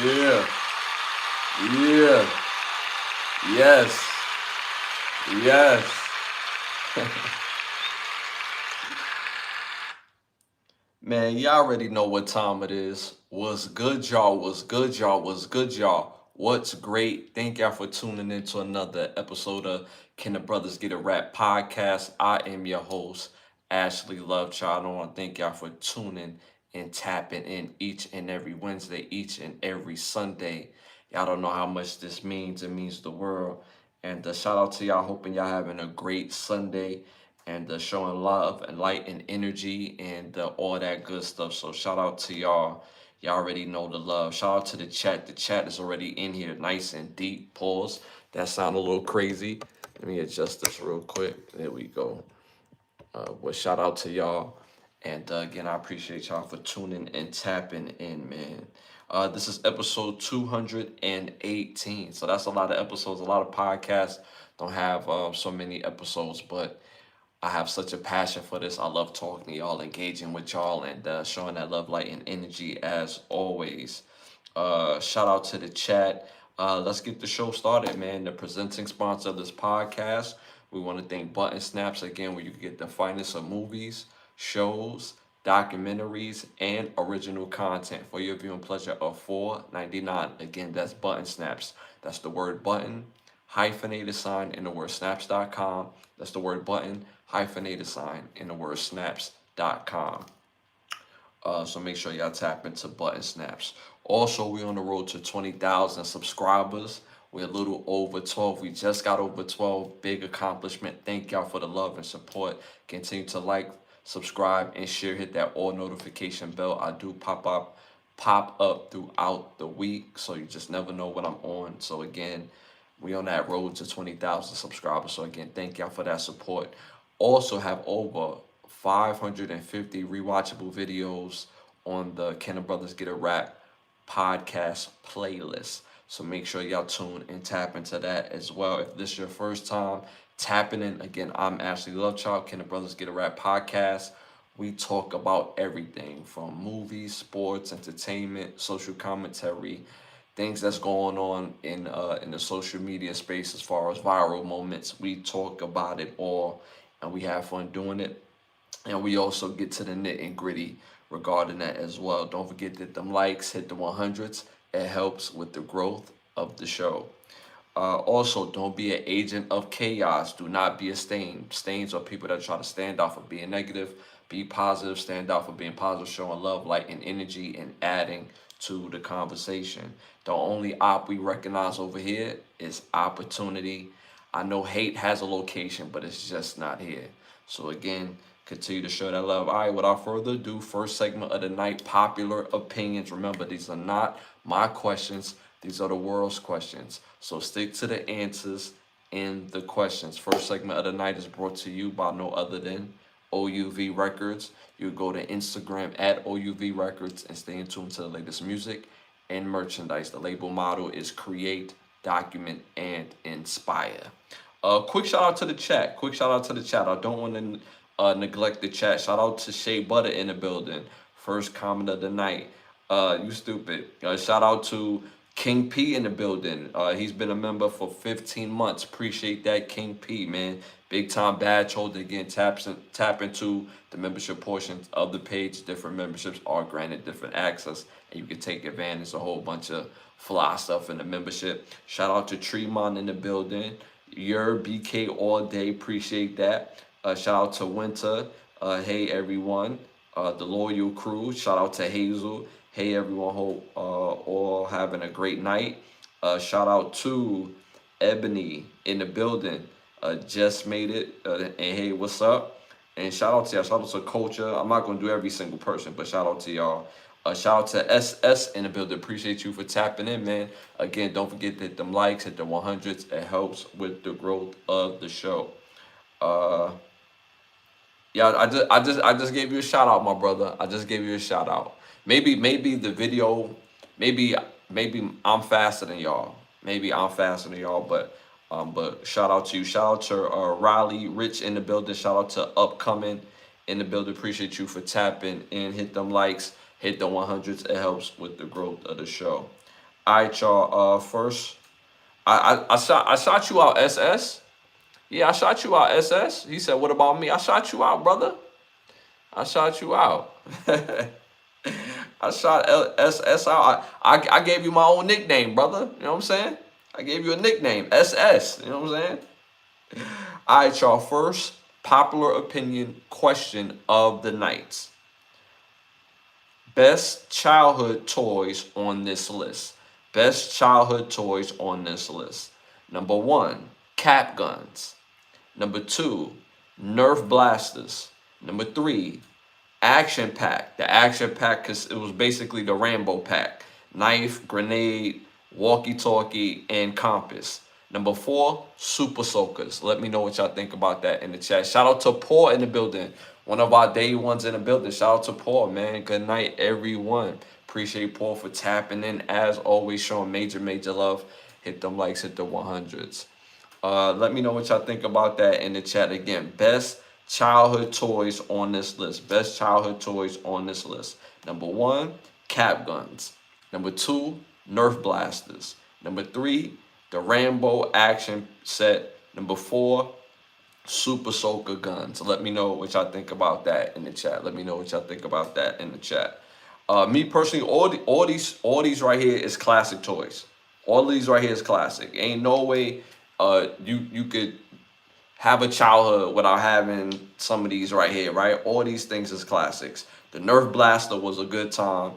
Yeah. Yeah. Yes. Yes. Man, y'all already know what time it is. What's good, y'all? What's good, y'all? What's good, y'all? What's great? Thank y'all for tuning in to another episode of Can the Brothers Get a Rap podcast. I am your host, Ashley Lovechild. I want to thank y'all for tuning and tapping in each and every Wednesday, each and every Sunday. Y'all don't know how much this means. It means the world. And shout out to y'all. Hoping y'all having a great Sunday and showing love and light and energy and all that good stuff. So shout out to y'all. Y'all already know the love. Shout out to the chat. The chat is already in here, nice and deep. Pause. That sounded a little crazy. Let me adjust this real quick. There we go. But shout out to y'all. And again, I appreciate y'all for tuning and tapping in, man. This is episode 218. So that's a lot of episodes. A lot of podcasts don't have so many episodes, but I have such a passion for this. I love talking to y'all, engaging with y'all, and showing that love, light, and energy as always. Shout out to the chat. Let's get the show started, man. The presenting sponsor of this podcast. We want to thank Button Snaps again, where you can get the finest of movies, shows, documentaries, and original content for your viewing pleasure of $4.99. Again, that's Button Snaps. That's the word button hyphenated sign in the word snaps.com. That's the word button hyphenated sign in the word snaps.com. So make sure y'all tap into Button Snaps. Also, we're on the road to 20,000 subscribers. We're a little over 12. We just got over 12. Big accomplishment. Thank y'all for the love and support. Continue to like, subscribe, and share. Hit that all notification bell. I do pop up throughout the week, so you just never know when I'm on. So again, we on that road to 20,000 subscribers. So again, thank y'all for that support. Also have over 550 rewatchable videos on the Can the Brothers Get a Rap podcast playlist. So make sure y'all tune and tap into that as well. If this is your first time tapping in, again, I'm Ashley Lovechild, Can the Brothers Get a Rap podcast. We talk about everything from movies, sports, entertainment, social commentary, things that's going on in the social media space as far as viral moments. We talk about it all, and we have fun doing it. And we also get to the nit and gritty regarding that as well. Don't forget that them likes hit the 100s. It helps with the growth of the show. Also, don't be an agent of chaos. Do not be a stain. Stains are people that try to stand out for being negative. Be positive. Stand out for being positive, showing love, light, and energy, and adding to the conversation. The only op we recognize over here is opportunity. I know hate has a location, but it's just not here. So again, continue to show that love. All right, without further ado, first segment of the night, popular opinions. Remember, these are not my questions. These are the world's questions. So stick to the answers in the questions. First segment of the night is brought to you by no other than OUV Records. You go to Instagram at OUV Records and stay in tune to the latest music and merchandise. The label motto is create, document, and inspire. Quick shout out to the chat. Quick shout out to the chat. I don't want to neglect the chat. Shout out to Shea Butter in the building. First comment of the night. You stupid. Shout out to King P in the building. He's been a member for 15 months. Appreciate that, King P, man. Big time badge holder. Again, tap into the membership portions of the page. Different memberships are granted different access, and you can take advantage of a whole bunch of fly stuff in the membership. Shout out to Tremont in the building. Your BK all day. Appreciate that. Shout out to Winter. Hey everyone. The loyal crew. Shout out to Hazel. Hey everyone. Hope all having a great night. Shout out to Ebony in the building. Just made it. And hey, what's up? And shout out to y'all. Shout out to Culture. I'm not gonna do every single person, but shout out to y'all. Shout out to SS in the building. Appreciate you for tapping in, man. Again, don't forget that them likes hit the 100s. It helps with the growth of the show. Uh, yeah, I just gave you a shout out, my brother. I just gave you a shout out. Maybe the video, maybe maybe I'm faster than y'all. Maybe I'm faster than y'all, but shout out to you. Shout out to Riley Rich in the building. Shout out to Upcoming in the building. Appreciate you for tapping and hit them likes, hit the 100s. It helps with the growth of the show. All right, y'all. First, I shot you out, SS. Yeah, I shot you out, SS. He said, "What about me?" I shot you out, brother. I shot you out. I shot SS out. I gave you my own nickname, brother. You know what I'm saying? I gave you a nickname, SS. You know what I'm saying? All right, y'all. First popular opinion question of the night. Best childhood toys on this list. Best childhood toys on this list. Number one, cap guns. Number two, Nerf blasters. Number three, action pack. The action pack, because it was basically the Rambo pack. Knife, grenade, walkie-talkie, and compass. Number four, super soakers. Let me know what y'all think about that in the chat. Shout out to Paul in the building. One of our day ones in the building. Shout out to Paul, man. Good night, everyone. Appreciate Paul for tapping in. As always, showing major love. Hit them likes, hit the 100s. Let me know what y'all think about that in the chat. Again, best childhood toys on this list. Best childhood toys on this list. Number one, cap guns. Number two, Nerf blasters. Number three, the Rambo action set. Number four, super soaker guns. Let me know what y'all think about that in the chat. Let me know what y'all think about that in the chat. Me personally, all these right here is classic toys. All of these right here is classic. Ain't no way you could have a childhood without having some of these right here, right? All these things is classics. The Nerf blaster was a good time.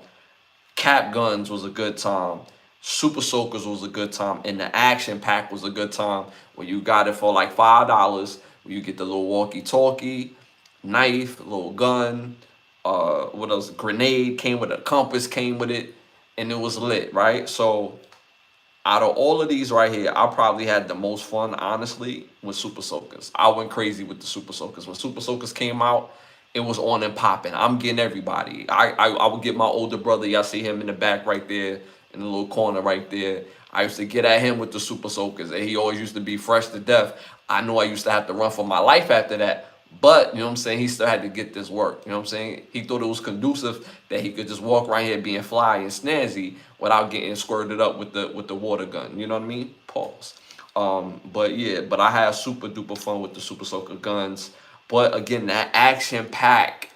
Cap guns was a good time. Super soakers was a good time. And the action pack was a good time when you got it for like $5. Where you get the little walkie-talkie, knife, little gun, what else? Grenade came with a compass, came with it, and it was lit, right? So out of all of these right here, I probably had the most fun, honestly, with Super Soakers. I went crazy with the Super Soakers. When Super Soakers came out, it was on and popping. I'm getting everybody. I would get my older brother. Y'all see him in the back right there, in the little corner right there. I used to get at him with the Super Soakers, and he always used to be fresh to death. I know I used to have to run for my life after that. But, you know what I'm saying, he still had to get this work. You know what I'm saying? He thought it was conducive that he could just walk right here being fly and snazzy without getting squirted up with the water gun. You know what I mean? Pause. But yeah, but I had super duper fun with the Super Soaker guns. But again, that action pack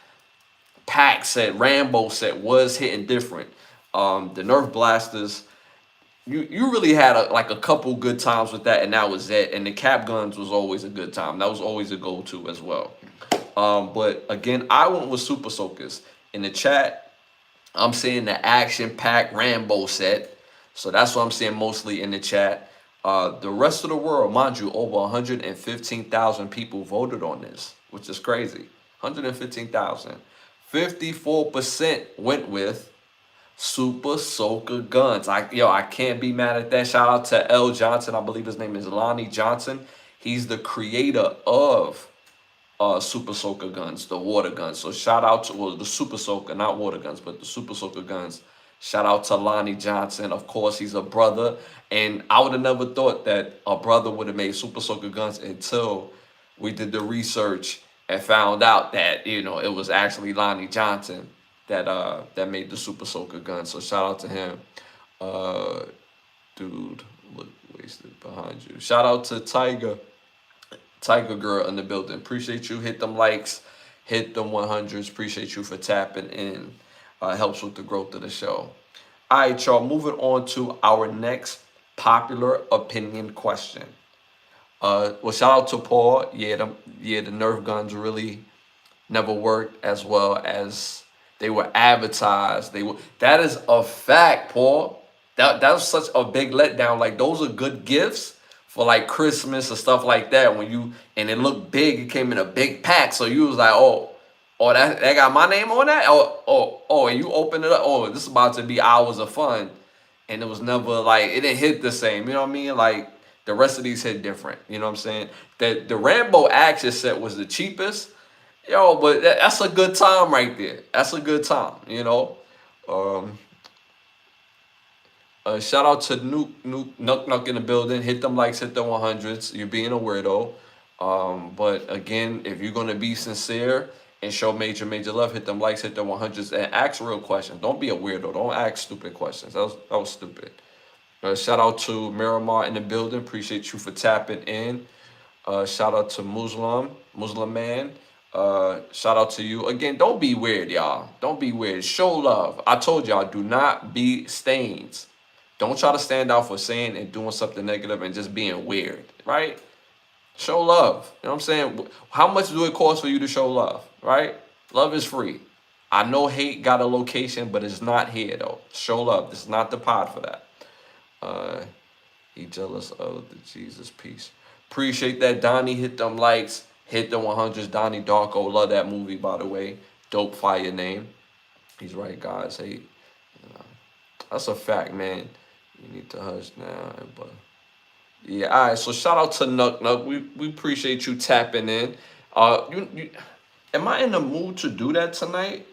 set, Rambo set was hitting different. The Nerf blasters, you really had like a couple good times with that, and that was it. And the cap guns was always a good time. That was always a go-to as well. But again, I went with Super Soakers. In the chat, I'm seeing the action pack Rambo set. So that's what I'm seeing mostly in the chat. The rest of the world, mind you, over 115,000 people voted on this, which is crazy. 115,000. 54% went with Super Soaker guns. I can't be mad at that. Shout out to L. Johnson. I believe his name is Lonnie Johnson. He's the creator of Super Soaker guns, the water guns. So shout out to the Super Soaker, not water guns, but the Super Soaker guns. Shout out to Lonnie Johnson. Of course, he's a brother. And I would have never thought that a brother would have made Super Soaker guns until we did the research and found out that, it was actually Lonnie Johnson that made the Super Soaker gun. So shout out to him. Dude, look wasted behind you. Shout out to Tiger Girl in the building. Appreciate you. Hit them likes, hit them 100s. Appreciate you for tapping in. Helps with the growth of the show. All right, y'all. Moving on to our next popular opinion question. Well, shout out to Paul. Yeah, the Nerf guns really never worked as well as they were advertised. That is a fact, Paul. That was such a big letdown. Like, those are good gifts for like Christmas or stuff like that. And it looked big, it came in a big pack. So you was like, oh, that got my name on that? And you open it up. Oh, this is about to be hours of fun. And it was never like, it didn't hit the same. You know what I mean? Like, the rest of these hit different. You know what I'm saying? The Rambo action set was the cheapest. But that's a good time right there. That's a good time, Shout out to Nuck in the building. Hit them likes, hit them 100s. You're being a weirdo. But again, if you're gonna be sincere and show major love, hit them likes, hit them 100s, and ask real questions. Don't be a weirdo. Don't ask stupid questions. That was stupid. Shout out to Miramar in the building. Appreciate you for tapping in. Shout out to Muslim man. Shout out to you again. Don't be weird, y'all. Don't be weird. Show love. I told y'all, do not be stains. Don't try to stand out for saying and doing something negative and just being weird, right? Show love. You know what I'm saying? How much do it cost for you to show love, right? Love is free. I know hate got a location, but it's not here though. Show love. This is not the pod for that. Uh, he jealous of the Jesus piece. Appreciate that. Donnie hit them likes, hit the 100s. Donnie Darko, love that movie by the way. Dope fire name. He's right, guys. Hey, that's a fact, man. You need to hush now, but yeah. All right. So shout out to Nuck Nuck. We appreciate you tapping in. Am I in the mood to do that tonight?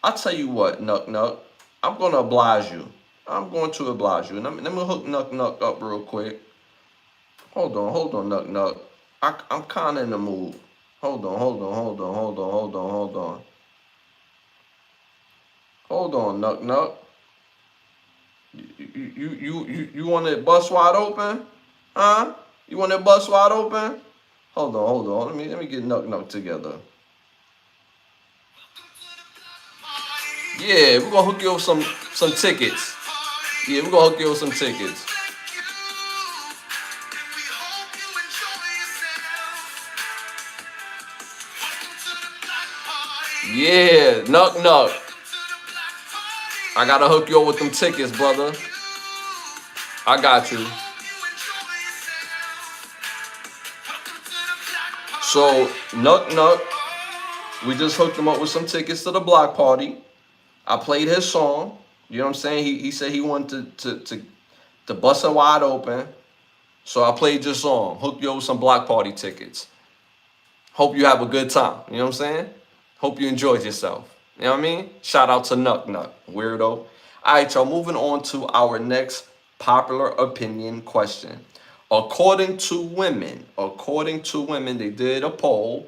I'll tell you what, Nuck Nuck. I'm gonna oblige you. I'm going to oblige you. Let me hook Nuck Nuck up real quick. Hold on, Nuck Nuck. I'm kind of in the mood. Hold on. Hold on, Nuck Nuck. You want it bust wide open? Huh? You want it bust wide open? Hold on. Let me get Nuck Nuck together. Yeah, we're gonna hook you up some tickets. Yeah, we're gonna hook you up some tickets. Yeah, Nuck. I gotta hook you up with them tickets, brother. I got you. So, Nuck, we just hooked him up with some tickets to the block party. I played his song. You know what I'm saying? He said he wanted to bust it wide open. So I played your song. Hooked you up with some block party tickets. Hope you have a good time. You know what I'm saying? Hope you enjoyed yourself. You know what I mean? Shout out to Nuck, weirdo. All right, y'all, moving on to our next popular opinion question. According to women, they did a poll.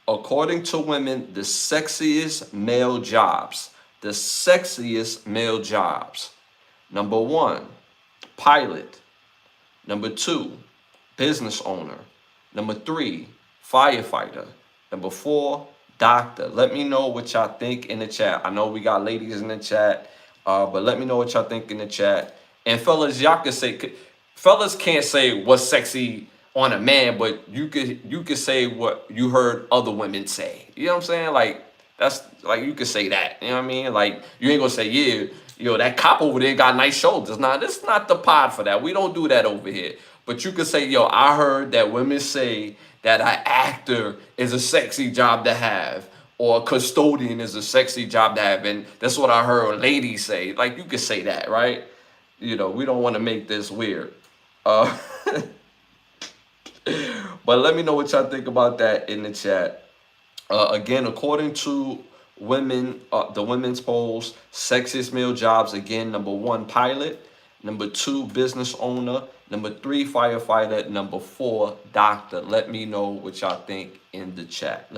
According to women, the sexiest male jobs. Number 1, pilot. Number 2, business owner. Number 3, firefighter. Number 4, doctor. Let me know what y'all think in the chat. I know we got ladies in the chat, but let me know what y'all think in the chat. And fellas, y'all can say, fellas can't say what's sexy on a man, but you could say what you heard other women say. You know what I'm saying? Like, that's like, you could say that. You know what I mean? Like, you ain't gonna say, yeah, yo, that cop over there got nice shoulders. Nah, this is not the pod for that. We don't do that over here. But you could say, yo, I heard that women say that an actor is a sexy job to have, or a custodian is a sexy job to have, and that's what I heard ladies say. Like, you could say that, right? You know, we don't want to make this weird. But let me know what y'all think about that in the chat. Again, according to women, the women's polls, sexiest male jobs, again, number 1, pilot. Number 2, business owner. Number 3, firefighter. Number 4, doctor. Let me know what y'all think in the chat.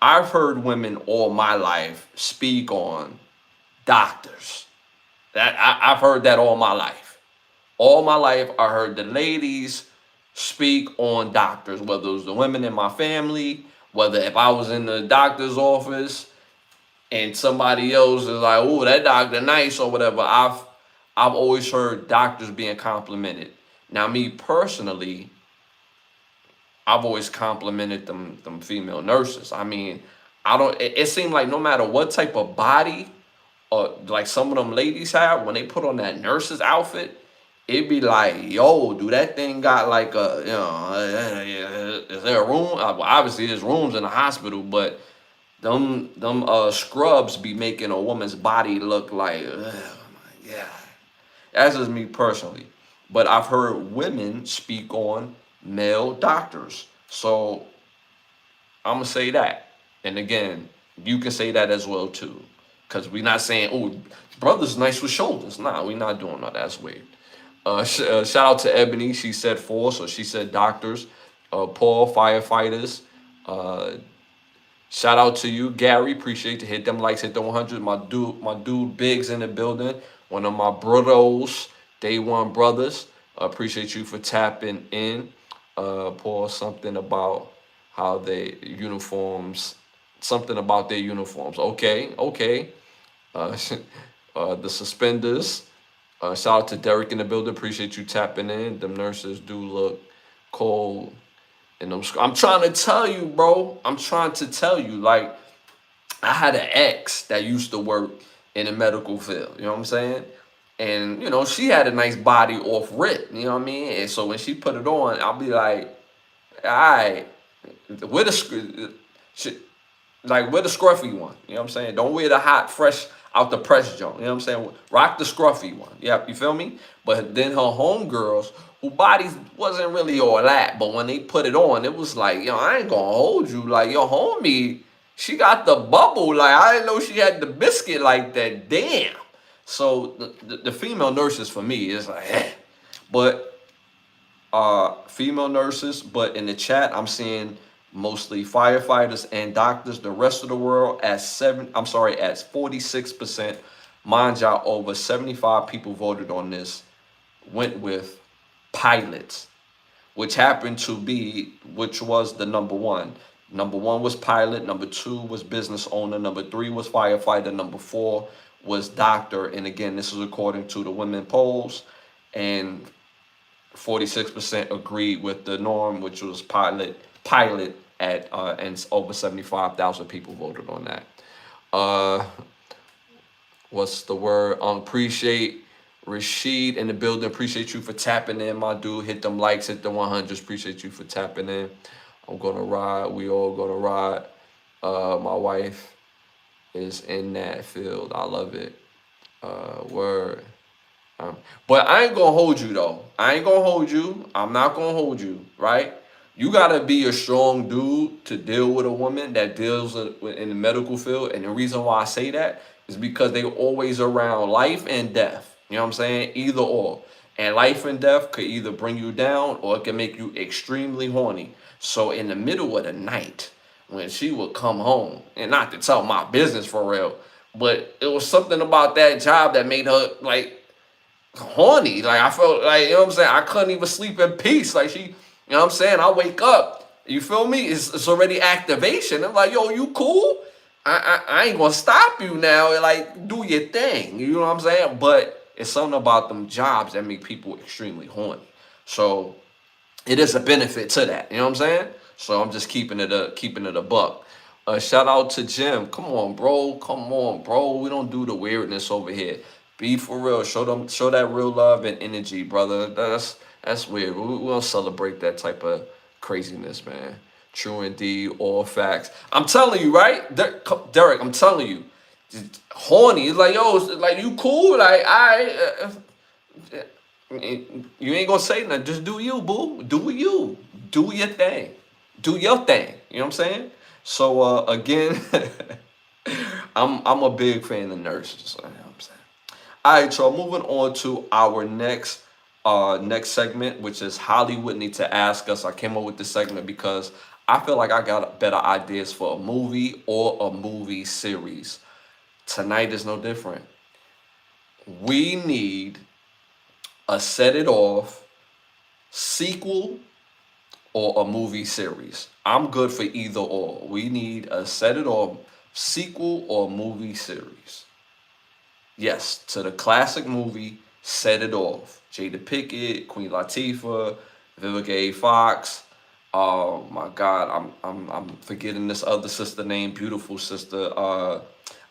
I've heard women all my life speak on doctors. I've heard that all my life. All my life, I heard the ladies speak on doctors, whether it was the women in my family, whether if I was in the doctor's office and somebody else is like, "Oh, that doctor nice" or whatever. I've always heard doctors being complimented. Now, me personally, I've always complimented them female nurses. I mean, I don't. It seemed like no matter what type of body, like some of them ladies have, when they put on that nurse's outfit, it'd be like, yo, do that thing got like a, you know, is there a room? Well, obviously there's rooms in the hospital, but them scrubs be making a woman's body look like, oh my God. That's just me personally. But I've heard women speak on male doctors. So I'm going to say that. And again, you can say that as well too. Because we're not saying, oh, brother's nice with shoulders. Nah, we're not doing that. That's weird. Shout out to Ebony. She said 4, so she said doctors. Paul, firefighters. Shout out to you, Gary. Appreciate you. Hit them likes, hit the 100. My dude Biggs in the building. One of my brothers, day one brothers. Appreciate you for tapping in. Paul, something about how they uniforms, something about their uniforms. Okay, okay. Uh, the suspenders. Shout out to Derek in the building. Appreciate you tapping in. Them nurses do look cold. And I'm trying to tell you, bro. I'm trying to tell you, like, I had an ex that used to work in the medical field. You know what I'm saying? And she had a nice body off rip. You know what I mean? And so when she put it on, I'll be like, all right, with a like, wear the scruffy one. You know what I'm saying? Don't wear the hot, fresh out the press joint. You know what I'm saying? Rock the scruffy one. Yeah, you feel me? But then her homegirls, who bodies wasn't really all that, but when they put it on, it was like, I ain't gonna hold you. Like, your homie, she got the bubble. Like, I didn't know she had the biscuit like that. Damn. So the female nurses for me is like, eh. But female nurses, but in the chat I'm seeing mostly firefighters and doctors. The rest of the world at 46%. Mind y'all, over 75 people voted on this. Went with pilots, which was the number one. Number one was pilot. Number two was business owner. Number three was firefighter. Number four was doctor. And again, this is according to the women polls. And 46% agreed with the norm, which was pilot at and over 75,000 people voted on that. What's the word? Appreciate Rashid in the building. Appreciate you for tapping in, my dude. Hit them likes, hit the 100s. Appreciate you for tapping in. I'm gonna ride. We all gonna ride. My wife is in that field. I love it. Word. But I ain't gonna hold you though. I ain't gonna hold you. I'm not gonna hold you, right? You gotta be a strong dude to deal with a woman that deals in the medical field. And the reason why I say that is because they always around life and death. You know what I'm saying? Either or. And life and death could either bring you down or it can make you extremely horny. So in the middle of the night, when she would come home, and not to tell my business for real, but it was something about that job that made her like horny. Like, I felt like, you know what I'm saying? I couldn't even sleep in peace. Like, she, you know what I'm saying? I wake up, you feel me? It's already activation. I'm like, yo, you cool? I ain't gonna stop you now. Like, do your thing. You know what I'm saying? But it's something about them jobs that make people extremely horny. So it is a benefit to that. You know what I'm saying? So I'm just keeping it a buck. Shout out to Jim. Come on, bro. Come on, bro. We don't do the weirdness over here. Be for real. Show that real love and energy, brother. That's weird. We don't celebrate that type of craziness, man. True indeed, all facts. I'm telling you, right, Derek. I'm telling you, horny. It's like, yo, it's like, you cool? Like, you ain't gonna say nothing. Just do you, boo. Do you. Do your thing. Do your thing. You know what I'm saying? So again, I'm a big fan of nurses. You know what I'm saying? All right, so moving on to our next segment, which is Hollywood Need to Ask Us. I came up with this segment because I feel like I got better ideas for a movie or a movie series. Tonight is no different. We need a Set It Off sequel or a movie series. I'm good for either or. We need a Set It Off sequel or movie series. Yes, to the classic movie Set It Off. Jada Pinkett, Queen Latifah, Vivica A. Fox. Oh my God, I'm forgetting this other sister name, beautiful sister,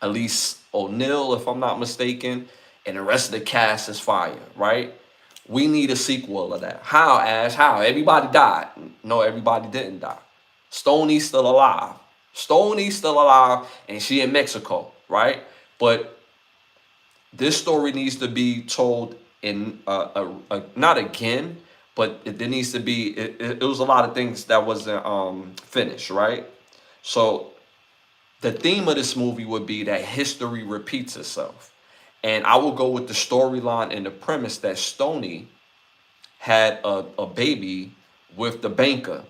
Elise O'Neill, if I'm not mistaken, and the rest of the cast is fire, right? We need a sequel of that. How, Ash? How? Everybody died. No, everybody didn't die. Stoney's still alive. Stoney's still alive, and she in Mexico, right? But this story needs to be told in not again, but there needs to be. It was a lot of things that wasn't finished, right? So the theme of this movie would be that history repeats itself. And I will go with the storyline and the premise that Stoney had a baby with the banker,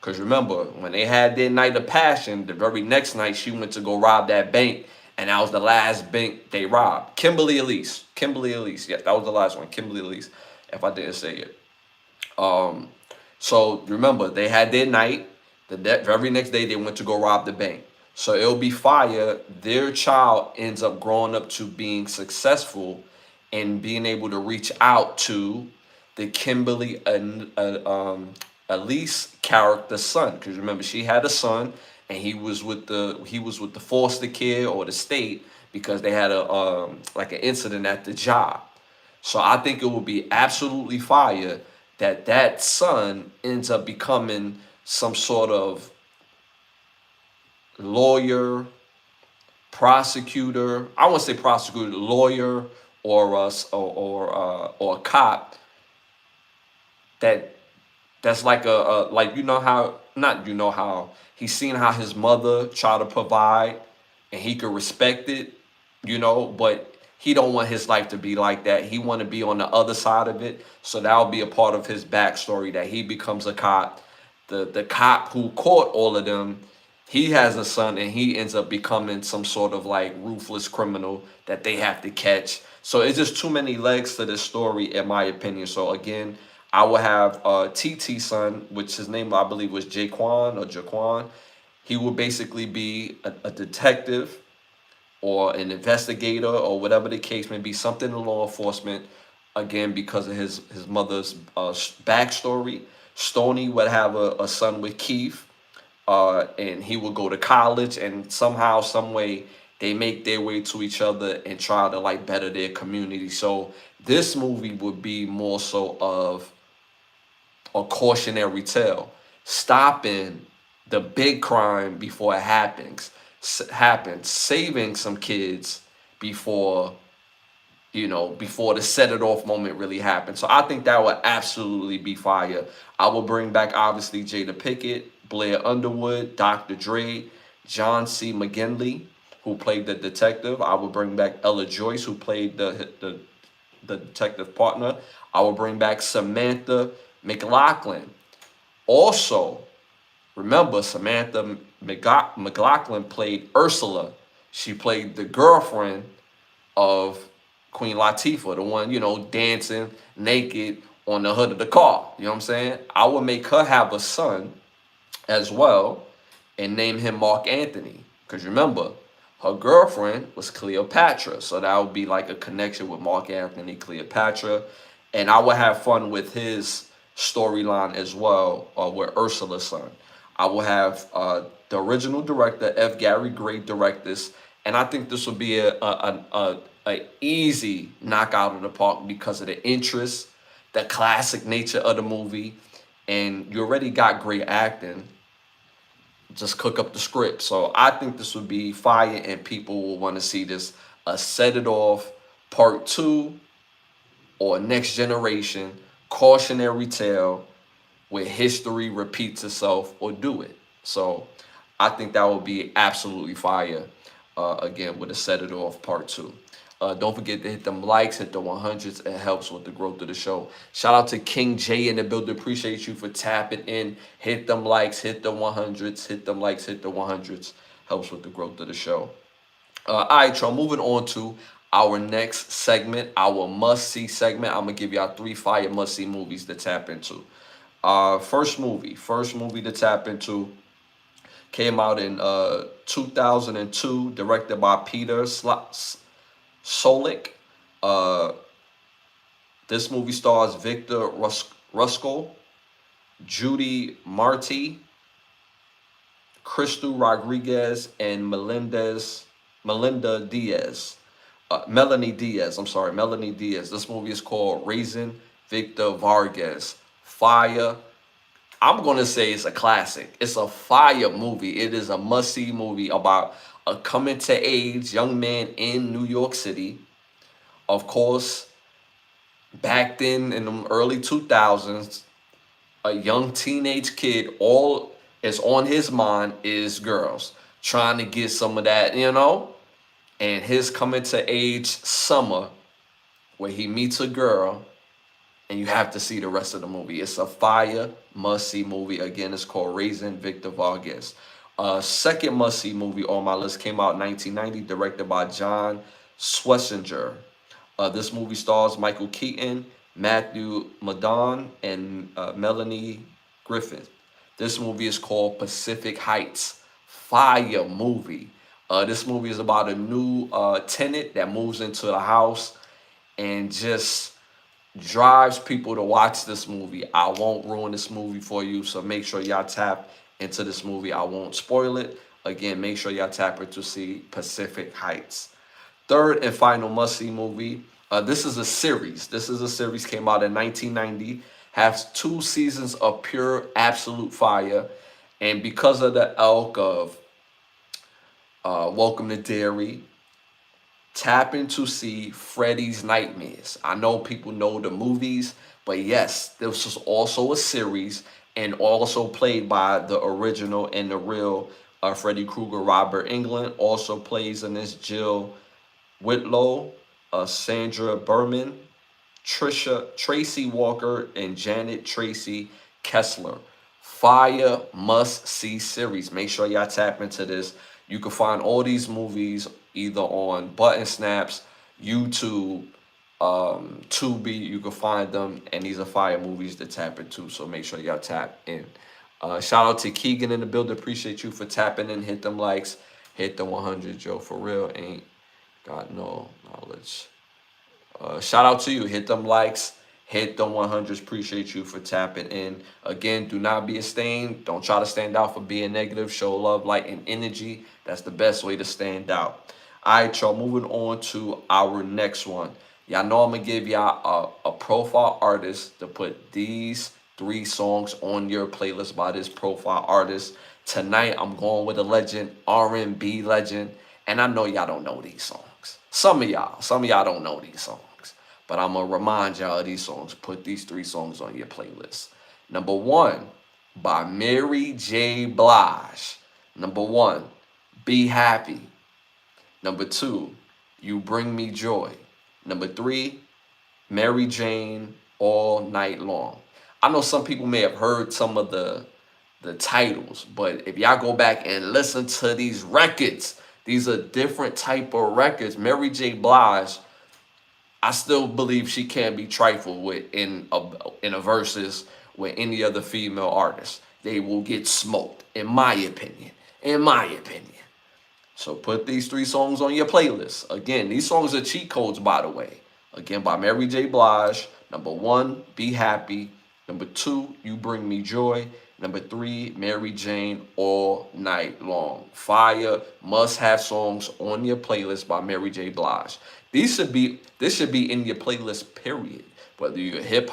Because remember, when they had their night of passion, the very next night she went to go rob that bank, and that was the last bank they robbed. Kimberly Elise. Kimberly Elise. Yeah, that was the last one. Kimberly Elise, if I didn't say it. Um, so remember, they had their night. The very next day, they went to go rob the bank. So it'll be fire. Their child ends up growing up to being successful and being able to reach out to the Kimberly Elise character son. Because remember, she had a son, and he was with the foster care or the state because they had a like an incident at the job. So I think it would be absolutely fire that son ends up becoming some sort of lawyer, prosecutor. I won't say prosecutor, lawyer, or a cop that that's like a like how not how he's seen how his mother tried to provide and he could respect it, but he don't want his life to be like that. He want to be on the other side of it. So that'll be a part of his backstory that he becomes a cop. The cop who caught all of them, he has a son and he ends up becoming some sort of like ruthless criminal that they have to catch. So it's just too many legs to this story, in my opinion. So again, I will have TT son, which his name I believe was Jaquan or Jaquan. He will basically be a detective or an investigator or whatever the case may be, something in law enforcement. Again, because of his mother's backstory, Stoney would have a son with Keith, and he would go to college, and somehow, some way, they make their way to each other and try to like better their community. So this movie would be more so of a cautionary tale, stopping the big crime before it happens, saving some kids before before the set it off moment really happens. So I think that would absolutely be fire. I will bring back obviously Jada Pickett, Blair Underwood, Dr. Dre, John C. McGinley, who played the detective. I will bring back Ella Joyce, who played the detective partner. I will bring back Samantha McLaughlin. Also, remember, Samantha McLaughlin played Ursula. She played the girlfriend of Queen Latifah, the one, dancing naked on the hood of the car. You know what I'm saying? I would make her have a son as well and name him Mark Anthony. Because remember, her girlfriend was Cleopatra. So that would be like a connection with Mark Anthony, Cleopatra. And I would have fun with his storyline as well, with Ursula's son. I will have the original director, F. Gary Gray, direct this. And I think this will be a easy knockout of the park because of the interest, the classic nature of the movie. And you already got great acting. Just cook up the script. So I think this would be fire and people will want to see this. A Set It Off Part 2 or Next Generation cautionary tale where history repeats itself or do it. So I think that would be absolutely fire. Again, with A Set It Off Part 2. Don't forget to hit them likes, hit the 100s. It helps with the growth of the show. Shout out to King J in the building. Appreciate you for tapping in. Hit them likes, hit the 100s, hit them likes, hit the 100s. Helps with the growth of the show. All right, y'all. Moving on to our next segment, our must-see segment. I'm going to give y'all 3 fire must-see movies to tap into. First movie to tap into came out in 2002, directed by Peter Solik. This movie stars Victor Ruskell, Judy Marti, Crystal Rodriguez, and Melinda Diaz. Melanie Diaz. I'm sorry, Melanie Diaz. This movie is called Raising Victor Vargas. Fire. I'm going to say it's a classic. It's a fire movie. It is a must-see movie about a coming-to-age young man in New York City. Of course, back then in the early 2000s, a young teenage kid, all is on his mind is girls. Trying to get some of that, And his coming-to-age summer where he meets a girl and you have to see the rest of the movie. It's a fire must-see movie. Again, it's called Raising Victor Vargas. Second must-see movie on my list came out in 1990, directed by John Schlesinger. This movie stars Michael Keaton, Matthew Modine, and Melanie Griffith. This movie is called Pacific Heights. Fire movie. This movie is about a new tenant that moves into the house and just drives people to watch this movie. I won't ruin this movie for you, so make sure y'all tap into this movie. I won't spoil it. Again, make sure y'all tap it to see Pacific Heights. Third and final must-see movie. This is a series. This is a series, came out in 1990. Has 2 seasons of pure absolute fire. And because of the ilk of Welcome to Derry, tapping to see Freddy's Nightmares. I know people know the movies, but yes, this was also a series and also played by the original and the real Freddy Krueger. Robert Englund also plays in this. Jill Whitlow, Sandra Berman, Tracy Walker, and Janet Tracy Kessler. Fire must-see series. Make sure y'all tap into this. You can find all these movies either on Button Snaps, YouTube, Tubi. You can find them, and these are fire movies to tap into. So make sure y'all tap in. Shout out to Keegan in the building. Appreciate you for tapping in. Hit them likes. Hit the 100, Joe. For real, ain't got no knowledge. Shout out to you. Hit them likes. Hit them 100s. Appreciate you for tapping in. Again, do not be a stain. Don't try to stand out for being negative. Show love, light, and energy. That's the best way to stand out. All right, y'all. Moving on to our next one. Y'all know I'm going to give y'all a profile artist to put these 3 songs on your playlist by this profile artist. Tonight, I'm going with a legend, R&B legend. And I know y'all don't know these songs. Some of y'all don't know these songs. But I'm going to remind y'all of these songs. Put these 3 songs on your playlist. Number 1, by Mary J. Blige. Number 1, Be Happy. Number 2, You Bring Me Joy. Number 3, Mary Jane, All Night Long. I know some people may have heard some of the titles, but if y'all go back and listen to these records, these are different type of records. Mary J. Blige, I still believe she can't be trifled with in a versus with any other female artist. They will get smoked, in my opinion. In my opinion. So put these 3 songs on your playlist. Again, these songs are cheat codes, by the way. Again, by Mary J. Blige. Number 1, Be Happy. Number 2, You Bring Me Joy. Number 3, Mary Jane, All Night Long. Fire must-have songs on your playlist by Mary J. Blige. This should be in your playlist, period. Whether you're a hip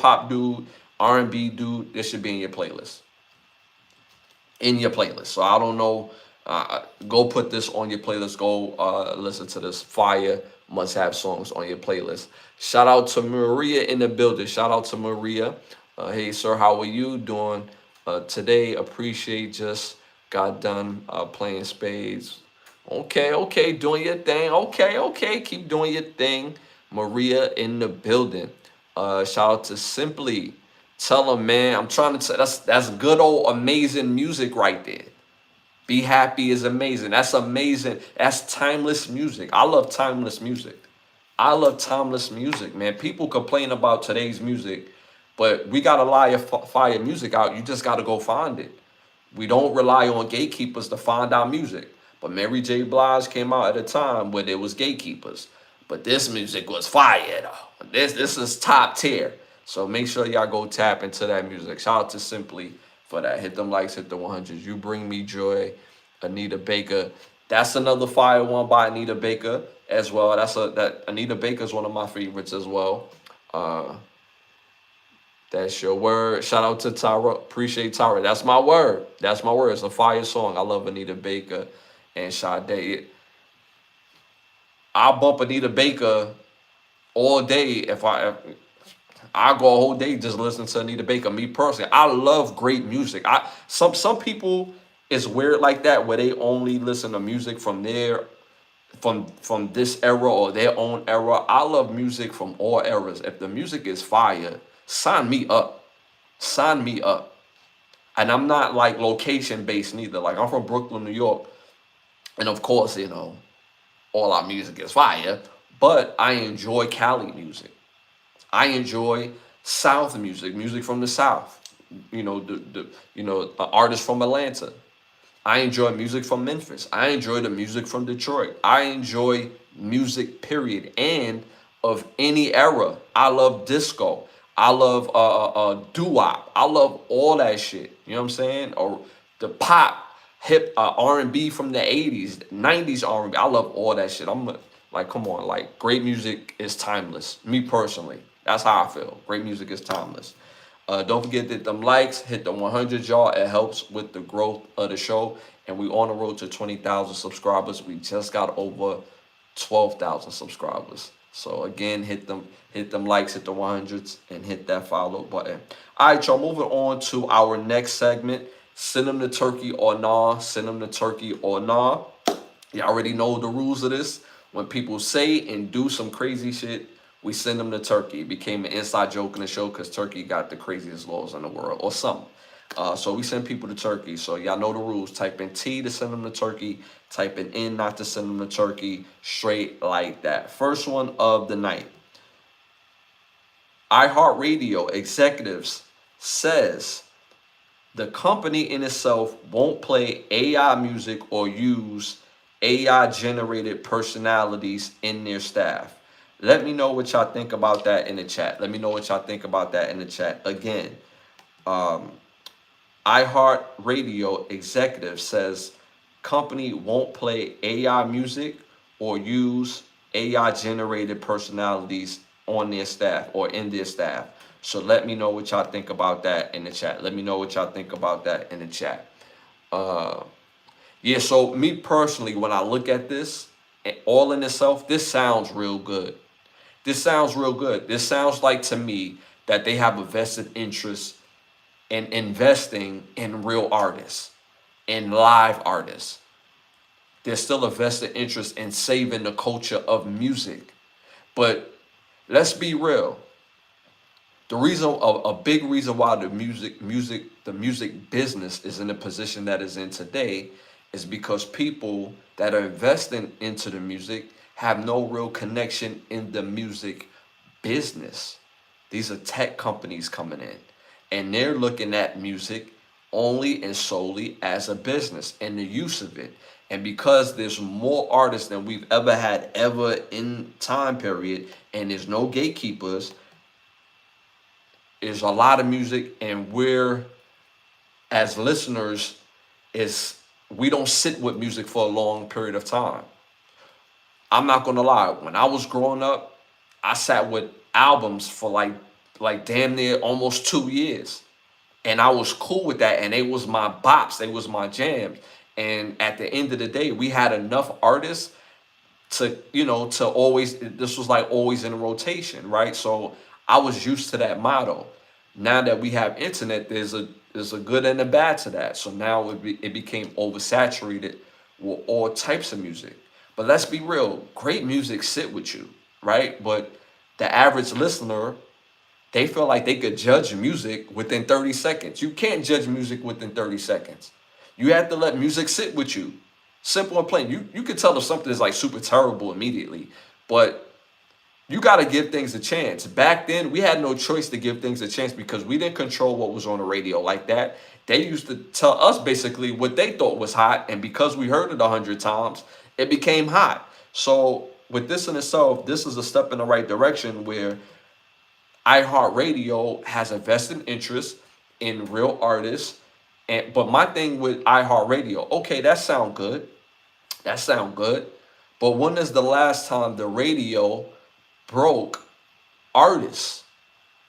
hop dude, R&B dude, this should be in your playlist. In your playlist. So I don't know. Go put this on your playlist. Go listen to this fire must-have songs on your playlist. Shout out to Maria in the building. Shout out to Maria. Hey, sir, how are you doing today? Appreciate just got done playing spades. Okay, doing your thing. Okay, keep doing your thing. Maria in the building. Shout out to Simply. Tell them, man, I'm trying to tell, that's good old amazing music right there. Be Happy is amazing. That's amazing. That's timeless music. I love timeless music. Man. People complain about today's music, but we got a lot of fire music out. You just got to go find it. We don't rely on gatekeepers to find our music. But Mary J. Blige came out at a time where there was gatekeepers. But this music was fire, though. This is top tier. So make sure y'all go tap into that music. Shout out to Simply for that. Hit them likes, hit the 100s. You Bring Me Joy, Anita Baker. That's another fire one by Anita Baker as well. That Anita Baker is one of my favorites as well. That's your word. Shout out to Tyra. Appreciate Tyra. That's my word. It's a fire song. I love Anita Baker and Sade. I'll bump Anita Baker all day if I go a whole day just listening to Anita Baker. Me personally, I love great music. Some people, it's weird like that where they only listen to music from their from this era or their own era. I love music from all eras. If the music is fire, sign me up. Sign me up. And I'm not like location based neither. Like I'm from Brooklyn, New York, and of course, all our music is fire. But I enjoy Cali music. I enjoy South music, music from the South. Artists from Atlanta. I enjoy music from Memphis. I enjoy the music from Detroit. I enjoy music, period, and of any era. I love disco. I love doo-wop. I love all that shit. You know what I'm saying? Or the pop, hip, R&B from the 80s, 90s R&B. I love all that shit. I'm like, come on, like great music is timeless. Me personally, that's how I feel. Great music is timeless. Don't forget that them likes, hit the 100, y'all. It helps with the growth of the show. And we on the road to 20,000 subscribers. We just got over 12,000 subscribers. So again, hit them likes, hit the 100s, and hit that follow button. All right, y'all. Moving on to our next segment. Send them to turkey or nah. Send them to turkey or nah. You already know the rules of this. When people say and do some crazy shit, we send them to Turkey. It became an inside joke in the show because Turkey got the craziest laws in the world or something. So we send people to Turkey. So y'all know the rules. Type in T to send them to Turkey. Type in N not to send them to Turkey. Straight like that. First one of the night. iHeartRadio executives says the company in itself won't play AI music or use AI generated personalities in their staff. Let me know what y'all think about that in the chat. Let me know what y'all think about that in the chat. Again, iHeartRadio executive says company won't play AI music or use AI generated personalities on their staff or in their staff. So let me know what y'all think about that in the chat. Let me know what y'all think about that in the chat. Yeah, so me personally, when I look at this, all in itself, this sounds real good. This sounds real good. This sounds like to me that they have a vested interest in investing in real artists, in live artists. There's still a vested interest in saving the culture of music. But let's be real. The reason, a big reason why the music business is in the position that is in today is because people that are investing into the music have no real connection in the music business. These are tech companies coming in and they're looking at music only and solely as a business and the use of it. And because there's more artists than we've ever had ever in time period, and there's no gatekeepers, there's a lot of music, and we're as listeners is we don't sit with music for a long period of time. I'm not gonna lie, when I was growing up, I sat with albums for like damn near almost 2 years. And I was cool with that. And they was my bops, they was my jams. And at the end of the day, we had enough artists to always, this was like always in rotation, right? So I was used to that motto. Now that we have internet, there's a good and a bad to that. So now it became oversaturated with all types of music. But let's be real, great music sit with you, right? But the average listener, they feel like they could judge music within 30 seconds. You can't judge music within 30 seconds. You have to let music sit with you. Simple and plain. You can tell if something is like super terrible immediately, but you got to give things a chance. Back then, we had no choice to give things a chance because we didn't control what was on the radio like that. They used to tell us basically what they thought was hot, and because we heard it 100 times, it became hot. So with this in itself, this is a step in the right direction where iHeartRadio has a vested interest in real artists. But my thing with iHeartRadio, okay, that sound good. That sound good. But when is the last time the radio broke artists?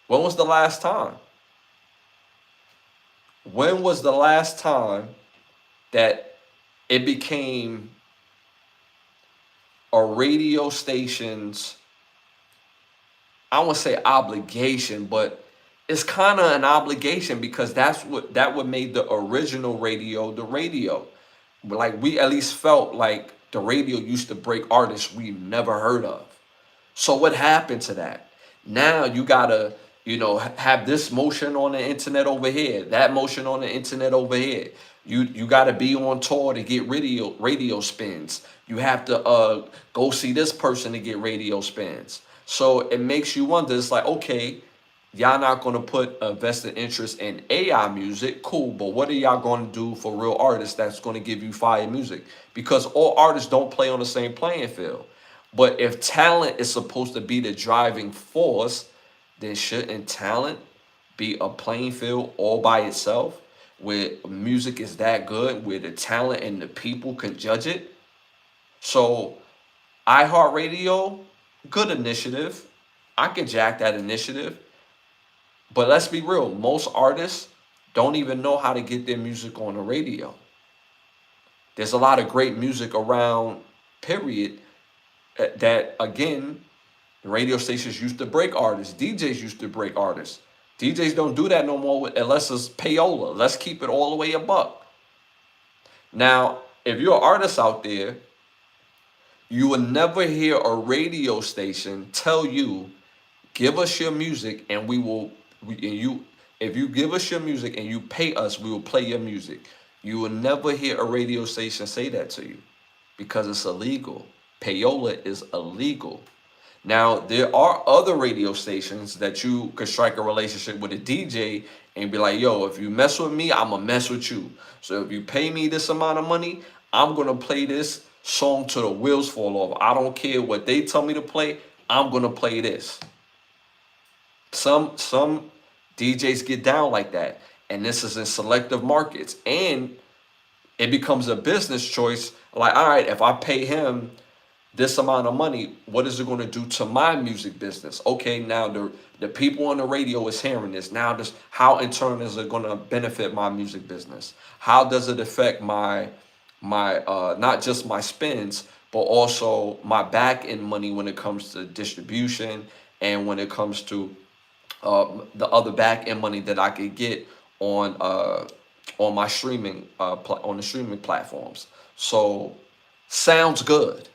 When was the last time? When was the last time that it became a radio station's, I don't want to say obligation, but it's kind of an obligation because that what made the original radio the radio. Like we at least felt like the radio used to break artists we never heard of. So what happened to that? Now you gotta, have this motion on the internet over here, that motion on the internet over here. You gotta be on tour to get radio spins. You have to go see this person to get radio spins. So it makes you wonder. It's like, okay, y'all not gonna put a vested interest in AI music, cool, but what are y'all gonna do for real artists that's gonna give you fire music? Because all artists don't play on the same playing field. But if talent is supposed to be the driving force, then shouldn't talent be a playing field all by itself, where music is that good, where the talent and the people can judge it? So iHeartRadio, good initiative. I can jack that initiative. But let's be real, most artists don't even know how to get their music on the radio. There's a lot of great music around, period, that again, the radio stations used to break artists. DJs used to break artists. DJs don't do that no more unless it's payola. Let's keep it all the way a buck. Now, if you're an artist out there, you will never hear a radio station tell you, give us your music and if you give us your music and you pay us, we will play your music. You will never hear a radio station say that to you because it's illegal. Payola is illegal. Now, there are other radio stations that you could strike a relationship with a DJ and be like, yo, if you mess with me, I'm going to mess with you. So if you pay me this amount of money, I'm going to play this song till the wheels fall off. I don't care what they tell me to play. I'm going to play this. Some DJs get down like that. And this is in selective markets. And it becomes a business choice. Like, all right, if I pay him this amount of money, what is it going to do to my music business? Okay, now the people on the radio is hearing this. Now, how in turn is it going to benefit my music business? How does it affect my not just my spins, but also my back end money when it comes to distribution and when it comes to the other back end money that I could get on my streaming on the streaming platforms. So sounds good.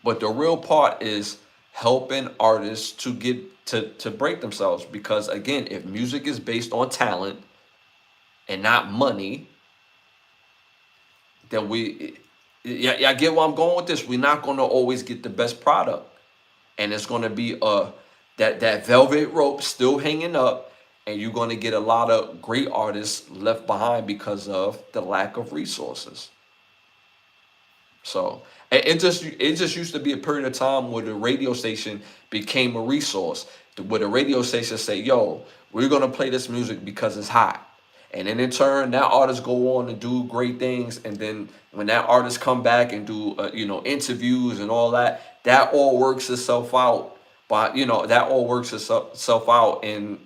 But the real part is helping artists to get to break themselves. Because again, if music is based on talent and not money, then I get where I'm going with this. We're not going to always get the best product. And it's going to be that velvet rope still hanging up. And you're going to get a lot of great artists left behind because of the lack of resources. So it just used to be a period of time where the radio station became a resource, where the radio station say, yo, we're going to play this music because it's hot. And then in turn, that artist go on and do great things. And then when that artist come back and do, interviews and all that, that all works itself out. But, that all works itself out in,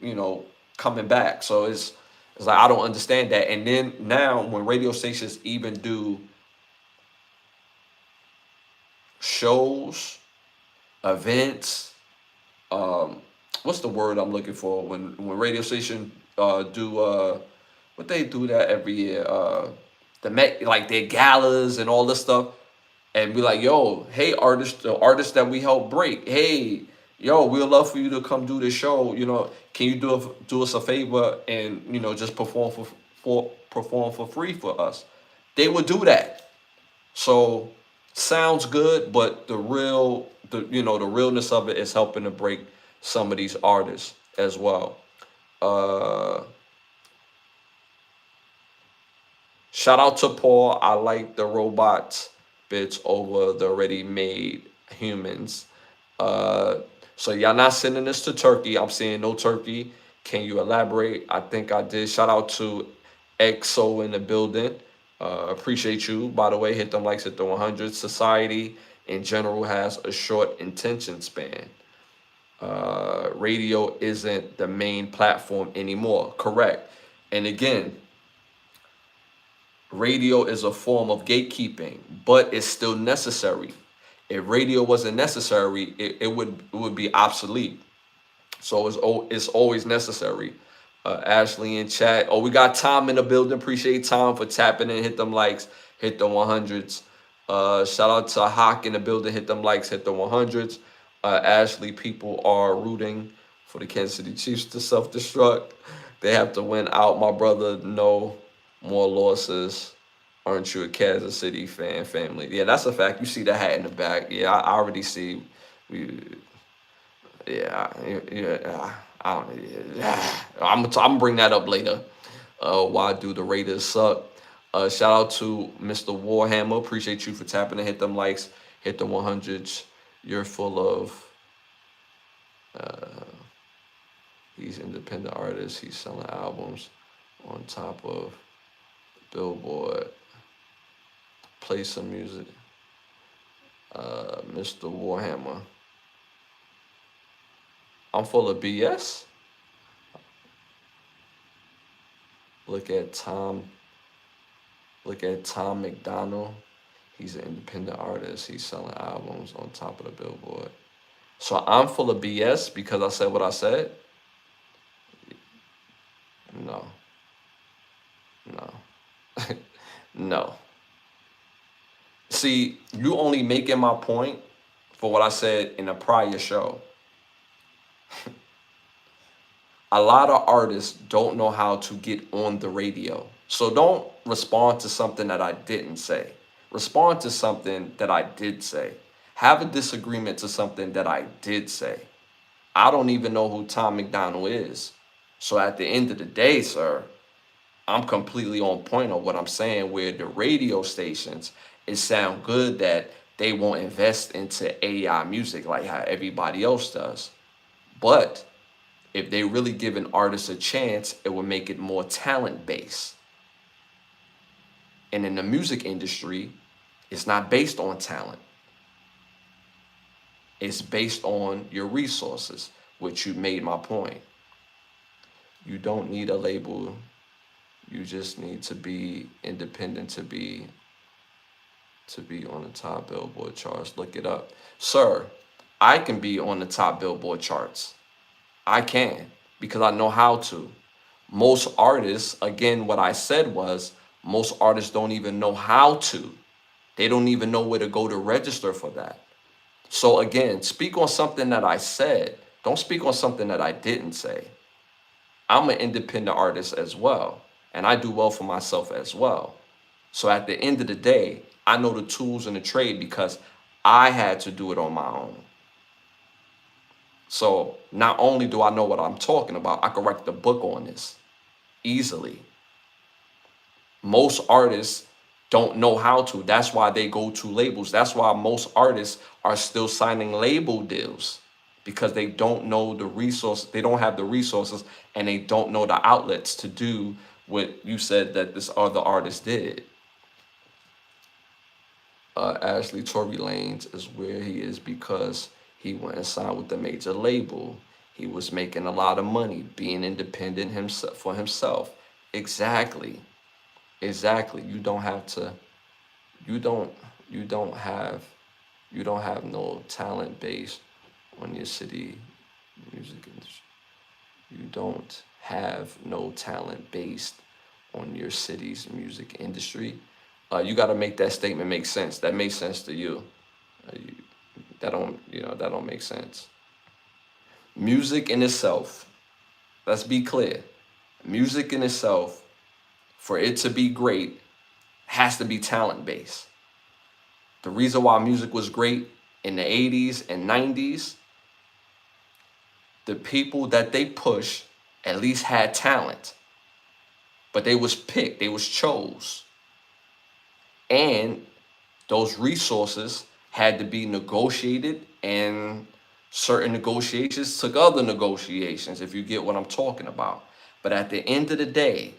coming back. So it's like, I don't understand that. And then now when radio stations even do shows, events, what's the word I'm looking for? When radio station do what they do that every year, like their galas and all this stuff, and be like, yo, hey the artists that we help break, hey, yo, we'd love for you to come do this show. Can you do us a favor and just perform for free for us? They would do that. So sounds good, but the realness of it is helping to break some of these artists as well. Shout out to Paul. I like the robots bits over the ready-made humans. So y'all not sending this to Turkey. I'm saying no Turkey. Can you elaborate? I think I did. Shout out to EXO in the building. Appreciate you. By the way, hit them likes at the 100. Society in general has a short attention span. Radio isn't the main platform anymore. Correct. And again, radio is a form of gatekeeping, but it's still necessary. If radio wasn't necessary, it would be obsolete. So it's always necessary. Ashley in chat. Oh, we got Tom in the building. Appreciate Tom for tapping in. Hit them likes. Hit the 100s. Shout out to Hawk in the building. Hit them likes, hit the 100s. Ashley, people are rooting for the Kansas City Chiefs to self destruct. They have to win out. My brother, no more losses. Aren't you a Kansas City family? Yeah, that's a fact. You see the hat in the back. Yeah, I already see. We, yeah. I don't. Yeah, I'm gonna bring that up later. Why do the Raiders suck? Shout out to Mr. Warhammer. Appreciate you for tapping and hit them likes, hit the 100s. You're full of. He's independent artist. He's selling albums on top of Billboard. Play some music. Mr. Warhammer. I'm full of BS. Look at Tom. Look at Tom McDonald. He's an independent artist. He's selling albums on top of the Billboard. So I'm full of BS because I said what I said? No. No. No. See, you only making my point for what I said in a prior show. A lot of artists don't know how to get on the radio. So don't respond to something that I didn't say. Respond to something that I did say. Have a disagreement to something that I did say. I don't even know who Tom McDonald is. So at the end of the day, sir, I'm completely on point on what I'm saying, where the radio stations, it sound good that they won't invest into AI music like how everybody else does. But if they really give an artist a chance, it would make it more talent based. And in the music industry, it's not based on talent. It's based on your resources, which you made my point. You don't need a label. You just need to be independent to be on the top Billboard charts. Look it up. Sir, I can be on the top Billboard charts. I can because I know how to. Most artists, again, what I said was most artists don't even know how to. They don't even know where to go to register for that. So again, speak on something that I said. Don't speak on something that I didn't say. I'm an independent artist as well, and I do well for myself as well. So at the end of the day, I know the tools in the trade because I had to do it on my own. So not only do I know what I'm talking about, I can write the book on this easily. Most artists don't know how to. That's why they go to labels. That's why most artists are still signing label deals because they don't know the resource. They don't have the resources and they don't know the outlets to do what you said that this other artist did. Ashley Tory Lanez is where he is because he went and signed with the major label. He was making a lot of money, being independent himself for himself. Exactly. Exactly. You don't have to. You don't have no talent base on your city music industry. You don't have no talent based on your city's music industry. You got to make that statement make sense. That makes sense to you. That don't make sense. Music in itself. Let's be clear. Music in itself, for it to be great, has to be talent based. The reason why music was great in the 80s and 90s, the people that they push at least had talent. But they was picked, they was chose. And those resources had to be negotiated, and certain negotiations took other negotiations, if you get what I'm talking about. But at the end of the day,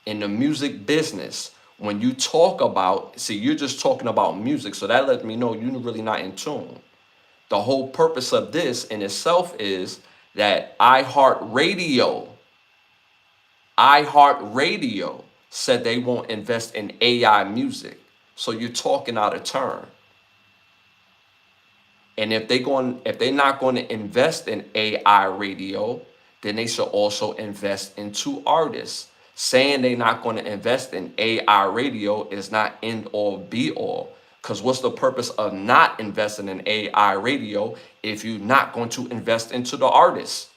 in the music business, when you talk about, see, you're just talking about music, so that lets me know you're really not in tune. The whole purpose of this in itself is that iHeartRadio said they won't invest in AI music. So you're talking out of turn. And if they're not going to invest in AI radio, then they should also invest into artists. Saying they're not going to invest in AI radio is not end all be all. Because what's the purpose of not investing in AI radio if you're not going to invest into the artist?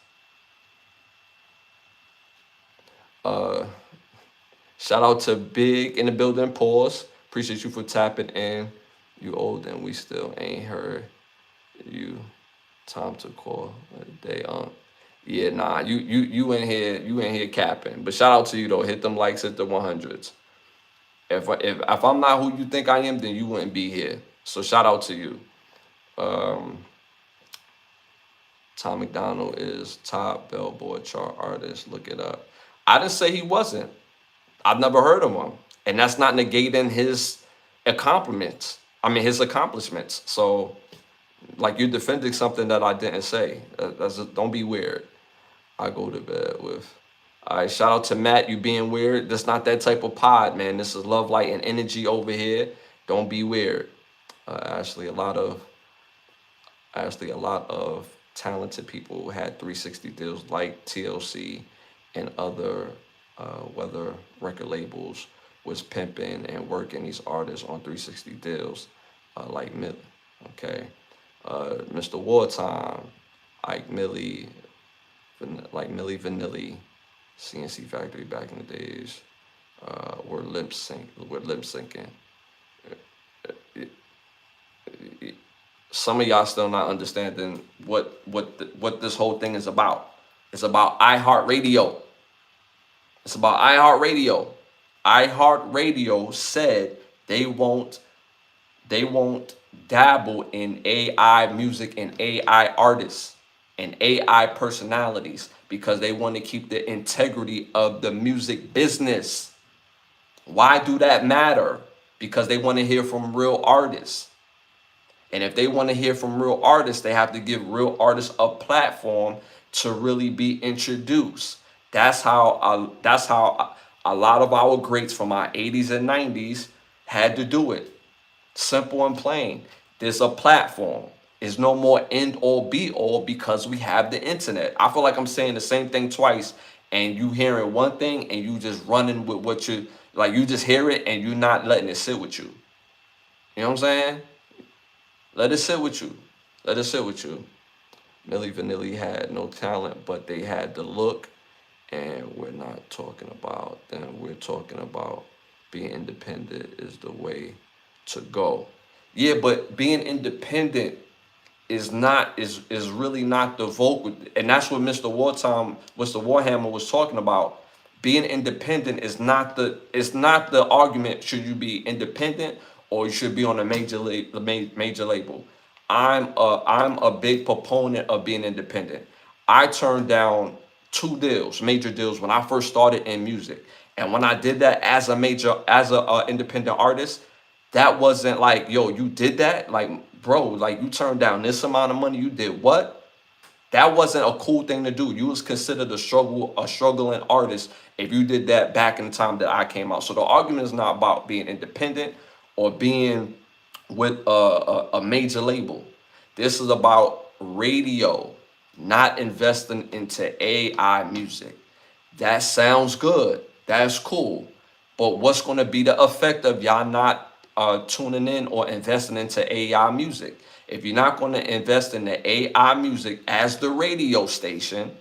Uh, Shout out to Big in the building. Pause. Appreciate you for tapping in. You old and we still ain't heard you. Time to call a day on. Yeah, nah, you in here capping. But shout out to you though. Hit them likes, hit the 100s. If I'm not who you think I am, then you wouldn't be here. So shout out to you. Um, Tom McDonald is top Billboard chart artist. Look it up. I didn't say he wasn't. I've never heard of him, and that's not negating his accomplishments. I mean his accomplishments. So like you're defending something that I didn't say. Don't be weird. I go to bed with. All right, shout out to Matt. You being weird. That's not that type of pod, man. This is love, light, and energy over here. Don't be weird. Actually, a lot of talented people who had 360 deals like TLC and other weather record labels was pimping and working these artists on 360 deals, like Millie. Okay, Mr. Wartime, like Millie Vanilli, CNC Factory back in the days, were lip syncing. Some of y'all still not understanding what this whole thing is about. It's about iHeartRadio. It's about iHeartRadio. iHeartRadio said they won't dabble in AI music and AI artists and AI personalities because they want to keep the integrity of the music business. Why do that matter? Because they want to hear from real artists. And if they want to hear from real artists, they have to give real artists a platform to really be introduced. That's how a lot of our greats from our 80s and 90s had to do it. Simple and plain. There's a platform. It's no more end all be all because we have the internet. I feel like I'm saying the same thing twice and you hearing one thing and you just running with what you like. You just hear it and you're not letting it sit with you. You know what I'm saying? Let it sit with you. Let it sit with you. Milli Vanilli had no talent, but they had the look. And we're not talking about them. We're talking about being independent is the way to go. Yeah, but being independent is really not the vocal, and that's what Mr. Warhammer was talking about. Being independent is not the argument. Should you be independent or you should be on a major label? I'm a big proponent of being independent. I turned down two major deals when I first started in music, and when I did that as a independent artist, that wasn't like, yo, you did that? Like, bro, like you turned down this amount of money, you did what? That wasn't a cool thing to do. You was considered a struggling artist if you did that back in the time that I came out. So the argument is not about being independent or being with a major label. This is about radio, not investing into AI music. That sounds good. That's cool. But what's going to be the effect of y'all not tuning in or investing into AI music? If you're not going to invest in the AI music as the radio station,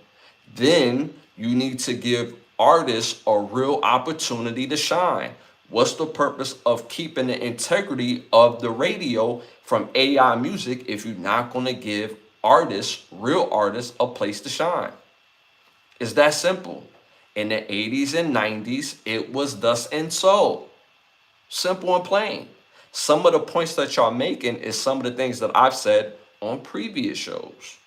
then you need to give artists a real opportunity to shine. What's the purpose of keeping the integrity of the radio from AI music if you're not going to give real artists, a place to shine? It's that simple. In the 80s and 90s, it was thus and so. Simple and plain. Some of the points that y'all making is some of the things that I've said on previous shows.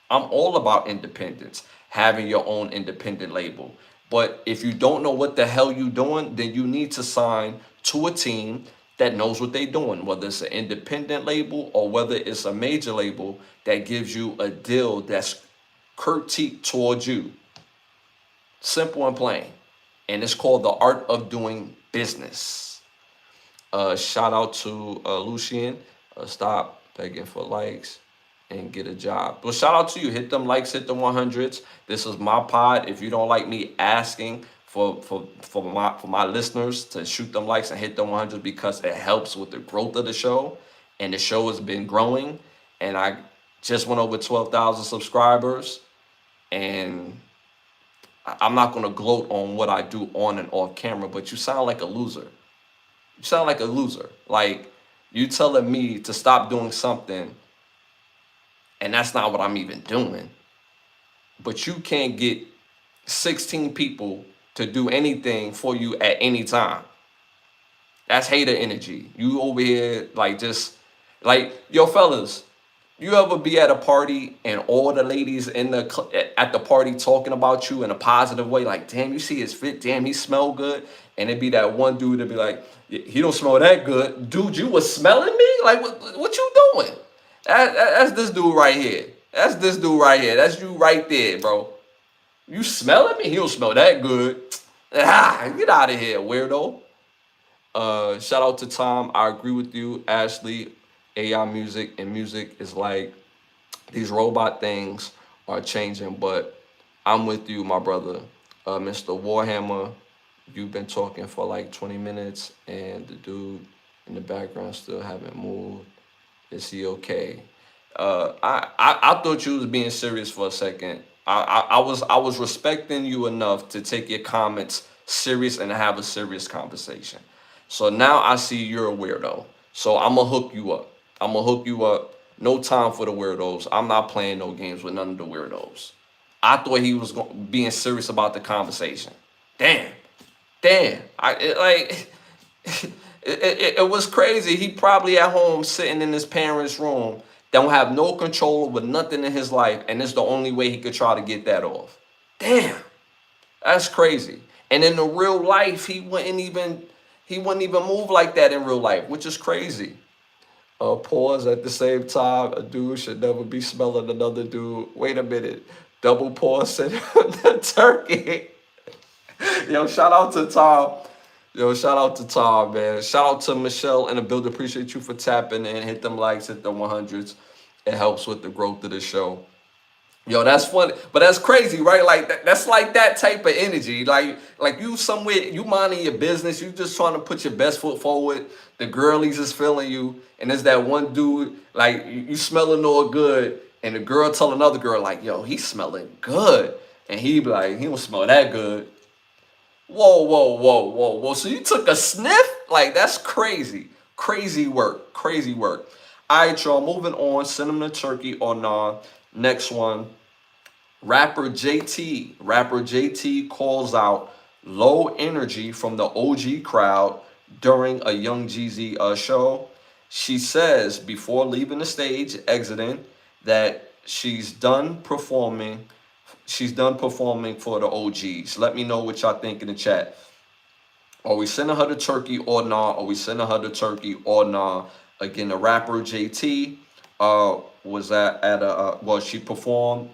I'm all about independence, having your own independent label. But if you don't know what the hell you're doing, then you need to sign to a team that knows what they're doing, whether it's an independent label or whether it's a major label that gives you a deal that's critiqued towards you. Simple and plain. And it's called the art of doing business. Shout out to Lucien. Stop begging for likes and get a job. Well, shout out to you. Hit them likes, hit the 100s. This is my pod. If you don't like me asking for my listeners to shoot them likes and hit them 100 because it helps with the growth of the show, and the show has been growing, and I just went over 12,000 subscribers, and I'm not gonna gloat on what I do on and off camera, but you sound like a loser. You sound like a loser. Like you telling me to stop doing something, and that's not what I'm even doing. But you can't get 16 people to do anything for you at any time. That's hater energy. You over here like just like yo fellas. You ever be at a party and all the ladies at the party talking about you in a positive way, like damn, you see his fit, damn, he smell good, and it'd be that one dude that be like, he don't smell that good, dude. You was smelling me, like what you doing? That's this dude right here. That's this dude right here. That's you right there, bro. You smelling me? He don't smell that good. Ah, get out of here, weirdo. Shout out to Tom. I agree with you, Ashley. AI music is like these robot things are changing, but I'm with you, my brother. Mr. Warhammer, you've been talking for like 20 minutes, and the dude in the background still haven't moved. Is he okay? I thought you was being serious for a second. I was respecting you enough to take your comments serious and have a serious conversation. So now I see you're a weirdo. So I'm gonna hook you up. I'm gonna hook you up. No time for the weirdos. I'm not playing no games with none of the weirdos. I thought he was being serious about the conversation. Damn, damn. It was crazy. He probably at home sitting in his parents' room, don't have no control over nothing in his life, and it's the only way he could try to get that off. Damn, that's crazy. And in the real life, he wouldn't even move like that in real life, which is crazy. Pause at the same time. A dude should never be smelling another dude. Wait a minute. Double pause said the turkey. Yo, shout out to Tom. Yo, shout out to Tom, man. Shout out to Michelle and the build. Appreciate you for tapping in. Hit them likes, hit them 100s. It helps with the growth of the show. Yo, that's funny, but that's crazy, right? Like that's like that type of energy. Like you somewhere, you minding your business, you just trying to put your best foot forward. The girlies is feeling you, and there's that one dude like you smelling all good, and the girl tell another girl like, "Yo, he's smelling good," and he be like, "He don't smell that good." Whoa, whoa, whoa, whoa, whoa! So you took a sniff? Like that's crazy, crazy work, crazy work. All right, y'all, moving on. Send them to Turkey or nah. Next one. Rapper JT calls out low energy from the OG crowd during a Young Jeezy show. She says before leaving the stage, exiting, that she's done performing. She's done performing for the OGs. Let me know what y'all think in the chat. Are we sending her to Turkey or nah? Are we sending her to Turkey or nah? Again, the rapper JT was at a well, she performed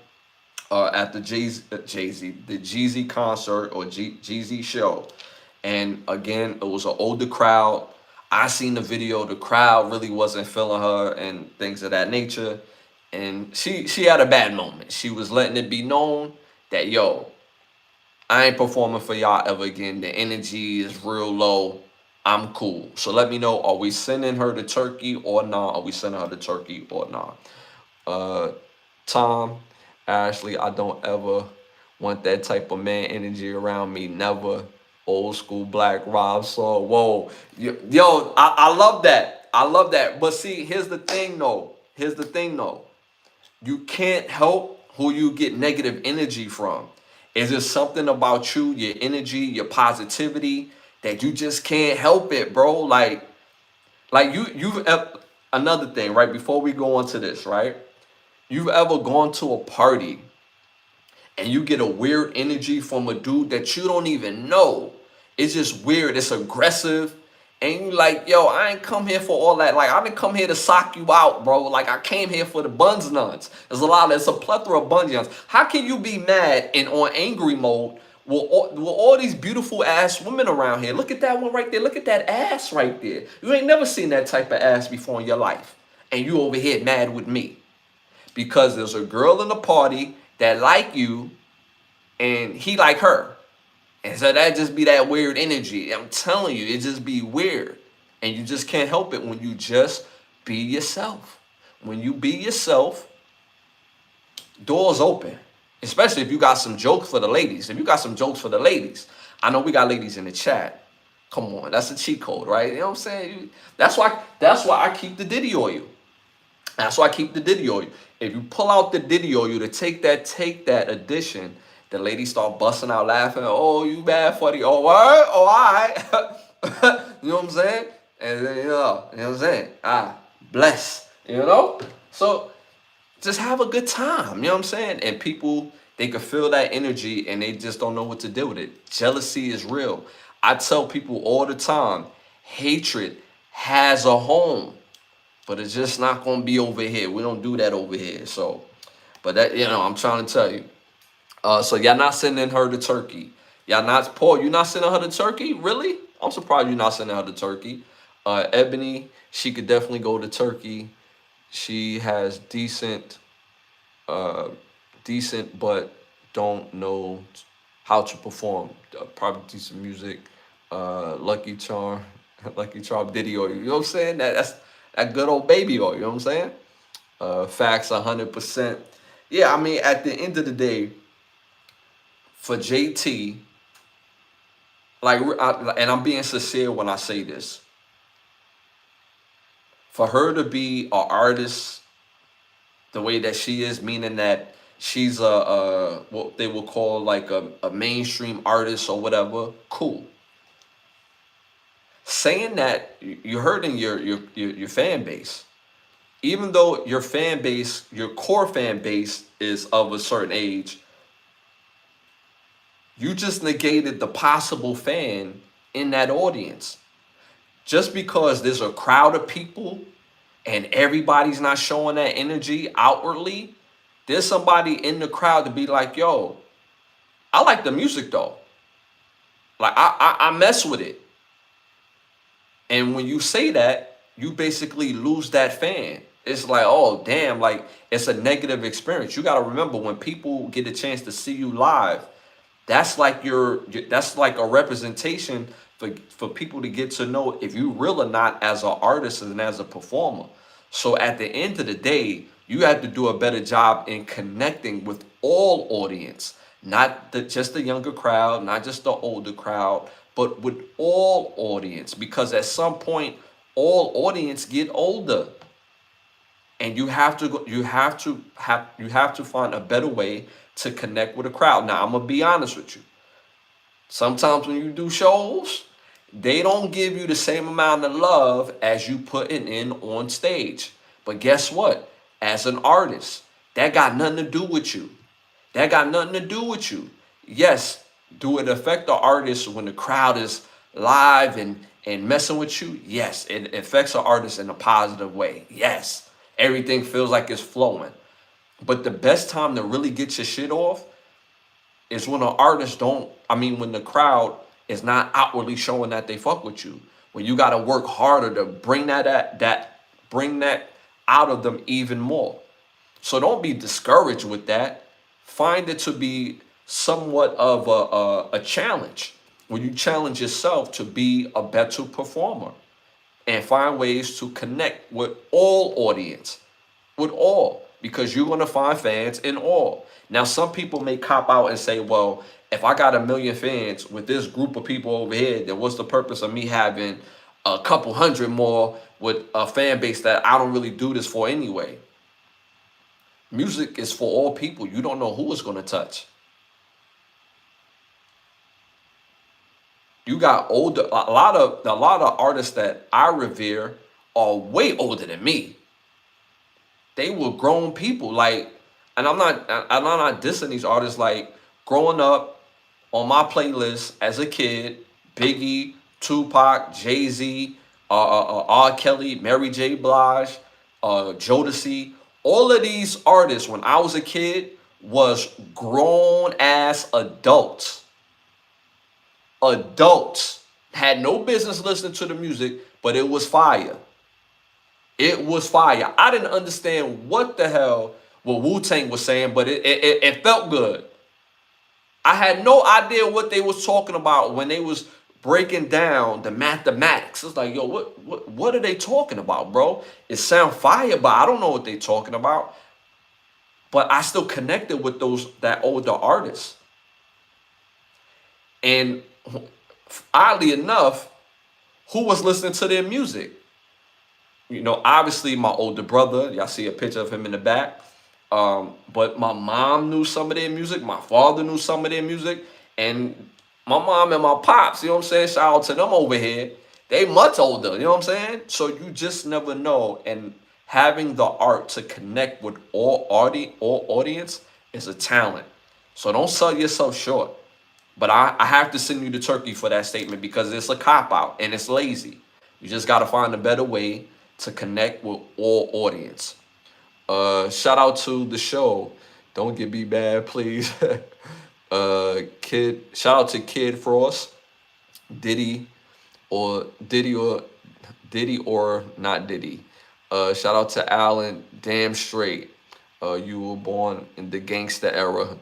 at the the Jeezy concert or Jeezy show, and again, it was an older crowd. I seen the video. The crowd really wasn't feeling her and things of that nature, and she had a bad moment. She was letting it be known that yo, I ain't performing for y'all ever again. The energy is real low. I'm cool. So let me know, are we sending her to Turkey or not? Are we sending her to Turkey or not? Tom, Ashley, I don't ever want that type of man energy around me. Never. Old school Black Rob song. Whoa. Yo, I love that. I love that. But see, here's the thing though. You can't help who you get negative energy from. Is there something about you, your energy, your positivity, that you just can't help it, bro? Like you've another thing, right? Before we go on to this, right? You've ever gone to a party and you get a weird energy from a dude that you don't even know. It's just weird. It's aggressive. And you like, yo, I ain't come here for all that. Like, I didn't come here to sock you out, bro. Like, I came here for the buns nuns. There's a plethora of buns nuns. How can you be mad and on angry mode with all these beautiful ass women around here? Look at that one right there. Look at that ass right there. You ain't never seen that type of ass before in your life. And you over here mad with me. Because there's a girl in the party that like you and he like her. And so that just be that weird energy. I'm telling you, it just be weird. And you just can't help it when you just be yourself. When you be yourself, doors open. Especially if you got some jokes for the ladies. If you got some jokes for the ladies. I know we got ladies in the chat. Come on, that's a cheat code, right? You know what I'm saying? That's why I keep the Diddy on you. That's why I keep the Diddy on you. If you pull out the Diddy on you to take that edition, the ladies start busting out laughing. Oh, you mad funny. Oh, what? Oh, all right. You know what I'm saying? And then, you know what I'm saying? Bless. You know? So just have a good time. You know what I'm saying? And people, they can feel that energy and they just don't know what to do with it. Jealousy is real. I tell people all the time, hatred has a home, but it's just not gonna be over here. We don't do that over here. So, but that, I'm trying to tell you. So y'all not sending her to Turkey. Y'all not, Paul, you not sending her to Turkey? Really? I'm surprised you're not sending her to Turkey. Ebony, she could definitely go to Turkey. She has decent, but don't know how to perform. Probably decent music. Lucky Charm, Lucky Charm Diddy oil. You know what I'm saying? That's that good old baby oil. You know what I'm saying? Facts 100%. Yeah, I mean, at the end of the day, for JT, and I'm being sincere when I say this, for her to be an artist the way that she is, meaning that she's a what they will call like a mainstream artist or whatever, cool. Saying that, you're hurting your fan base. Even though your fan base, your core fan base is of a certain age, you just negated the possible fan in that audience. Just because there's a crowd of people and everybody's not showing that energy outwardly, there's somebody in the crowd to be like, yo, I like the music though. Like I mess with it. And when you say that, you basically lose that fan. It's like, oh damn, like it's a negative experience. You got to remember, when people get a chance to see you live, that's like that's like a representation for people to get to know if you real or not as an artist and as a performer. So at the end of the day, you have to do a better job in connecting with all audience, not just the younger crowd, not just the older crowd, but with all audience, because at some point all audience get older. And you have to find a better way to connect with a crowd. Now I'm gonna be honest with you. Sometimes when you do shows, they don't give you the same amount of love as you putting in on stage. But guess what? As an artist, that got nothing to do with you. That got nothing to do with you. Yes, do it affect the artist when the crowd is live and messing with you? Yes, it affects the artist in a positive way. Yes, everything feels like it's flowing. But the best time to really get your shit off is when an artist when the crowd is not outwardly showing that they fuck with you. When you got to work harder to bring bring that out of them even more. So don't be discouraged with that. Find it to be somewhat of a challenge, when you challenge yourself to be a better performer and find ways to connect with all audience, with all, because you're going to find fans in all. Now, some people may cop out and say, well, if I got 1 million fans with this group of people over here, then what's the purpose of me having a couple hundred more with a fan base that I don't really do this for anyway? Music is for all people. You don't know who it's going to touch. You got older, a lot of artists that I revere are way older than me. They were grown people, like, and I'm not dissing these artists. Like, growing up on my playlist as a kid, Biggie, Tupac, Jay-Z, R. Kelly, Mary J. Blige, Jodeci, all of these artists when I was a kid was grown ass adults. Adults had no business listening to the music, but it was fire. It was fire. I didn't understand what the hell what Wu-Tang was saying, but it felt good. I had no idea what they was talking about when they was breaking down the mathematics. It's like, yo, what are they talking about, bro? It sound fire, but I don't know what they talking about. But I still connected with that older artists. And oddly enough, who was listening to their music? You know, obviously my older brother. Y'all see a picture of him in the back. But my mom knew some of their music. My father knew some of their music. And my mom and my pops, you know what I'm saying? Shout out to them over here. They much older, you know what I'm saying? So you just never know. And having the art to connect with all audience is a talent. So don't sell yourself short. But I have to send you to Turkey for that statement because it's a cop-out and it's lazy. You just got to find a better way to connect with all audience. Shout out to the show. Don't get me bad, please. Shout out to Kid Frost, Diddy or not Diddy. Shout out to Allen, damn straight. You were born in the gangster era.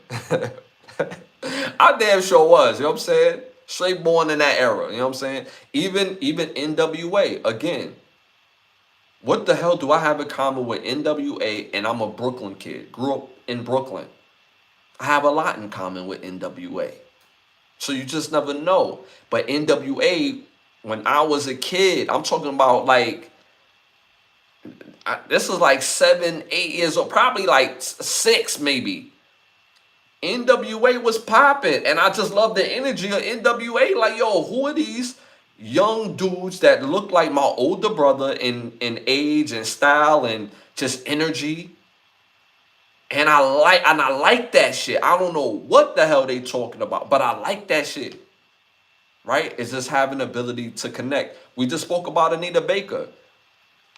I damn sure was, you know what I'm saying? Straight born in that era, you know what I'm saying? Even NWA, again, what the hell do I have in common with NWA? And I'm a Brooklyn kid, grew up in Brooklyn. I have a lot in common with NWA. So you just never know. But NWA, when I was a kid, I'm talking about like, this is like 7, 8 years old, probably like 6 maybe. NWA was popping, and I just love the energy of NWA. Like, yo, who are these young dudes that look like my older brother in age and style and just energy? And I like that shit. I don't know what the hell they talking about, but I like that shit. Right? It's just having the ability to connect. We just spoke about Anita Baker.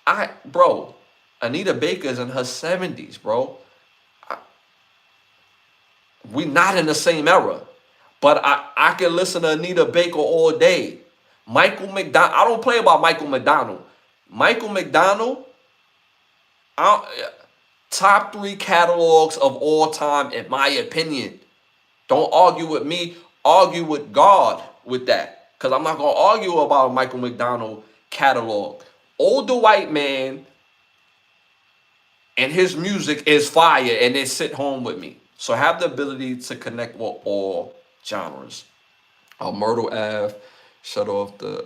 Anita Baker's in her 70s, bro. We not in the same era. But I can listen to Anita Baker all day. Michael McDonald. I don't play about Michael McDonald. Michael McDonald, top 3 catalogs of all time, in my opinion. Don't argue with me. Argue with God with that. Because I'm not going to argue about a Michael McDonald catalog. Older white man and his music is fire, and it sit home with me. So have the ability to connect with all genres. Myrtle Ave, shut off the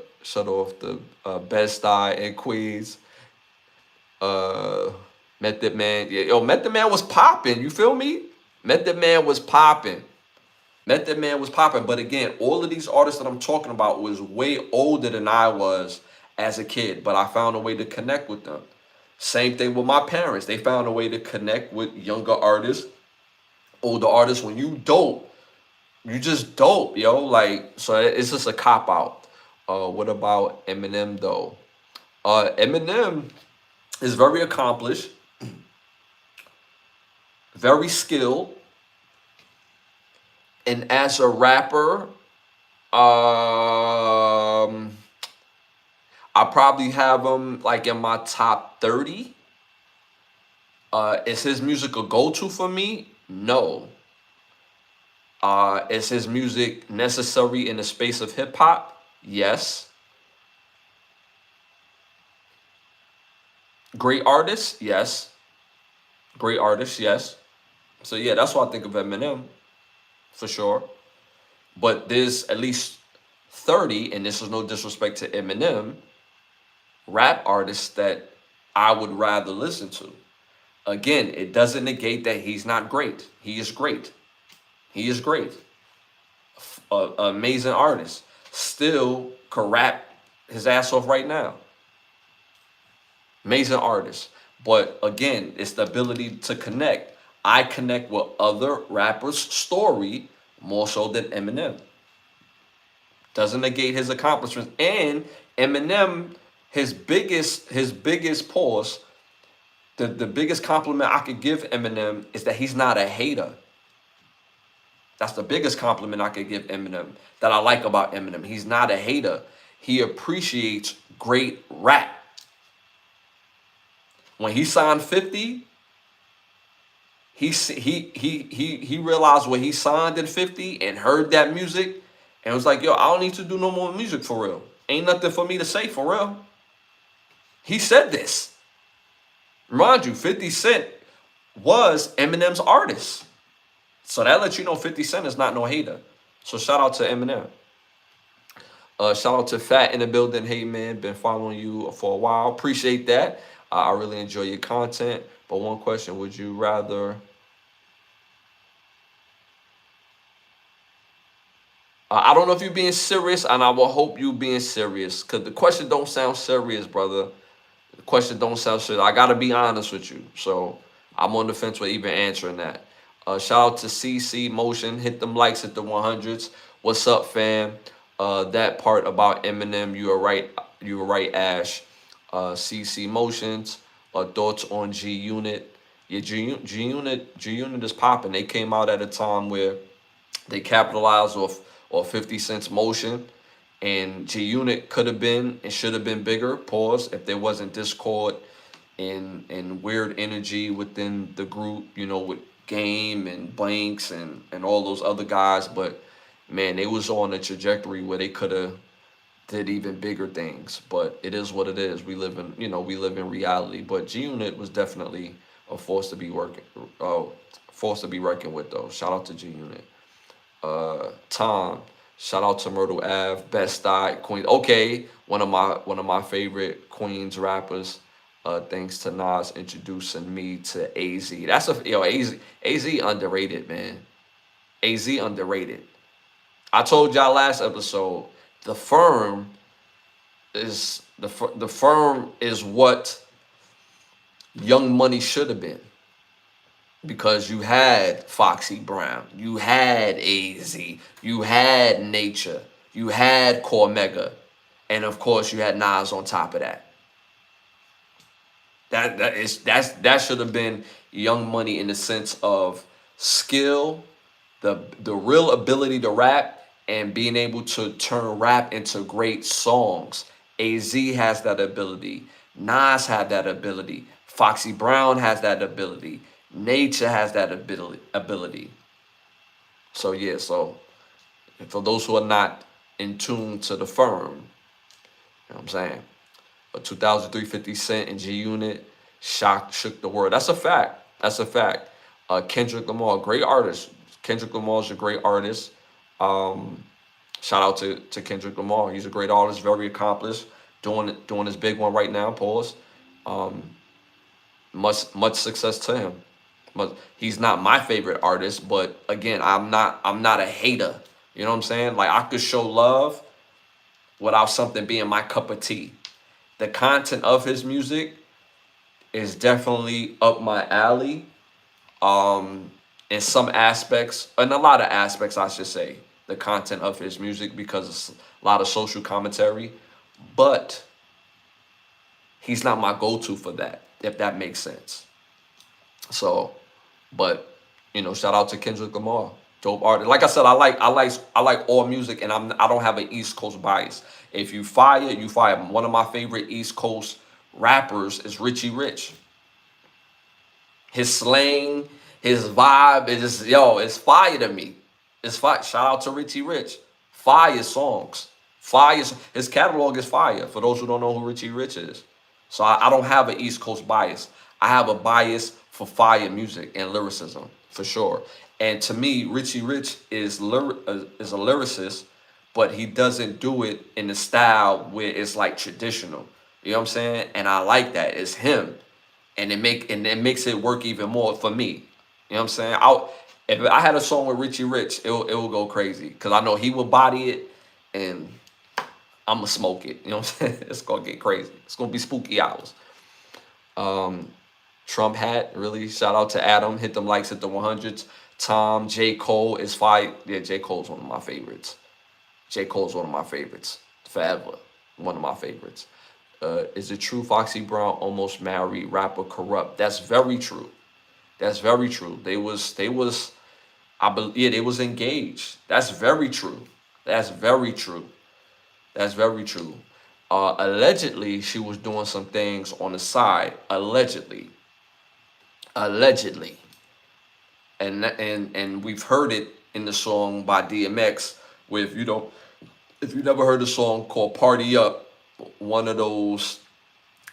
Bed-Stuy in Queens. Method Man, yeah, yo, Method Man was popping. You feel me? Method Man was popping. Method Man was popping. But again, all of these artists that I'm talking about was way older than I was as a kid. But I found a way to connect with them. Same thing with my parents. They found a way to connect with younger artists, older artists. When you dope, you just dope, yo. Like, so it's just a cop out. What about Eminem though? Eminem is very accomplished, very skilled, and as a rapper, I probably have him like in my top 30. Is his music a go-to for me? No. Is his music necessary in the space of hip hop? Yes. Great artist? Yes. Great artist? Yes. So yeah, that's why I think of Eminem, for sure. But there's at least 30, and this is no disrespect to Eminem, rap artists that I would rather listen to. Again, it doesn't negate that he's not great. He is great. He is great. Amazing artist. Still could rap his ass off right now. Amazing artist. But again, it's the ability to connect. I connect with other rappers' story more so than Eminem. Doesn't negate his accomplishments. And Eminem, his biggest pause, the biggest compliment I could give Eminem is that he's not a hater. That's the biggest compliment I could give Eminem that I like about Eminem. He's not a hater. He appreciates great rap. When he signed 50, he realized when he signed at 50 and heard that music and was like, yo, I don't need to do no more music for real. Ain't nothing for me to say for real. He said this. Mind you, 50 Cent was Eminem's artist. So that lets you know 50 Cent is not no hater. So shout out to Eminem. Shout out to Fat in the building. Hey man, been following you for a while. Appreciate that. I really enjoy your content. But one question: would you rather? I don't know if you're being serious, and I will hope you being serious, cause the question don't sound serious, brother. The question don't sound serious. I gotta be honest with you, so I'm on the fence with even answering that. Shout out to CC Motion. Hit them likes at the 100s. What's up, fam? That part about Eminem, you were right. You were right, Ash. CC Motions. Thoughts on G Unit? Yeah, G Unit is popping. They came out at a time where they capitalized off 50 Cent's motion, and G Unit could have been and should have been bigger. Pause. If there wasn't discord and weird energy within the group, you know, with Game and Blanks and all those other guys, but man, they was on a trajectory where they could have did even bigger things. But it is what it is. We live in reality. But G Unit was definitely a force to be reckoned with though. Shout out to G Unit. Tom, shout out to Myrtle Ave, Best Eye, Queens. Okay, one of my favorite Queens rappers. Thanks to Nas introducing me to AZ. AZ underrated, man. AZ underrated. I told y'all last episode, the firm the firm is what Young Money should have been, because you had Foxy Brown, you had AZ, you had Nature, you had Cormega, and of course you had Nas on top of that. That should have been Young Money in the sense of skill, the real ability to rap, and being able to turn rap into great songs. AZ has that ability. Nas had that ability. Foxy Brown has that ability. Nature has that ability. So yeah, so for those who are not in tune to the firm, you know what I'm saying? A 2003 50 Cent and G Unit shook the world. That's a fact. That's a fact. Kendrick Lamar, great artist. Kendrick Lamar is a great artist. Shout out to Kendrick Lamar. He's a great artist, very accomplished. Doing his big one right now. Pause. Much success to him. But he's not my favorite artist. But again, I'm not a hater. You know what I'm saying? Like, I could show love without something being my cup of tea. The content of his music is definitely up my alley. In some aspects, in a lot of aspects, I should say, the content of his music, because it's a lot of social commentary. But he's not my go-to for that, if that makes sense. So, but shout out to Kendrick Lamar, dope artist. Like I said, I like all music, and I don't have an East Coast bias. If you fire, you fire. One of my favorite East Coast rappers is Richie Rich. His slang, his vibe, it's fire to me. It's fire. Shout out to Richie Rich. Fire songs. Fire. His catalog is fire, for those who don't know who Richie Rich is. So I don't have an East Coast bias. I have a bias for fire music and lyricism, for sure. And to me, Richie Rich is a lyricist, but he doesn't do it in the style where it's like traditional. You know what I'm saying? And I like that. It's him. And it makes it work even more for me. You know what I'm saying? If I had a song with Richie Rich, it will go crazy, because I know he will body it, and I'm gonna smoke it. You know what I'm saying? It's gonna get crazy. It's gonna be spooky hours. Trump hat, really. Shout out to Adam. Hit them likes at the 100s. Tom, J. Cole is fire. Yeah, J. Cole's one of my favorites. J. Cole's one of my favorites. Forever. One of my favorites. Is it true Foxy Brown almost married rapper Corrupt? That's very true. That's very true. They was they was engaged. That's very true. That's very true. That's very true. Allegedly, she was doing some things on the side. Allegedly. and we've heard it in the song by DMX. Where if you never heard a song called "Party Up," one of those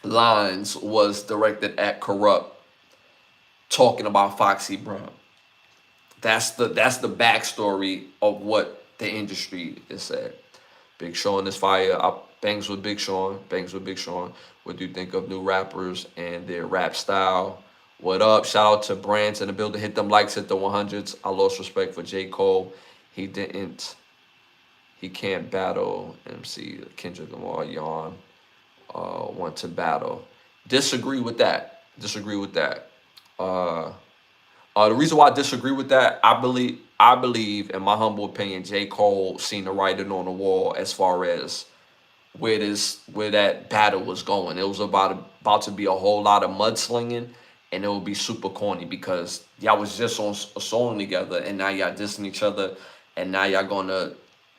lines was directed at Corrupt, talking about Foxy Brown. That's the backstory of what the industry is said. Big Sean is fire. Bangs with Big Sean. Bangs with Big Sean. What do you think of new rappers and their rap style? What up? Shout out to Brands in the building. Hit them likes, hit the 100s. I lost respect for J. Cole. He didn't. He can't battle MC Kendrick Lamar. Yawn. Want to battle. Disagree with that. Disagree with that. The reason why I disagree with that, I believe, in my humble opinion, J. Cole seen the writing on the wall as far as where that battle was going. It was about to be a whole lot of mudslinging, and it would be super corny because y'all was just on a song together, and now y'all dissing each other, and now y'all gonna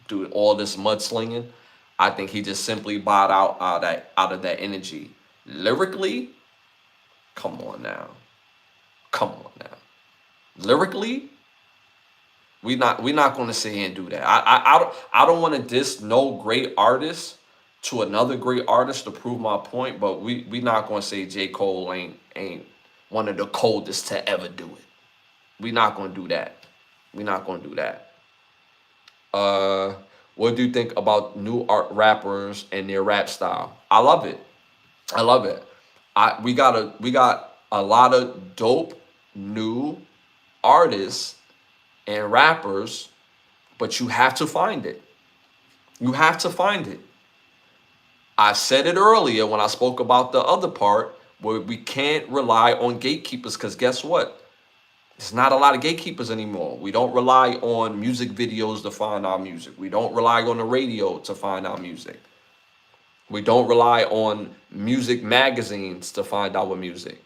do all this mudslinging. I think he just simply bought out of that energy. Lyrically, come on now, come on now. Lyrically, we not going to sit here and do that. I don't want to diss no great artist to another great artist to prove my point, but we not going to say J. Cole ain't one of the coldest to ever do it. We not going to do that. We not going to do that. What do you think about new art rappers and their rap style? I love it. I love it. We got a lot of dope new artists and rappers, but you have to find it. You have to find it. I said it earlier when I spoke about the other part where we can't rely on gatekeepers because guess what? There's not a lot of gatekeepers anymore. We don't rely on music videos to find our music. We don't rely on the radio to find our music. We don't rely on music magazines to find our music.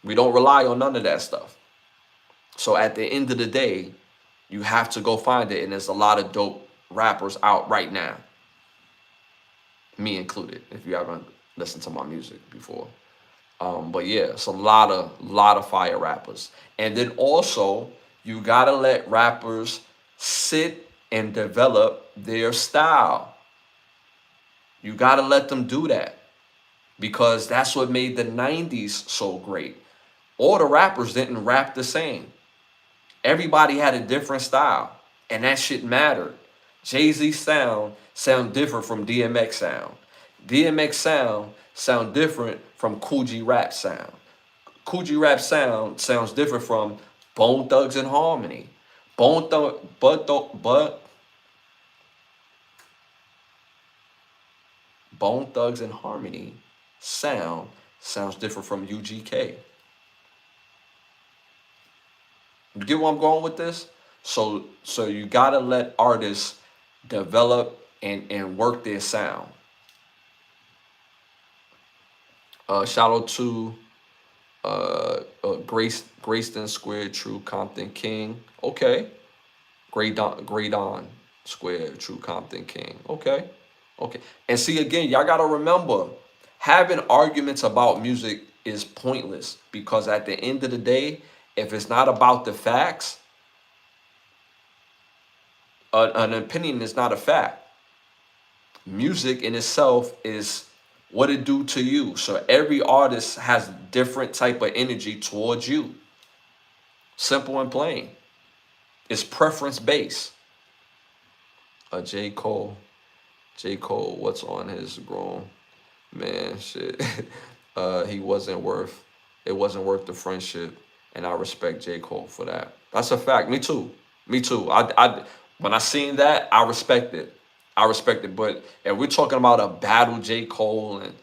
We don't rely on none of that stuff. So at the end of the day, you have to go find it. And there's a lot of dope rappers out right now. Me included, if you haven't listened to my music before. But yeah, it's a lot of fire rappers. And then also, you gotta let rappers sit and develop their style. You gotta let them do that. Because that's what made the 90s so great. All the rappers didn't rap the same. Everybody had a different style, and that shit mattered. Jay-Z sound different from DMX sound. DMX sound different from Kool G Rap sound. Kool G Rap sounds different from Bone Thugs and Harmony. Bone Thugs and Harmony sounds different from UGK. You get where I'm going with this? So you gotta let artists develop and work their sound. Shout out to Grayston Square, True Compton King. Okay. Graydon Square, True Compton King. Okay. And see, again, y'all gotta remember, having arguments about music is pointless because at the end of the day, if it's not about the facts, an opinion is not a fact. Music in itself is what it do to you. So every artist has different type of energy towards you. Simple and plain. It's preference based. J. Cole, what's on his grown man shit? It wasn't worth the friendship. And I respect J. Cole for that. That's a fact. Me too. I when I seen that, I respect it. But if we're talking about a battle, J. Cole and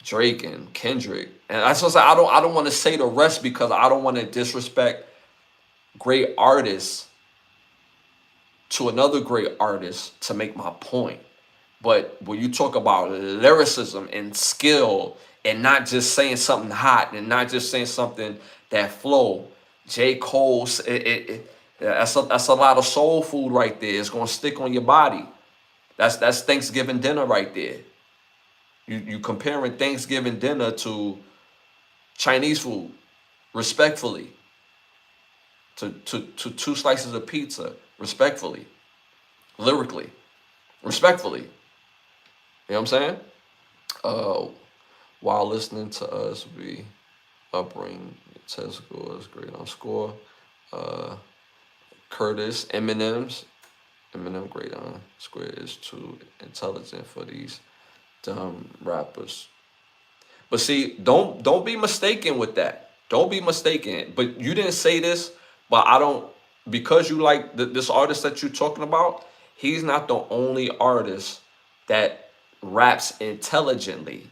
Drake and Kendrick, and that's what I don't want to say the rest because I don't want to disrespect great artists to another great artist to make my point. But when you talk about lyricism and skill and not just saying something hot and not just saying something that flow, J. Cole's that's a lot of soul food right there. It's gonna stick on your body. That's Thanksgiving dinner right there. You comparing Thanksgiving dinner to Chinese food, respectfully. to two slices of pizza, respectfully, lyrically, respectfully. You know what I'm saying? Uh, while listening to us, we upbring test scores great on score. Uh, Curtis Eminem great on square is too intelligent for these dumb rappers. But see, don't be mistaken with that. Don't be mistaken. But you didn't say this, but I don't, because you like this artist that you're talking about. He's not the only artist that raps intelligently.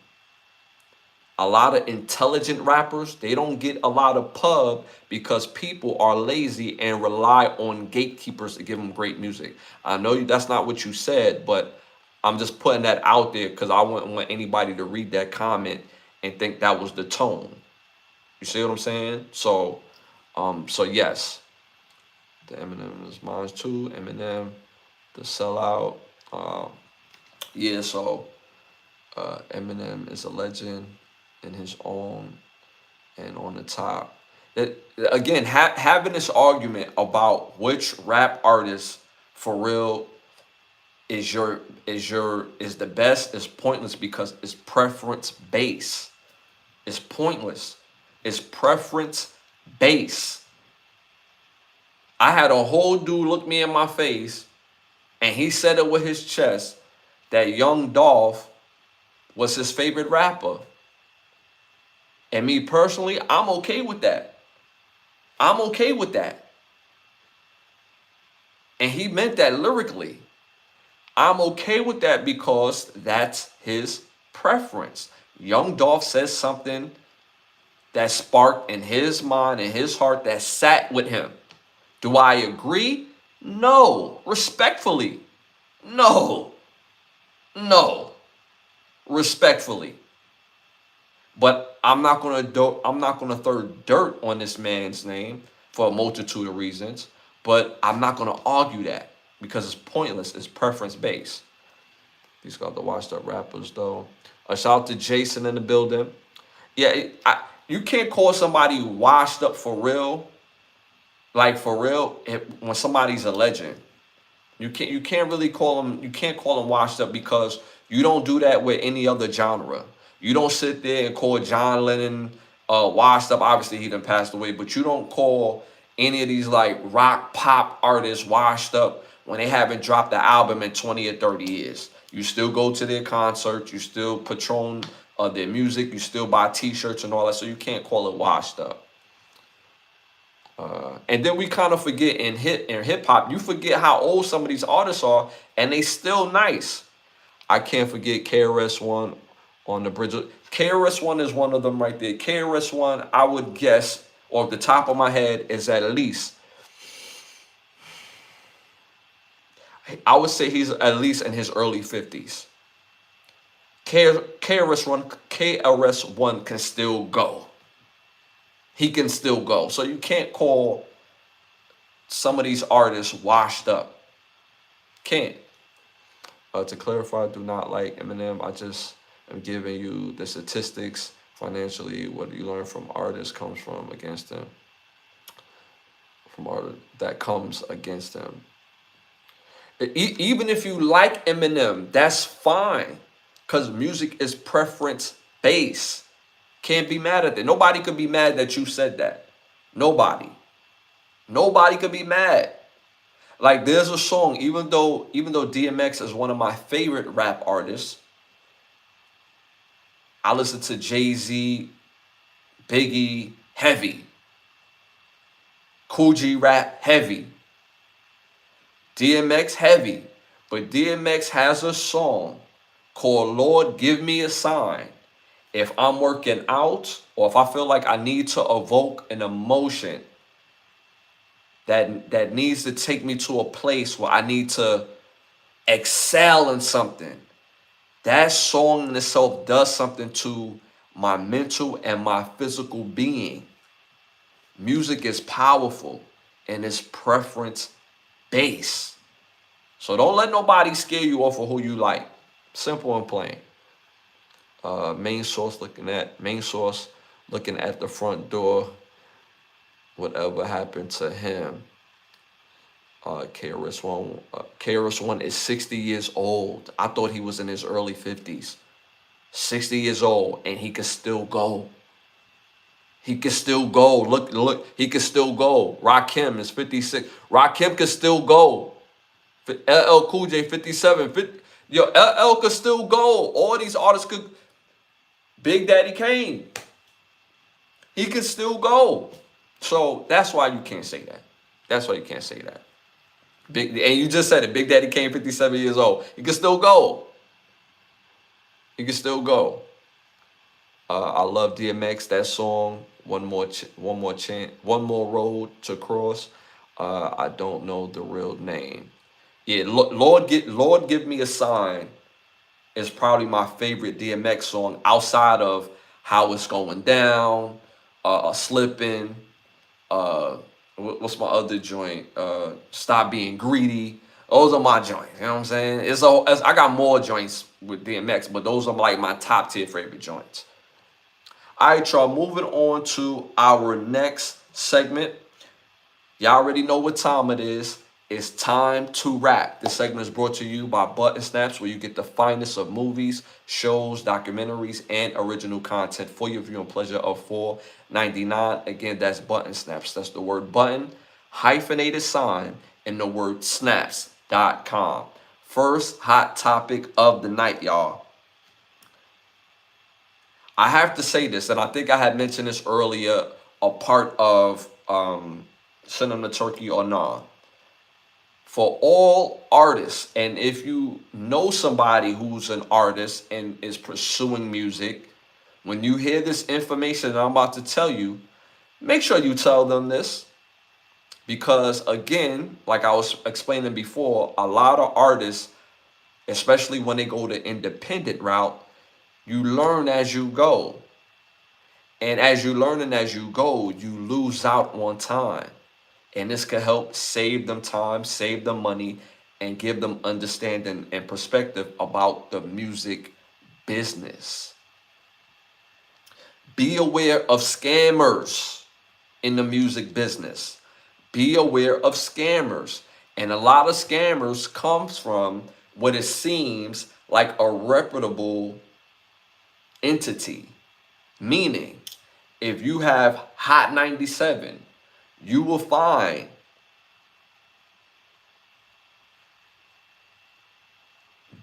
A lot of intelligent rappers, they don't get a lot of pub because people are lazy and rely on gatekeepers to give them great music. I know that's not what you said, but I'm just putting that out there because I wouldn't want anybody to read that comment and think that was the tone. You see what I'm saying? So yes, the Eminem is mine too. Eminem, the sellout. Yeah, so Eminem is a legend in his own and on the top. It, again, having this argument about which rap artist for real is the best is pointless because it's preference based. It's pointless. It's preference based. I had a whole dude look me in my face and he said it with his chest that Young Dolph was his favorite rapper. And me personally, I'm okay with that. I'm okay with that. And he meant that lyrically. I'm okay with that because that's his preference. Young Dolph says something that sparked in his mind and his heart that sat with him. Do I agree? No. Respectfully. No. No. Respectfully. But I'm not gonna throw dirt on this man's name for a multitude of reasons. But I'm not gonna argue that because it's pointless. It's preference based. These got the washed up rappers though. A shout out to Jason in the building. Yeah, you can't call somebody washed up for real. Like for real, when somebody's a legend, you can't really call them. You can't call them washed up because you don't do that with any other genre. You don't sit there and call John Lennon washed up. Obviously, he done passed away, but you don't call any of these like rock pop artists washed up when they haven't dropped the album in 20 or 30 years. You still go to their concerts. You still patron their music. You still buy T-shirts and all that. So you can't call it washed up. And then we kind of forget in hip hop, you forget how old some of these artists are, and they still nice. I can't forget KRS-One on the bridge. KRS-One is one of them right there. KRS-One, I would guess, off the top of my head, is at least, I would say he's at least in his early 50s. KRS-One can still go. He can still go. So you can't call some of these artists washed up. Can't. To clarify, I do not like Eminem. I just am giving you the statistics financially. What you learn from artists comes from against them. From art that comes against them. Even if you like Eminem, that's fine. Because music is preference based. Can't be mad at that. Nobody could be mad that you said that. Nobody. Nobody could be mad. Like there's a song, even though DMX is one of my favorite rap artists, I listen to Jay-Z, Biggie, heavy. Cool G rap, heavy. DMX, heavy. But DMX has a song called Lord Give Me a Sign. If I'm working out or if I feel like I need to evoke an emotion that needs to take me to a place where I need to excel in something, that song in itself does something to my mental and my physical being. Music is powerful and it's preference based. So don't let nobody scare you off of who you like. Simple and plain. Main source looking at the front door. Whatever happened to him? KRS-One is 60 years old. I thought he was in his early 50s. 60 years old, and he can still go. He can still go. Look, he can still go. Rakim is 56. Rakim can still go. LL Cool J 57. Yo, LL could still go. All these artists could. Big Daddy Kane, he can still go. So that's why you can't say that. That's why you can't say that. And you just said it. Big Daddy Kane, 57 years old. He can still go. He can still go. I love DMX. That song, one more road to cross. I don't know the real name. Yeah, Lord, give me a sign is probably my favorite DMX song outside of How It's Going Down, Slipping. What's my other joint? Stop Being Greedy. Those are my joints. You know what I'm saying? I got more joints with DMX, but those are like my top tier favorite joints. All right, y'all. Moving on to our next segment. Y'all already know what time it is. It's time to rap. This segment is brought to you by Button Snaps, where you get the finest of movies, shows, documentaries, and original content for your viewing pleasure of $4.99. Again, that's Button Snaps. That's the word button, hyphenated sign, and the word snaps.com. First hot topic of the night, y'all. I have to say this, and I think I had mentioned this earlier, a part of Cinema Turkey or Nah. For all artists, and if you know somebody who's an artist and is pursuing music, when you hear this information that I'm about to tell you, make sure you tell them this. Because again, like I was explaining before, a lot of artists, especially when they go the independent route, you learn as you go. And as you learn and as you go, you lose out on time. And this can help save them time, save them money, and give them understanding and perspective about the music business. Be aware of scammers in the music business. Be aware of scammers. And a lot of scammers comes from what it seems like a reputable entity. Meaning, if you have Hot 97, you will find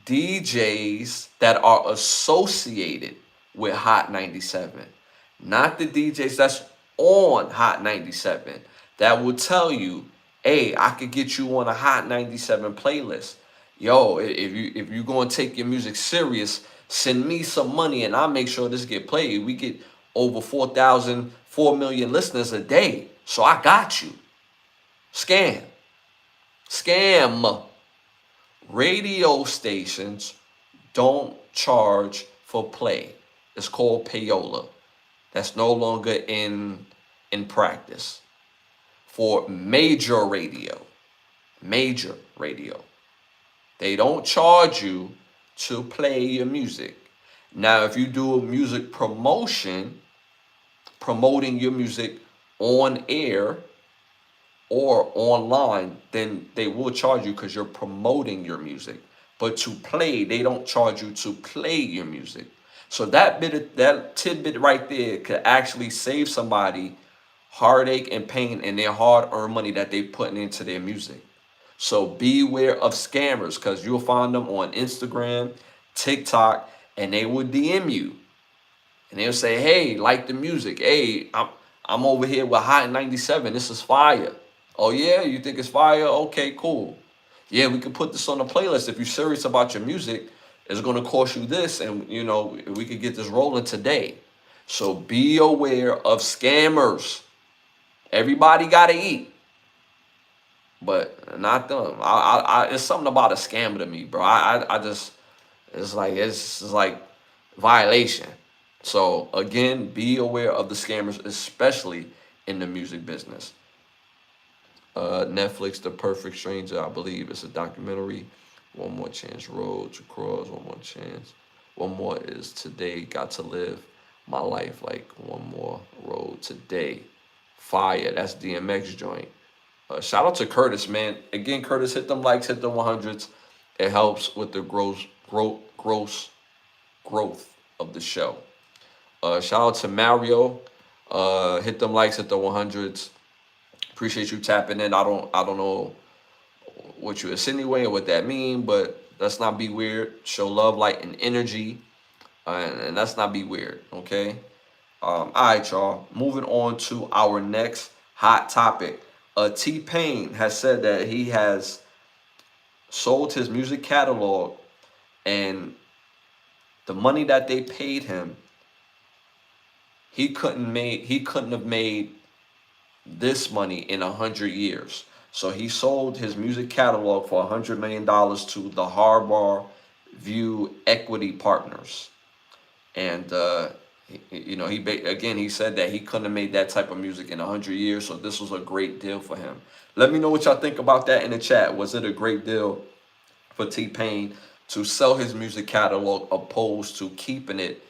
DJs that are associated with Hot 97. Not the DJs that's on Hot 97 that will tell you, hey, I could get you on a Hot 97 playlist. Yo, if you going to take your music serious, send me some money and I'll make sure this get played. We get over 4 million listeners a day. So I got you. Scam. Radio stations don't charge for play. It's called payola. That's no longer in practice. For major radio, they don't charge you to play your music. Now, if you do a music promotion, promoting your music on air or online, then they will charge you because you're promoting your music. But to play, they don't charge you to play your music. So that tidbit right there could actually save somebody heartache and pain and their hard-earned money that they're putting into their music. So beware of scammers, because you'll find them on Instagram, TikTok, and they will DM you. And they'll say, hey, like the music. Hey, I'm over here with Hot 97. This is fire. Oh, yeah? You think it's fire? Okay, cool. Yeah, we could put this on the playlist. If you're serious about your music, it's going to cost you this. And, you know, we could get this rolling today. So be aware of scammers. Everybody got to eat. But not them. It's something about a scammer to me, bro. I just, it's like violation. So again, be aware of the scammers, especially in the music business. Netflix, The Perfect Stranger, I believe it's a documentary. One More Chance, Road to Cross, One More Chance. One more is Today, Got to Live My Life Like One More Road Today. Fire. That's DMX joint. Shout out to Curtis, man. Again, Curtis, hit them likes, hit them 100s. It helps with the gross growth of the show. Shout out to Mario. Hit them likes, hit the 100s. Appreciate you tapping in. I don't know what you insinuating, what that mean, but let's not be weird. Show love, light, and energy, and let's not be weird, okay? All right, y'all. Moving on to our next hot topic. T-Pain has said that he has sold his music catalog, and the money that they paid him, he couldn't have made this money in 100 years. So he sold his music catalog for $100 million to the Harbor View Equity Partners, and he said that he couldn't have made that type of music in 100 years. So this was a great deal for him. Let me know what y'all think about that in the chat. Was it a great deal for T-Pain to sell his music catalog opposed to keeping it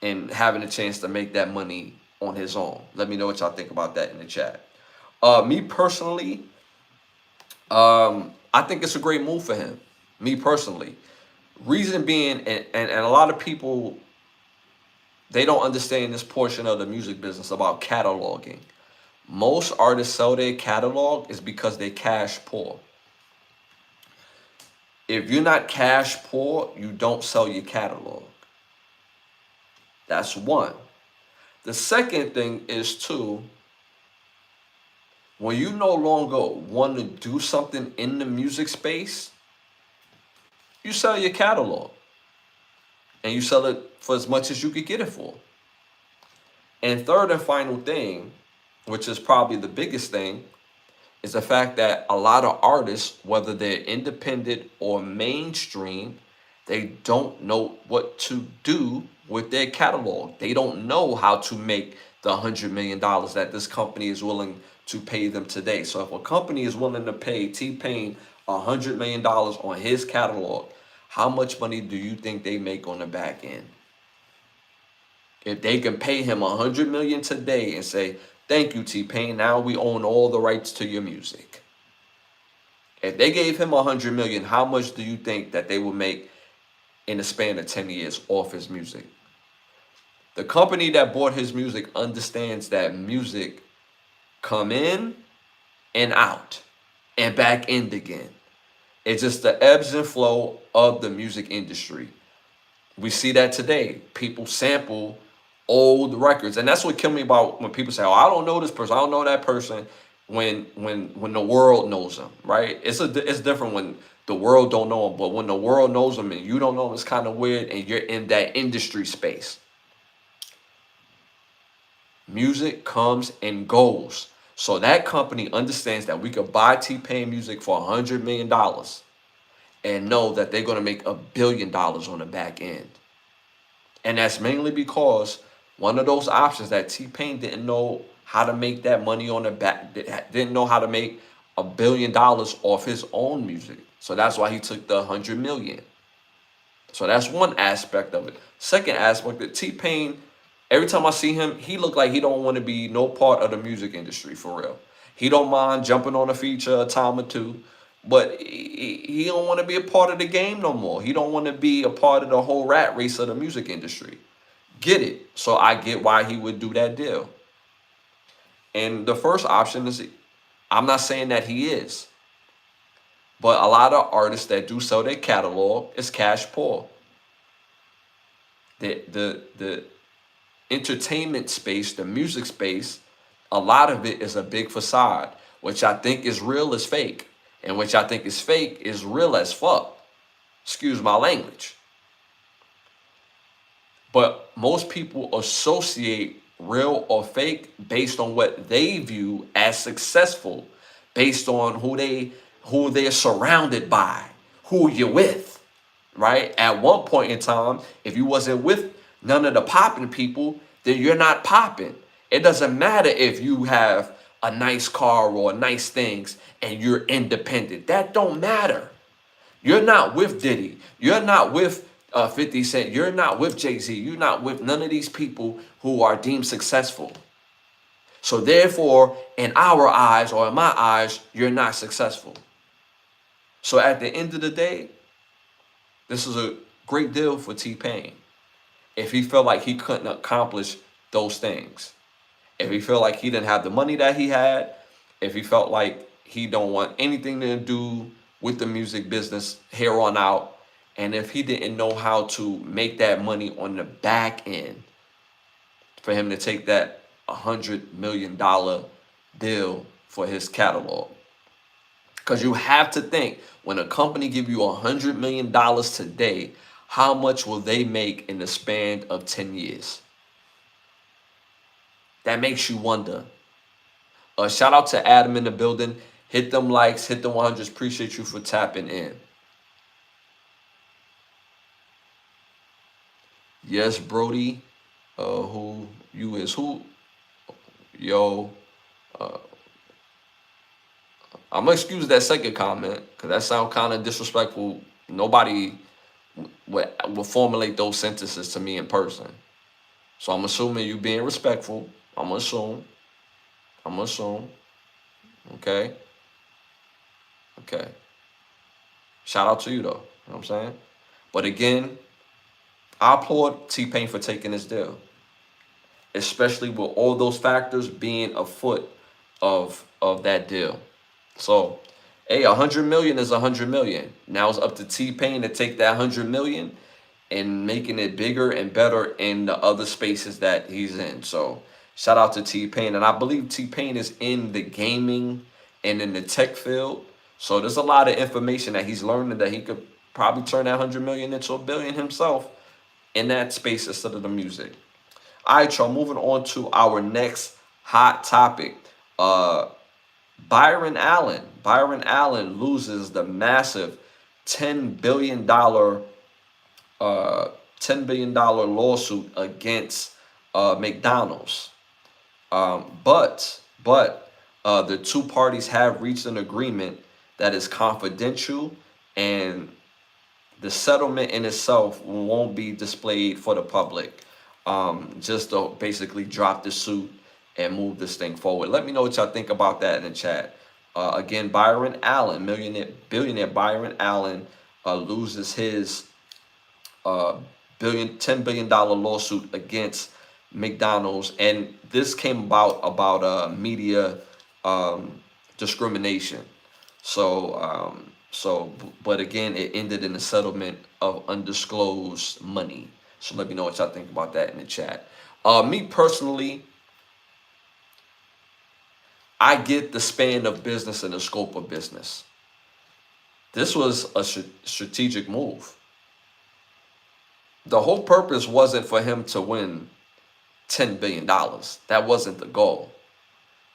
and having a chance to make that money on his own? Let me know what y'all think about that in the chat. Me personally, I think it's a great move for him. Me personally. Reason being, and a lot of people, they don't understand this portion of the music business about cataloging. Most artists sell their catalog is because they're cash poor. If you're not cash poor, you don't sell your catalog. That's one. The second thing is, too, when you no longer want to do something in the music space, you sell your catalog. And you sell it for as much as you could get it for. And third and final thing, which is probably the biggest thing, is the fact that a lot of artists, whether they're independent or mainstream, they don't know what to do with their catalog. They don't know how to make the $100 million that this company is willing to pay them today. So if a company is willing to pay T-Pain $100 million on his catalog, how much money do you think they make on the back end? If they can pay him $100 million today and say, thank you, T-Pain, now we own all the rights to your music. If they gave him $100 million, how much do you think that they would make in the span of 10 years off his music? The company that bought his music understands that music come in and out and back in again. It's just the ebbs and flow of the music industry. We see that today. People sample old records. And that's what killed me about when people say, oh, I don't know this person, I don't know that person, when the world knows them, right? It's different when the world don't know them, but when the world knows them and you don't know them, it's kind of weird, and you're in that industry space. Music comes and goes. So that company understands that we could buy T-Pain music for $100 million and know that they're going to make $1 billion on the back end. And that's mainly because one of those options that T-Pain didn't know how to make that money on the back, didn't know how to make $1 billion off his own music. So that's why he took the $100 million. So that's one aspect of it. Second aspect, that T-Pain, every time I see him, he look like he don't want to be no part of the music industry for real. He don't mind jumping on a feature a time or two, but he don't want to be a part of the game no more. He don't want to be a part of the whole rat race of the music industry. Get it? So I get why he would do that deal. And the first option is, I'm not saying that he is, but a lot of artists that do sell their catalog is cash poor. The entertainment space, the music space, a lot of it is a big facade, which I think is real as fake, and which I think is fake is real as fuck. Excuse my language. But most people associate real or fake based on what they view as successful, based on who they're surrounded by, who you're with, right? At one point in time, if you wasn't with none of the popping people, then you're not popping. It doesn't matter if you have a nice car or nice things and you're independent. That don't matter. You're not with Diddy. You're not with 50 Cent. You're not with Jay-Z. You're not with none of these people who are deemed successful. So therefore, in our eyes or in my eyes, you're not successful. So at the end of the day, this is a great deal for T-Pain. If he felt like he couldn't accomplish those things, if he felt like he didn't have the money that he had, if he felt like he don't want anything to do with the music business here on out, and if he didn't know how to make that money on the back end for him to take that $100 million deal for his catalog. Because you have to think, when a company give you $100 million today, how much will they make in the span of 10 years? That makes you wonder. Shout out to Adam in the building. Hit them likes, hit the 100s. Appreciate you for tapping in. Yes, Brody. Who you is? Who? Yo. I'm gonna excuse that second comment because that sounds kind of disrespectful. Nobody will formulate those sentences to me in person. So I'm assuming you being respectful. I'm gonna assume. Okay. Okay. Shout out to you though. You know what I'm saying? But again, I applaud T-Pain for taking this deal, especially with all those factors being afoot of that deal. So, hey, 100 million is 100 million. Now it's up to T-Pain to take that 100 million and making it bigger and better in the other spaces that he's in. So, shout out to T-Pain. And I believe T-Pain is in the gaming and in the tech field. So, there's a lot of information that he's learning that he could probably turn that 100 million into a billion himself in that space instead of the music. All right, y'all, moving on to our next hot topic. Byron Allen. Byron Allen loses the massive $10 billion lawsuit against McDonald's. But the two parties have reached an agreement that is confidential, and the settlement in itself won't be displayed for the public. Just to basically drop the suit and move this thing forward. Let me know what y'all think about that in the chat. Again, Byron Allen, billionaire Byron Allen loses his $10 billion lawsuit against McDonald's, and this came about media discrimination. But again, it ended in a settlement of undisclosed money. So let me know what y'all think about that in the chat. Me personally, I get the span of business and the scope of business. This was a strategic move. The whole purpose wasn't for him to win $10 billion. That wasn't the goal.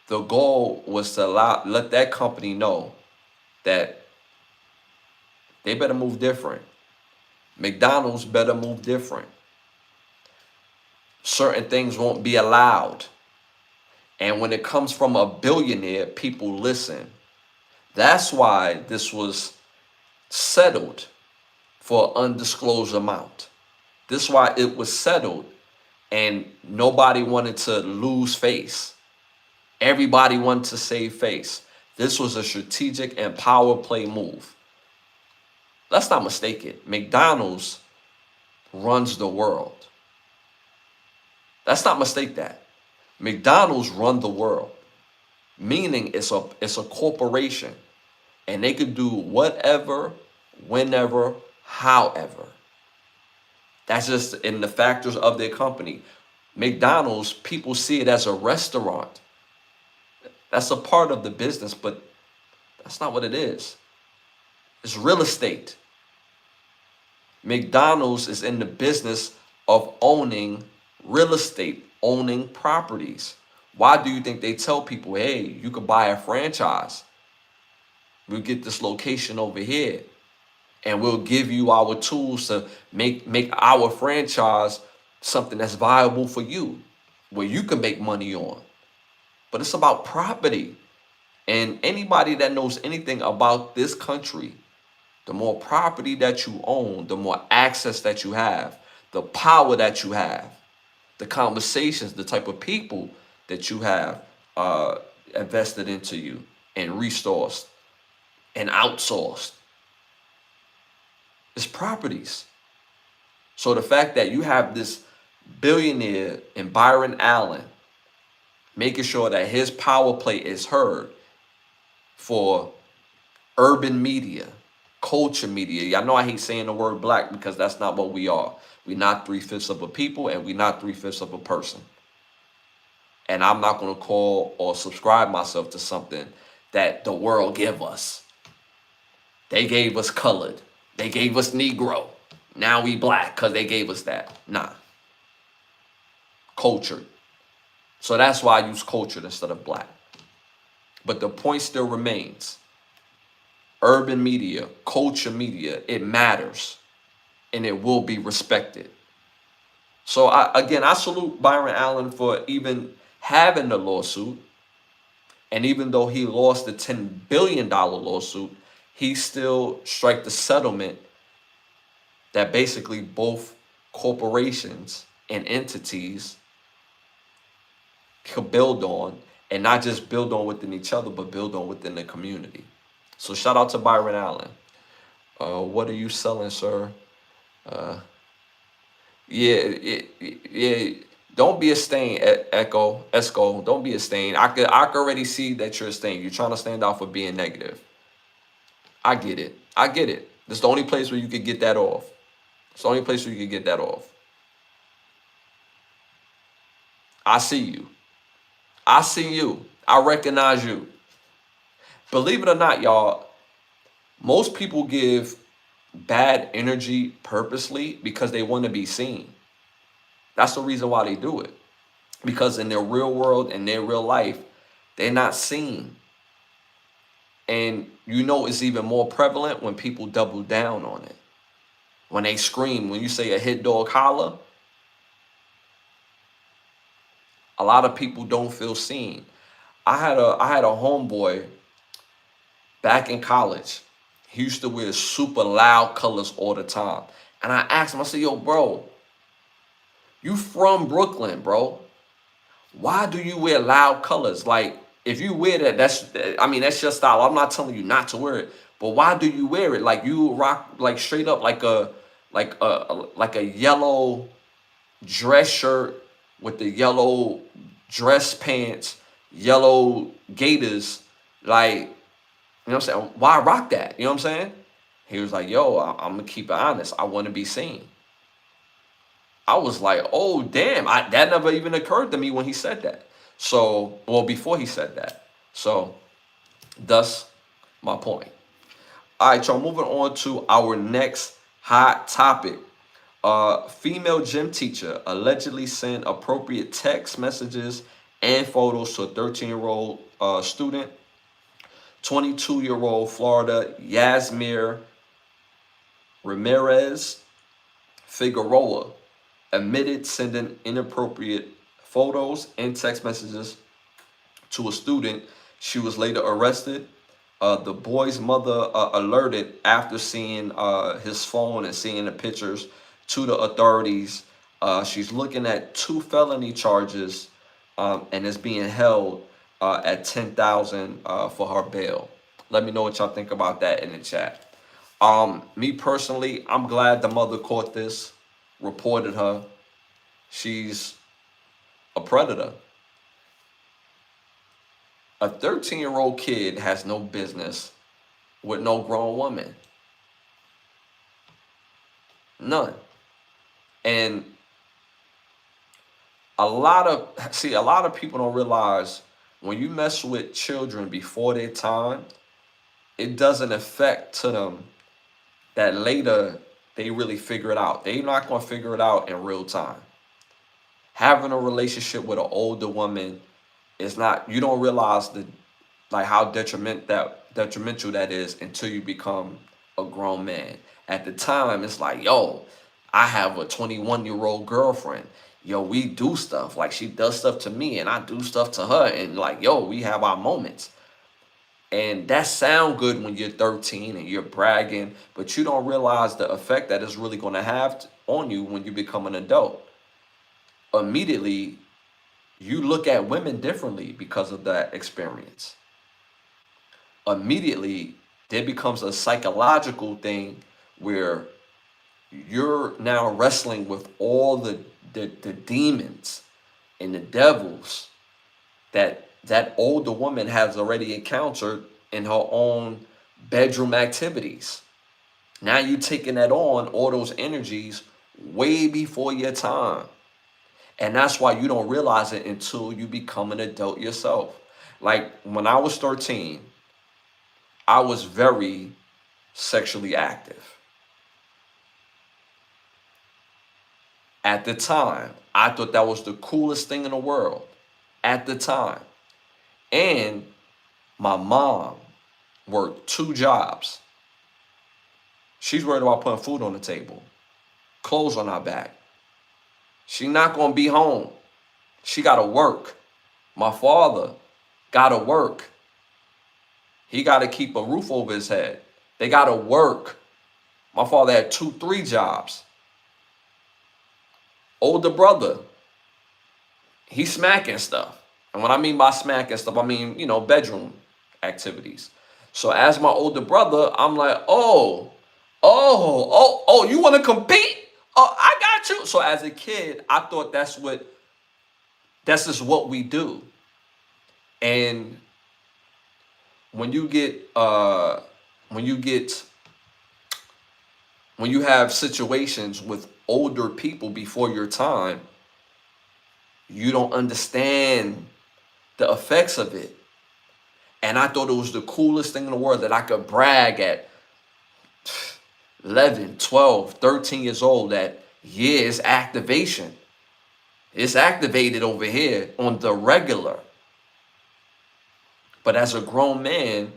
The goal was to let that company know that they better move different. McDonald's better move different. Certain things won't be allowed. And when it comes from a billionaire, people listen. That's why this was settled for an undisclosed amount. This is why it was settled, and nobody wanted to lose face. Everybody wanted to save face. This was a strategic and power play move. Let's not mistake it. McDonald's runs the world. Let's not mistake that. McDonald's run the world, meaning it's a corporation, and they could do whatever, whenever, however. That's just in the factors of their company. McDonald's, people see it as a restaurant. That's a part of the business, but that's not what it is. It's real estate. McDonald's is in the business of owning real estate, owning properties. Why do you think they tell people, hey, you could buy a franchise? We'll get this location over here, and we'll give you our tools to make our franchise something that's viable for you, where you can make money on. But it's about property. And anybody that knows anything about this country, the more property that you own, the more access that you have, the power that you have, the conversations, the type of people that you have, invested into you and resourced and outsourced. It's properties. So the fact that you have this billionaire in Byron Allen making sure that his power play is heard for urban media, culture media. Y'all know I hate saying the word black because that's not what we are. We're not 3/5 of a people, and we're not 3/5 of a person. And I'm not going to call or subscribe myself to something that the world give us. They gave us colored. They gave us Negro. Now we black because they gave us that. Nah. Cultured. So that's why I use cultured instead of black. But the point still remains. Urban media, culture media, it matters. And it will be respected. So I salute Byron Allen for even having the lawsuit. And even though he lost the $10 billion lawsuit, he still struck the settlement that basically both corporations and entities could build on, and not just build on within each other, but build on within the community. So shout out to Byron Allen. What are you selling, sir? Yeah. Don't be a stain, Esco. Don't be a stain. I could already see that you're a stain. You're trying to stand out for being negative. I get it. This is the only place where you could get that off. It's the only place where you could get that off. I see you. I recognize you. Believe it or not, y'all, most people give bad energy purposely because they want to be seen. That's the reason why they do it. Because in their real world, in their real life, they're not seen. And you know it's even more prevalent when people double down on it. When they scream, when you say a hit dog holler, a lot of people don't feel seen. I had a homeboy back in college. He used to wear super loud colors all the time. And I asked him, I said, yo, bro, you from Brooklyn, bro. Why do you wear loud colors? Like, if you wear that, that's your style. I'm not telling you not to wear it. But why do you wear it? Like, you rock like straight up like a yellow dress shirt with the yellow dress pants, yellow gaiters, like, you know what I'm saying? Why rock that? You know what I'm saying? He was like, yo, I'm gonna keep it honest. I want to be seen. I was like, oh, damn. That never even occurred to me when he said that. So, well, before he said that. So, thus my point. All right, y'all, moving on to our next hot topic. Female gym teacher allegedly sent appropriate text messages and photos to a 13-year-old student. 22-year-old Florida Yasmir Ramirez Figueroa admitted sending inappropriate photos and text messages to a student. She was later arrested. The boy's mother alerted after seeing his phone and seeing the pictures to the authorities. She's looking at 2 felony charges and is being held at $10,000 for her bail. Let me know what y'all think about that in the chat. Me personally, I'm glad the mother caught this, reported her. She's a predator. A 13-year-old kid has no business with no grown woman. None. And a lot of people don't realize when you mess with children before their time, it doesn't affect to them that later they really figure it out. They're not going to figure it out in real time. Having a relationship with an older woman is not, you don't realize how detrimental that is until you become a grown man. At the time, it's like, yo, I have a 21-year-old girlfriend. Yo, we do stuff. Like, she does stuff to me and I do stuff to her. And like, yo, we have our moments. And that sound good when you're 13 and you're bragging, but you don't realize the effect that it's really going to have on you when you become an adult. Immediately, you look at women differently because of that experience. Immediately, there becomes a psychological thing where you're now wrestling with all the demons and the devils that older woman has already encountered in her own bedroom activities. Now you taking that on, all those energies, way before your time. And that's why you don't realize it until you become an adult yourself. Like when I was 13, I was very sexually active. At the time, I thought that was the coolest thing in the world. At the time. And my mom worked 2 jobs. She's worried about putting food on the table, clothes on our back. She not gonna be home. She gotta work. My father gotta work. He gotta keep a roof over his head. They gotta work. My father had 2, 3 jobs. Older brother, he's smacking stuff. And what I mean by smacking stuff, I mean, bedroom activities. So as my older brother, I'm like, oh, you want to compete? Oh, I got you. So as a kid, I thought that's just what we do. And when you have situations with older people before your time, you don't understand the effects of it. And I thought it was the coolest thing in the world that I could brag at 11, 12, 13 years old that, yeah, it's activation. It's activated over here on the regular. But as a grown man,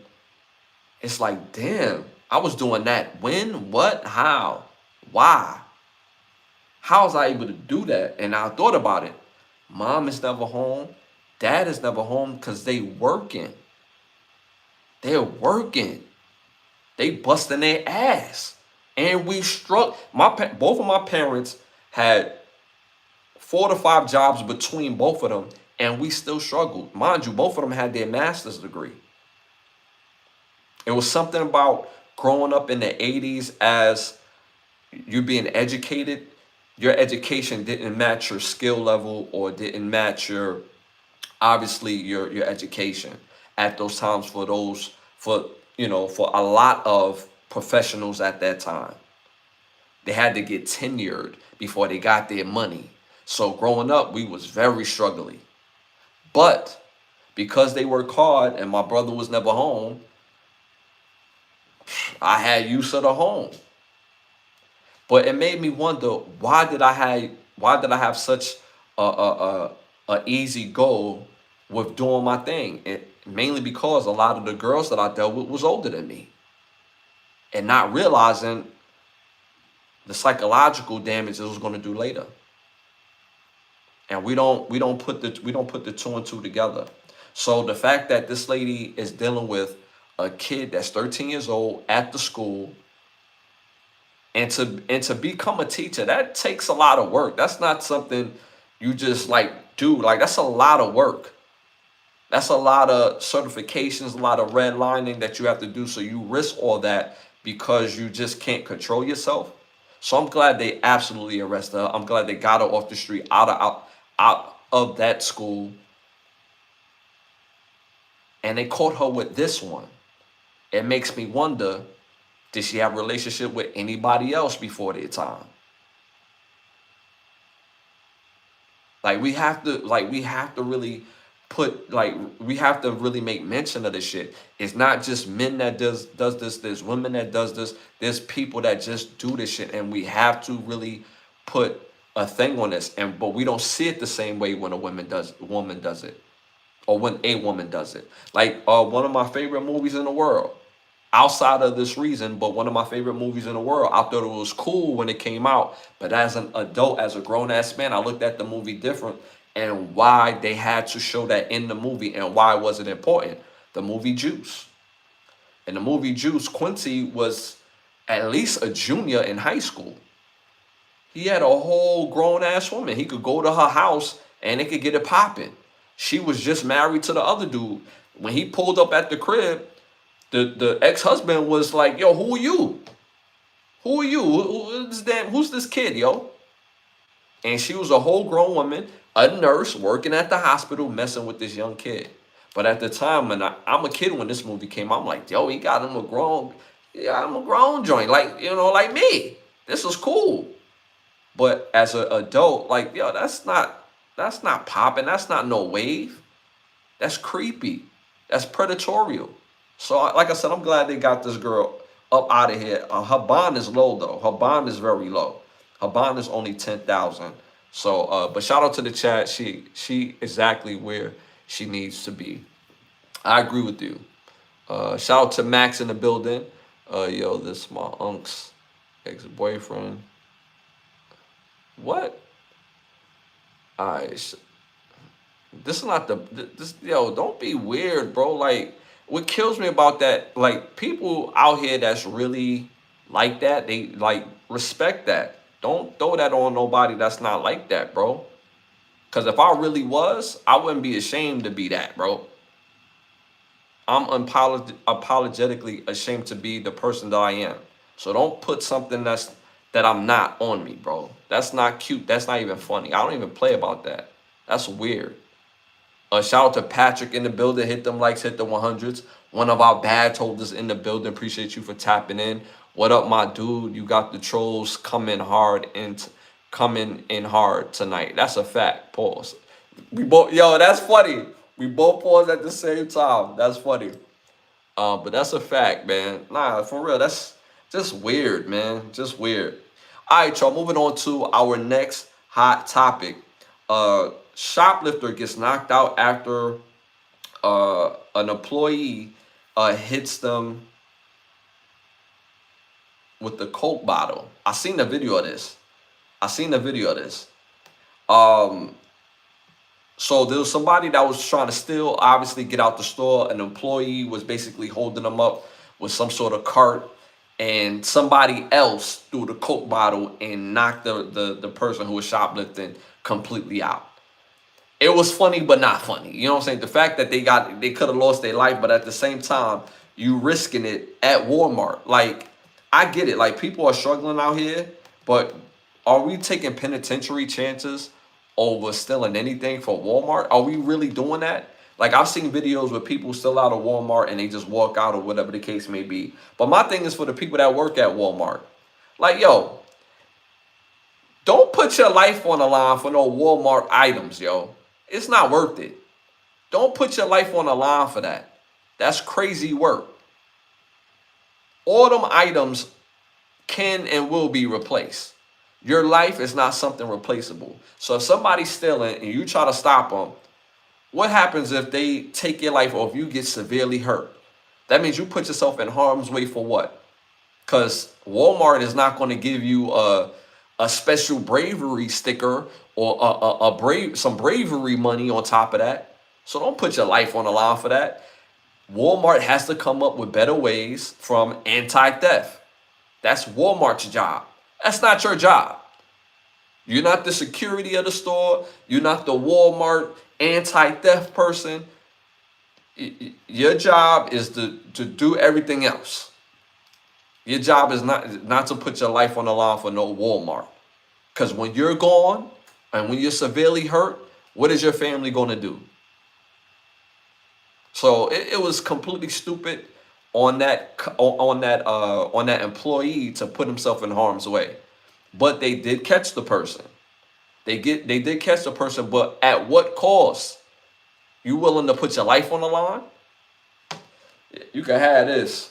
it's like, damn, I was doing that. When, what, how, why? How was I able to do that? And I thought about it. Mom is never home. Dad is never home because they working. They're working. They busting their ass. And we struck. Both of my parents had 4 to 5 jobs between both of them, and we still struggled. Mind you, both of them had their master's degree. It was something about growing up in the 80s as you being educated. Your education didn't match your skill level or didn't match your education at those times for a lot of professionals at that time. They had to get tenured before they got their money. So growing up, we was very struggling. But because they worked hard and my brother was never home, I had use of the home. But it made me wonder, why did I have such a easy goal with doing my thing? Mainly because a lot of the girls that I dealt with was older than me, and not realizing the psychological damage it was going to do later. And we don't put the 2 and 2 together. So the fact that this lady is dealing with a kid that's 13 years old at the school, and to become a teacher, that takes a lot of work. That's not something you just do. That's a lot of work. That's a lot of certifications, a lot of redlining that you have to do. So you risk all that because you just can't control yourself. So I'm glad they absolutely arrested her. I'm glad they got her off the street, out of that school. And they caught her with this one. It makes me wonder, did she have a relationship with anybody else before their time? We have to really we have to really make mention of this shit. It's not just men that does this, there's women that does this, there's people that just do this shit, and we have to really put a thing on this. But we don't see it the same way when a woman does it, or when a woman does it. One of my favorite movies in the world, outside of this reason, but one of my favorite movies in the world. I thought it was cool when it came out, but as an adult, as a grown-ass man, I looked at the movie different, and why they had to show that in the movie, and why was it important. The movie Juice. In the movie Juice, Quincy was at least a junior in high school. He had a whole grown-ass woman. He could go to her house and they could get it popping. She was just married to the other dude. When he pulled up at the crib, the ex-husband was like, yo, who are you? Who are you? Who's this kid, yo? And she was a whole grown woman, a nurse working at the hospital, messing with this young kid. But at the time, when I'm a kid when this movie came out, I'm like, yo, he got him a grown, yeah, I'm a grown joint, like, like me. This is cool. But as an adult, like, yo, that's not popping. That's not no wave. That's creepy. That's predatorial. So, like I said, I'm glad they got this girl up out of here. Her bond is low though. Her bond is very low. Her bond is only 10,000. So, but shout out to the chat. She exactly where she needs to be. I agree with you. Shout out to Max in the building. Yo, this is my unc's ex-boyfriend. What? Alright. This is not this, yo, don't be weird, bro. Like, what kills me about that, like, people out here that's really like that, they like respect that. Don't throw that on nobody that's not like that, bro. Because if I really was, I wouldn't be ashamed to be that, bro. I'm apologetically ashamed to be the person that I am. So don't put something that I'm not on me, bro. That's not cute. That's not even funny. I don't even play about that. That's weird. Shout out to Patrick in the building. Hit them likes, hit the 100s. One of our badge holders in the building. Appreciate you for tapping in. What up, my dude? You got the trolls coming in hard tonight. That's a fact. Pause. We both, yo, that's funny. We both pause at the same time. That's funny. But that's a fact, man. Nah, for real. That's just weird, man. Just weird. All right, y'all. Moving on to our next hot topic. Shoplifter gets knocked out after an employee hits them with the Coke bottle. I seen the video of this. So there was somebody that was trying to steal, obviously get out the store. An employee was basically holding them up with some sort of cart, and somebody else threw the Coke bottle and knocked the person who was shoplifting completely out. It was funny, but not funny. You know what I'm saying? The fact that they could have lost their life, but at the same time, you risking it at Walmart. Like, I get it. Like, people are struggling out here, but are we taking penitentiary chances over stealing anything for Walmart? Are we really doing that? Like, I've seen videos where people still out of Walmart and they just walk out or whatever the case may be. But my thing is for the people that work at Walmart. Like, yo, don't put your life on the line for no Walmart items, yo. It's not worth it. Don't put your life on the line for that. That's crazy work. All them items can and will be replaced. Your life is not something replaceable. So if somebody's stealing and you try to stop them, what happens if they take your life or if you get severely hurt? That means you put yourself in harm's way for what? Because Walmart is not going to give you a special bravery sticker or some bravery money on top of that. So don't put your life on the line for that. Walmart has to come up with better ways from anti-theft. That's Walmart's job. That's not your job. You're not the security of the store. You're not the Walmart anti-theft person. Your job is to do everything else. Your job is not to put your life on the line for no Walmart. Because when you're gone and when you're severely hurt, what is your family going to do? So it was completely stupid on that employee to put himself in harm's way. But they did catch the person. They did catch the person, but at what cost? You willing to put your life on the line? You can have this.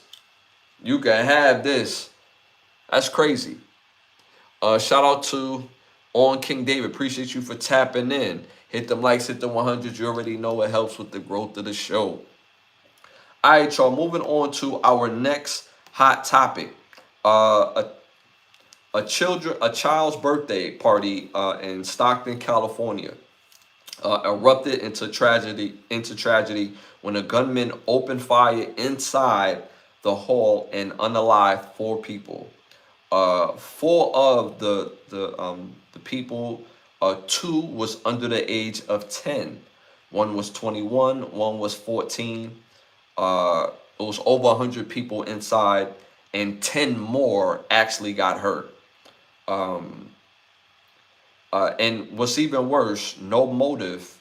You can have this. That's crazy. Shout out to On King David. Appreciate you for tapping in. Hit them likes, hit the 100s. You already know it helps with the growth of the show. All right, y'all. Moving on to our next hot topic. A child's birthday party in Stockton, California, erupted into tragedy when a gunman opened fire inside the hall and unalived 4 people. 4 of the people Two was under the age of 10. One was 21, one was 14. It was over 100 people inside, and 10 more actually got hurt. And what's even worse, no motive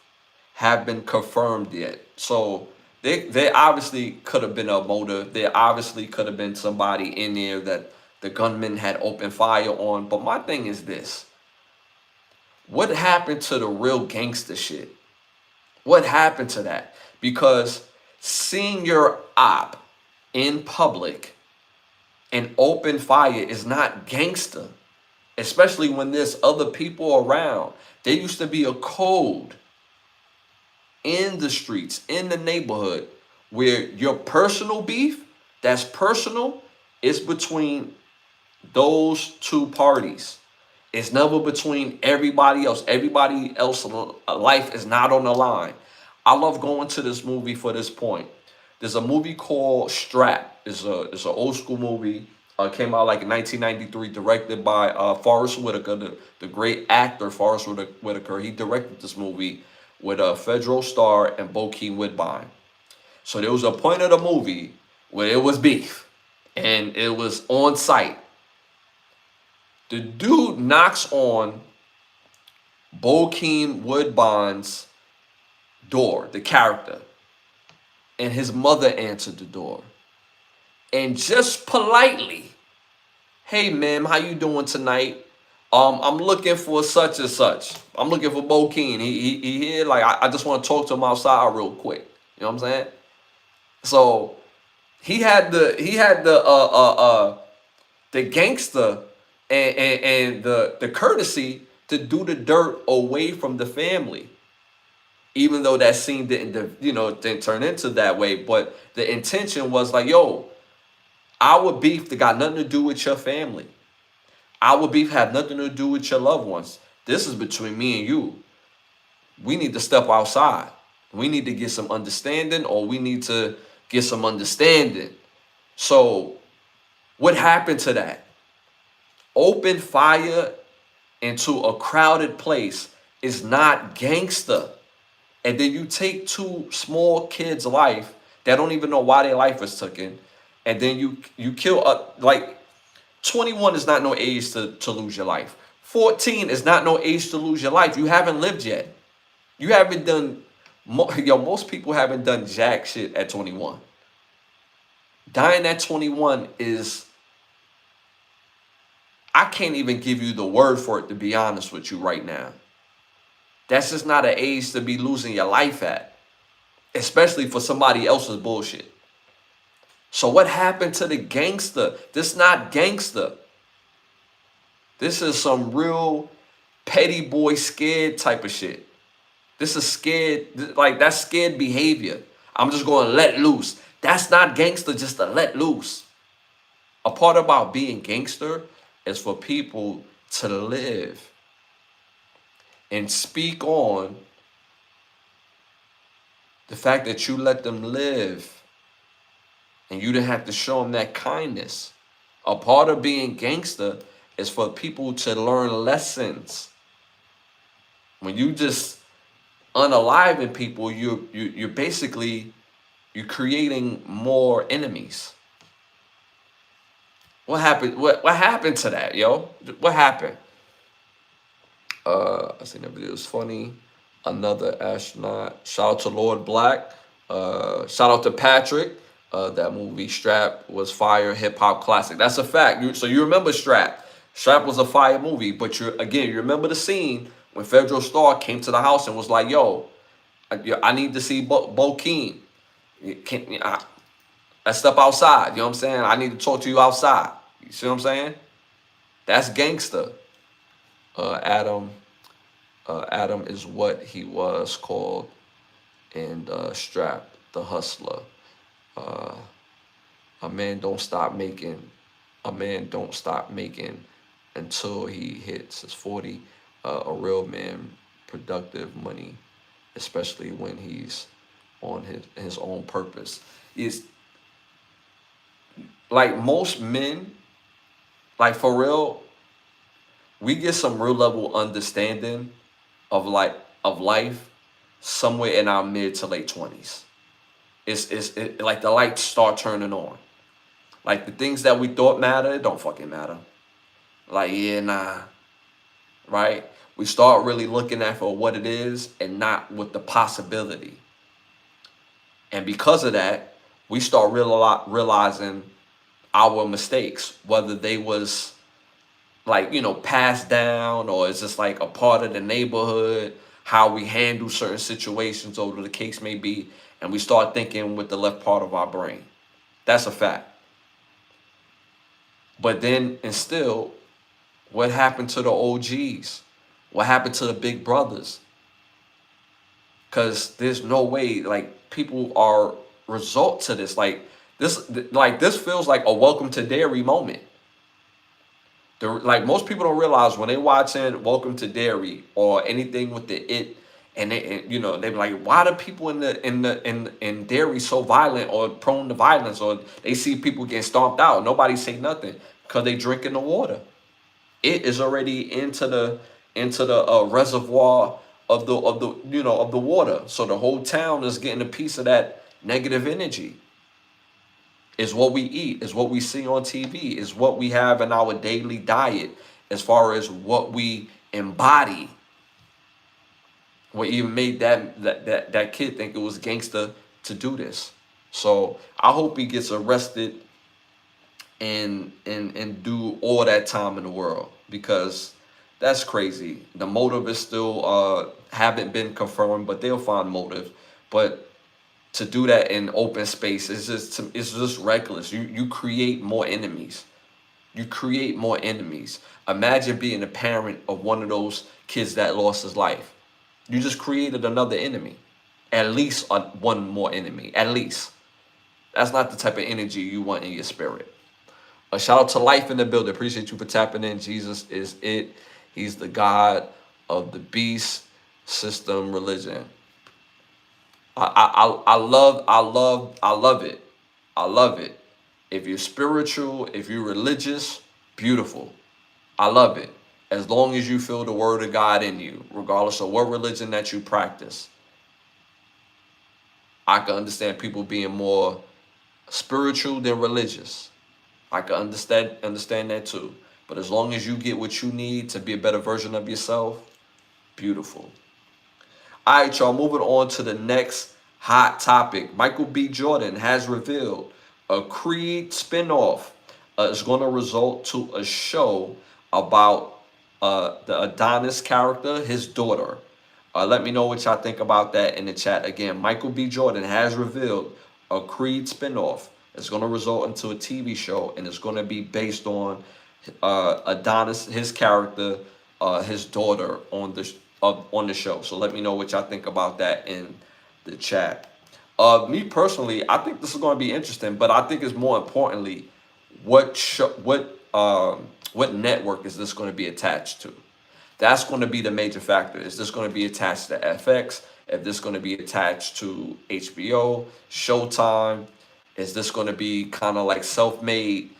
have been confirmed yet. So they obviously could have been a motive. There obviously could have been somebody in there that the gunman had opened fire on. But my thing is this: what happened to the real gangster shit? What happened to that? Because seeing your op in public and open fire is not gangster, especially when there's other people around. There used to be a code in the streets, in the neighborhood, where your personal beef, that's personal, is between those two parties. It's never between everybody else. Everybody else's life is not on the line. I love going to this movie for this point. There's a movie called Strap. It's an old school movie. Came out like in 1993, directed by Forrest Whitaker, the great actor Forrest Whitaker. He directed this movie with Federal Star and Bokeem Woodbine. So there was a point of the movie where it was beef, and it was on site. The dude knocks on Bokeem Woodbine's door, the character, and his mother answered the door. And just politely, "Hey, ma'am, how you doing tonight? I'm looking for such and such. I'm looking for Bokeem. He here. Like, I just want to talk to him outside real quick." You know what I'm saying? So he had the gangster and the courtesy to do the dirt away from the family, even though that scene didn't turn into that way. But the intention was like, yo, our beef that got nothing to do with your family. Our beef had nothing to do with your loved ones. This is between me and you. We need to step outside. We need to get some understanding, or we need to get some understanding. So what happened to that? Open fire into a crowded place is not gangster. And then you take two small kids' life that don't even know why their life was taken, and then you kill like 21 is not no age to lose your life. 14 is not no age to lose your life. You haven't lived yet. You haven't done most people haven't done jack shit at 21. Dying at 21 is, I can't even give you the word for it, to be honest with you right now. That's just not an age to be losing your life at, especially for somebody else's bullshit. So what happened to the gangster? This is not gangster. This is some real petty boy scared type of shit. This is scared, like that's scared behavior. I'm just going to let loose. That's not gangster, just to let loose. A part about being gangster is for people to live and speak on the fact that you let them live and you didn't have to show them that kindness. A part of being gangster is for people to learn lessons. When you just unaliving people, you're basically creating more enemies. What happened? What happened to that, yo? What happened? I seen that video. It was funny. Another astronaut. Shout out to Lord Black. Shout out to Patrick. That movie Strap was fire, hip hop classic. That's a fact. So you remember Strap? Strap was a fire movie. But you remember the scene when Federal Star came to the house and was like, "Yo, I need to see Bokeem. Let's step outside." You know what I'm saying? I need to talk to you outside. You see what I'm saying? That's gangster. Adam is what he was called in Strap, the hustler. A man don't stop making until he hits his 40. A real man, productive money, especially when he's on his own purpose. Is like most men, like for real, we get some real level understanding of life somewhere in our mid to late 20s. Like the lights start turning on. Like the things that we thought matter, it don't fucking matter. Like, yeah, nah, right? We start really looking at for what it is and not with the possibility. And because of that, we start realizing our mistakes, whether they was like, passed down, or it's just like a part of the neighborhood, how we handle certain situations, or whatever the case may be. And we start thinking with the left part of our brain. That's a fact. But then, and still, what happened to the OGs? What happened to the big brothers? Because there's no way, like, people are result to this. This feels like a welcome to dairy moment. Like, most people don't realize when they watching Welcome to Dairy or anything with the it, and they be like, why do people in dairy so violent or prone to violence, or they see people getting stomped out, nobody say nothing because they drinking the water. It is already into the reservoir of the water, so the whole town is getting a piece of that negative energy. Is what we eat, is what we see on TV, is what we have in our daily diet, as far as what we embody. What even made that kid think it was gangster to do this. So I hope he gets arrested and do all that time in the world, because that's crazy. The motive is still haven't been confirmed, but they'll find motive. But to do that in open space is just reckless. You create more enemies. You create more enemies. Imagine being a parent of one of those kids that lost his life. You just created another enemy. At least one more enemy. At least. That's not the type of energy you want in your spirit. A shout out to Life in the building. Appreciate you for tapping in. Jesus is it. He's the God of the beast system religion. I love it. I love it. If you're spiritual, if you're religious, beautiful. I love it. As long as you feel the word of God in you, regardless of what religion that you practice. I can understand people being more spiritual than religious. I can understand that too. But as long as you get what you need to be a better version of yourself, beautiful. All right, y'all, moving on to the next hot topic. Michael B. Jordan has revealed a Creed spinoff is going to result to a show about the Adonis character, his daughter. Let me know what y'all think about that in the chat. Again, Michael B. Jordan has revealed a Creed spinoff. It's going to result into a TV show, and it's going to be based on Adonis, his character, his daughter on the show. So let me know what y'all think about that in the chat. Me personally, I think this is going to be interesting, but I think it's more importantly, what network is this going to be attached to? That's going to be the major factor. Is this going to be attached to FX? If this going to be attached to HBO, Showtime? Is this going to be kind of like self-made?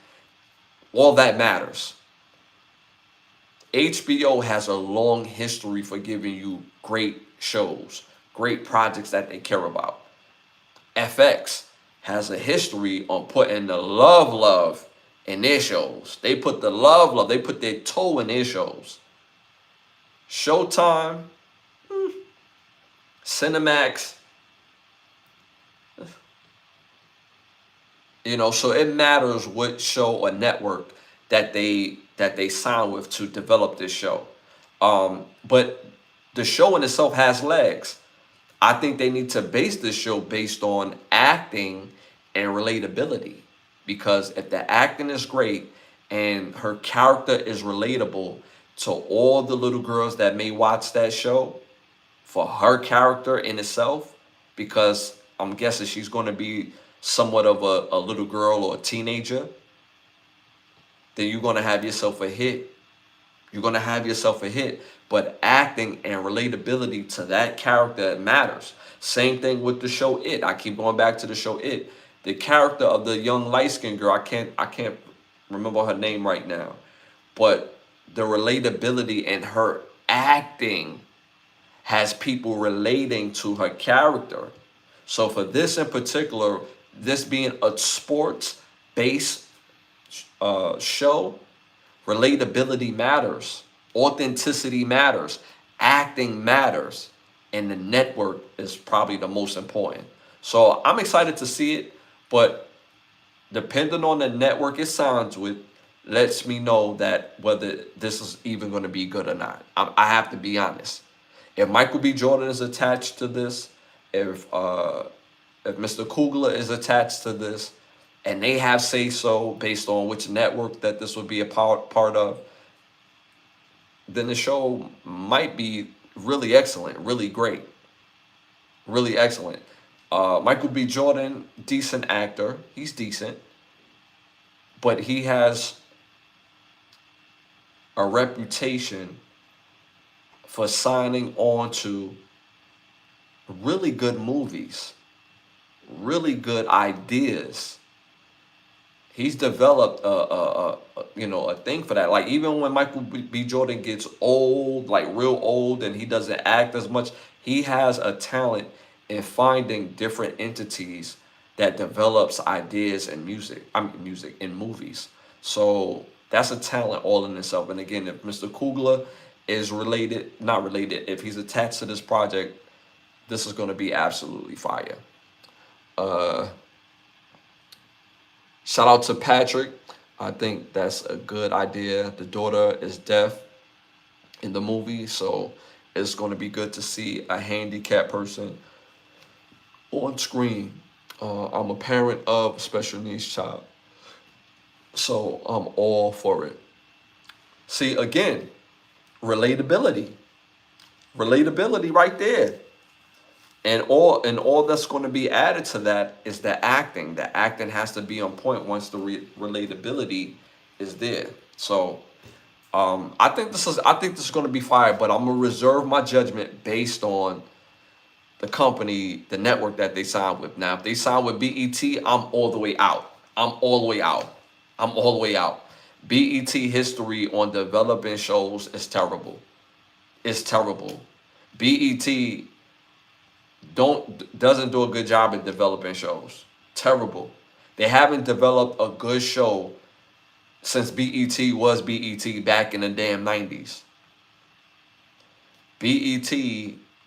All that matters. HBO has a long history for giving you great shows, great projects that they care about. FX has a history on putting the love in their shows. They put the love, they put their toe in their shows. Showtime, Cinemax, so it matters what show or network that they sign with to develop this show. But the show in itself has legs. I think they need to base this show based on acting and relatability, because if the acting is great and her character is relatable to all the little girls that may watch that show, for her character in itself, because I'm guessing she's going to be somewhat of a little girl or a teenager, then you're going to have yourself a hit. You're going to have yourself a hit. But acting and relatability to that character matters. Same thing with the show It. I keep going back to the show It. The character of the young light-skinned girl, I can't remember her name right now, but the relatability and her acting has people relating to her character. So for this in particular, this being a sports-based show, relatability matters, authenticity matters, acting matters, and the network is probably the most important. So I'm excited to see it, but depending on the network it signs with, lets me know that whether this is even going to be good or not. I have to be honest. If Michael B. Jordan is attached to this, if Mr. Kugler is attached to this, and they have say so based on which network that this would be a part of, then the show might be really excellent, really great, really excellent. Michael B. Jordan, decent actor. He's decent. But he has a reputation for signing on to really good movies, really good ideas. He's developed a thing for that. Like even when Michael B. Jordan gets old, like real old, and he doesn't act as much, he has a talent in finding different entities that develops ideas in music. Music in movies. So that's a talent all in itself. And again, if Mr. Kugler is not related, if he's attached to this project, this is going to be absolutely fire. Shout out to Patrick. I think that's a good idea. The daughter is deaf in the movie, so it's going to be good to see a handicapped person on screen. I'm a parent of a special needs child, so I'm all for it. See, again, relatability. Relatability right there. And all that's going to be added to that is the acting. The acting has to be on point once the relatability is there. So I think this is going to be fire, but I'm gonna reserve my judgment based on the company, the network that they signed with. Now, if they sign with BET, I'm all the way out. I'm all the way out. I'm all the way out. BET history on developing shows is terrible. It's terrible. BET doesn't do a good job at developing shows. Terrible. They haven't developed a good show since BET was BET back in the damn 90s. BET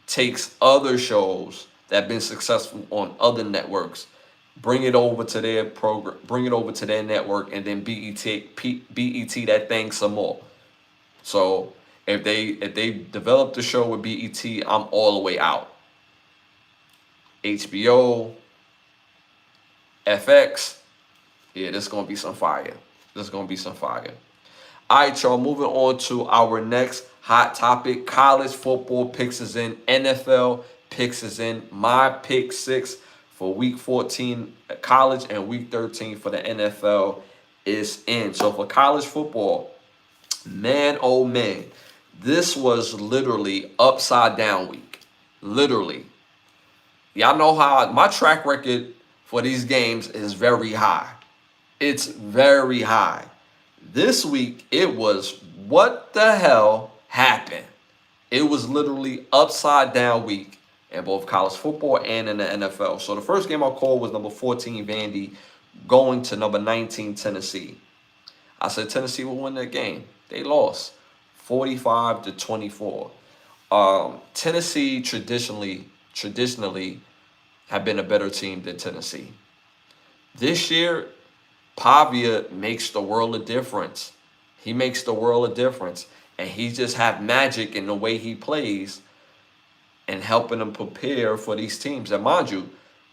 takes other shows that have been successful on other networks, bring it over to their program, bring it over to their network, and then BET that thing some more. So if they develop the show with BET, I'm all the way out. HBO, FX, yeah, this is gonna be some fire. This is gonna be some fire. All right, y'all, moving on to our next hot topic. College football picks is in. NFL picks is in. My pick 6 for week 14 at college and week 13 for the NFL is in. So for college football, man, oh man, this was literally upside down week. Literally. Y'all know how my track record for these games is very high. It's very high. This week, it was what the hell happened? It was literally upside down week in both college football and in the NFL. So the first game I called was number 14 Vandy going to number 19 Tennessee. I said Tennessee will win that game. They lost 45-24. Tennessee traditionally have been a better team than Tennessee. This year, Pavia makes the world of difference. He makes the world of difference. And he just have magic in the way he plays and helping them prepare for these teams. And mind you,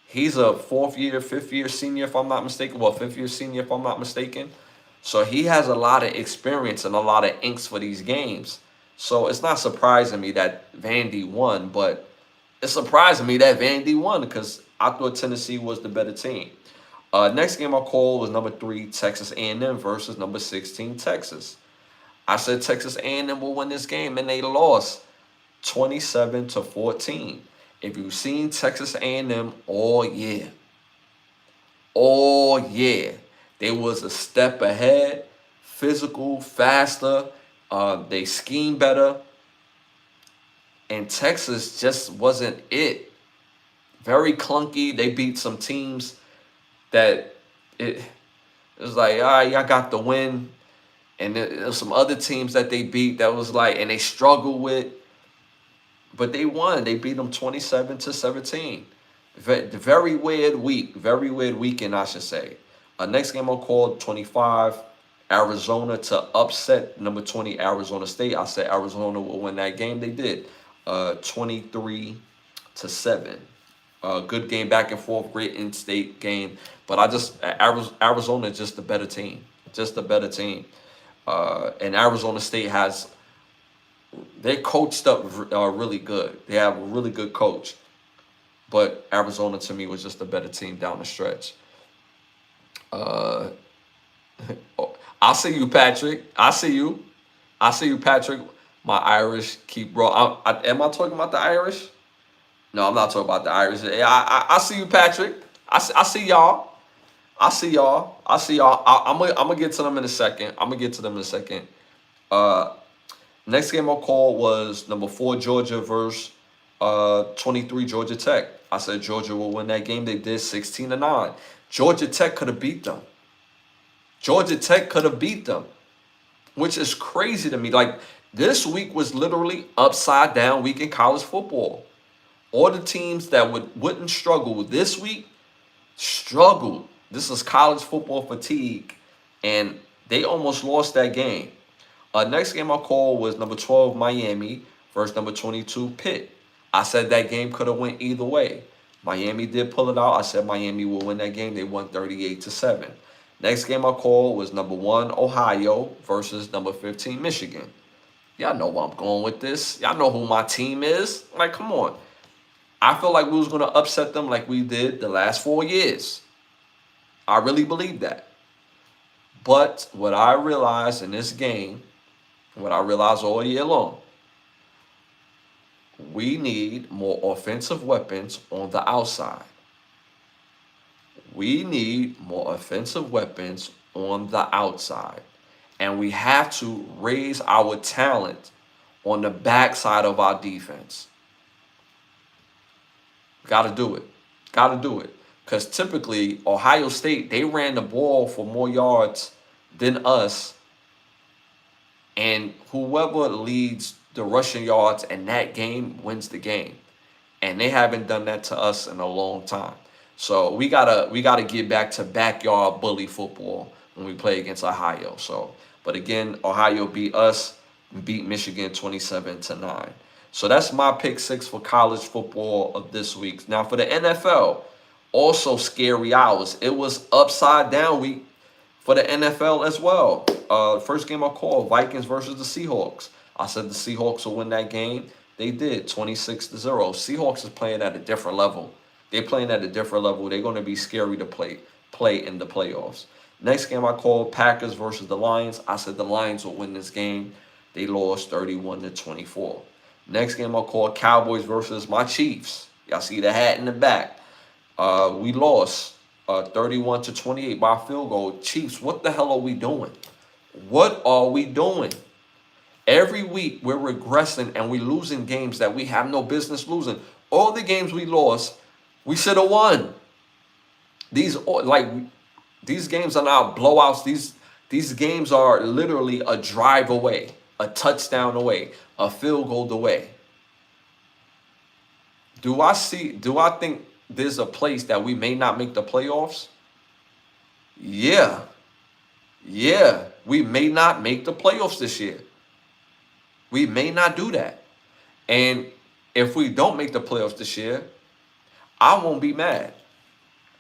he's a fifth year senior, if I'm not mistaken. Well, fifth year senior, if I'm not mistaken. So he has a lot of experience and a lot of inks for these games. So it's not surprising me that Vandy won, but it's surprising me that Vandy won because I thought Tennessee was the better team. Next game I called was number 3 Texas A&M versus number 16 Texas. I said Texas A&M will win this game, and they lost 27-14. If you've seen Texas A&M all year, they was a step ahead, physical, faster. They scheme better. and Texas just wasn't it. Very clunky. They beat some teams that it was like, all right, y'all got the win. And there was some other teams that they beat that was like, and they struggled with, but they won. They beat them 27-17. Very weird week. Very weird weekend, I should say. Next game I'll call 25, Arizona to upset number 20 Arizona State. I said Arizona will win that game. They did. 23-7. Good game, back and forth, great in-state game. But Arizona is just a better team. Just a better team. And Arizona State they're coached up really good. They have a really good coach. But Arizona, to me, was just a better team down the stretch. I see you, Patrick. I see you. I see you, Patrick. My Irish keep bro. Am I talking about the Irish? No, I'm not talking about the Irish. I see you, Patrick. I see y'all. I see y'all. I see y'all. I'm gonna get to them in a second. I'm gonna get to them in a second. Next game I called was number 4 Georgia versus 23 Georgia Tech. I said Georgia will win that game. They did 16-9. Georgia Tech could have beat them. Georgia Tech could have beat them, which is crazy to me. Like, this week was literally upside down week in college football. All the teams that wouldn't struggle this week struggled. This is college football fatigue, and they almost lost that game. Next game I called was number 12 Miami versus number 22 Pitt. I said that game could have went either way. Miami did pull it out. I said Miami will win that game. They won 38-7. Next game I called was number 1 Ohio versus number 15 Michigan. Y'all know where I'm going with this. Y'all know who my team is. Like, come on. I feel like we was going to upset them like we did the last 4 years. I really believe that. But what I realized in this game, what I realized all year long, we need more offensive weapons on the outside. We need more offensive weapons on the outside. And we have to raise our talent on the backside of our defense. Got to do it. Got to do it. Because typically, Ohio State, they ran the ball for more yards than us. And whoever leads the rushing yards in that game wins the game. And they haven't done that to us in a long time. So we gotta get back to backyard bully football when we play against Ohio. So, but again, Ohio beat us, beat Michigan 27-9. So that's my pick 6 for college football of this week. Now for the NFL, also scary hours. It was upside down week for the NFL as well. First game I called, Vikings versus the Seahawks. I said the Seahawks will win that game. They did, 26-0. Seahawks is playing at a different level. They're playing at a different level. They're going to be scary to play in the playoffs. Next game I called, Packers versus the Lions. I said the Lions will win this game. They lost 31-24. Next game I called, Cowboys versus my Chiefs. Y'all see the hat in the back. We lost 31-28 by a field goal. Chiefs, what the hell are we doing? What are we doing? Every week we're regressing and we're losing games that we have no business losing. All the games we lost, we should have won. These games are not blowouts. These games are literally a drive away, a touchdown away, a field goal away. Do I think there's a place that we may not make the playoffs? Yeah. Yeah, we may not make the playoffs this year. We may not do that. And if we don't make the playoffs this year, I won't be mad.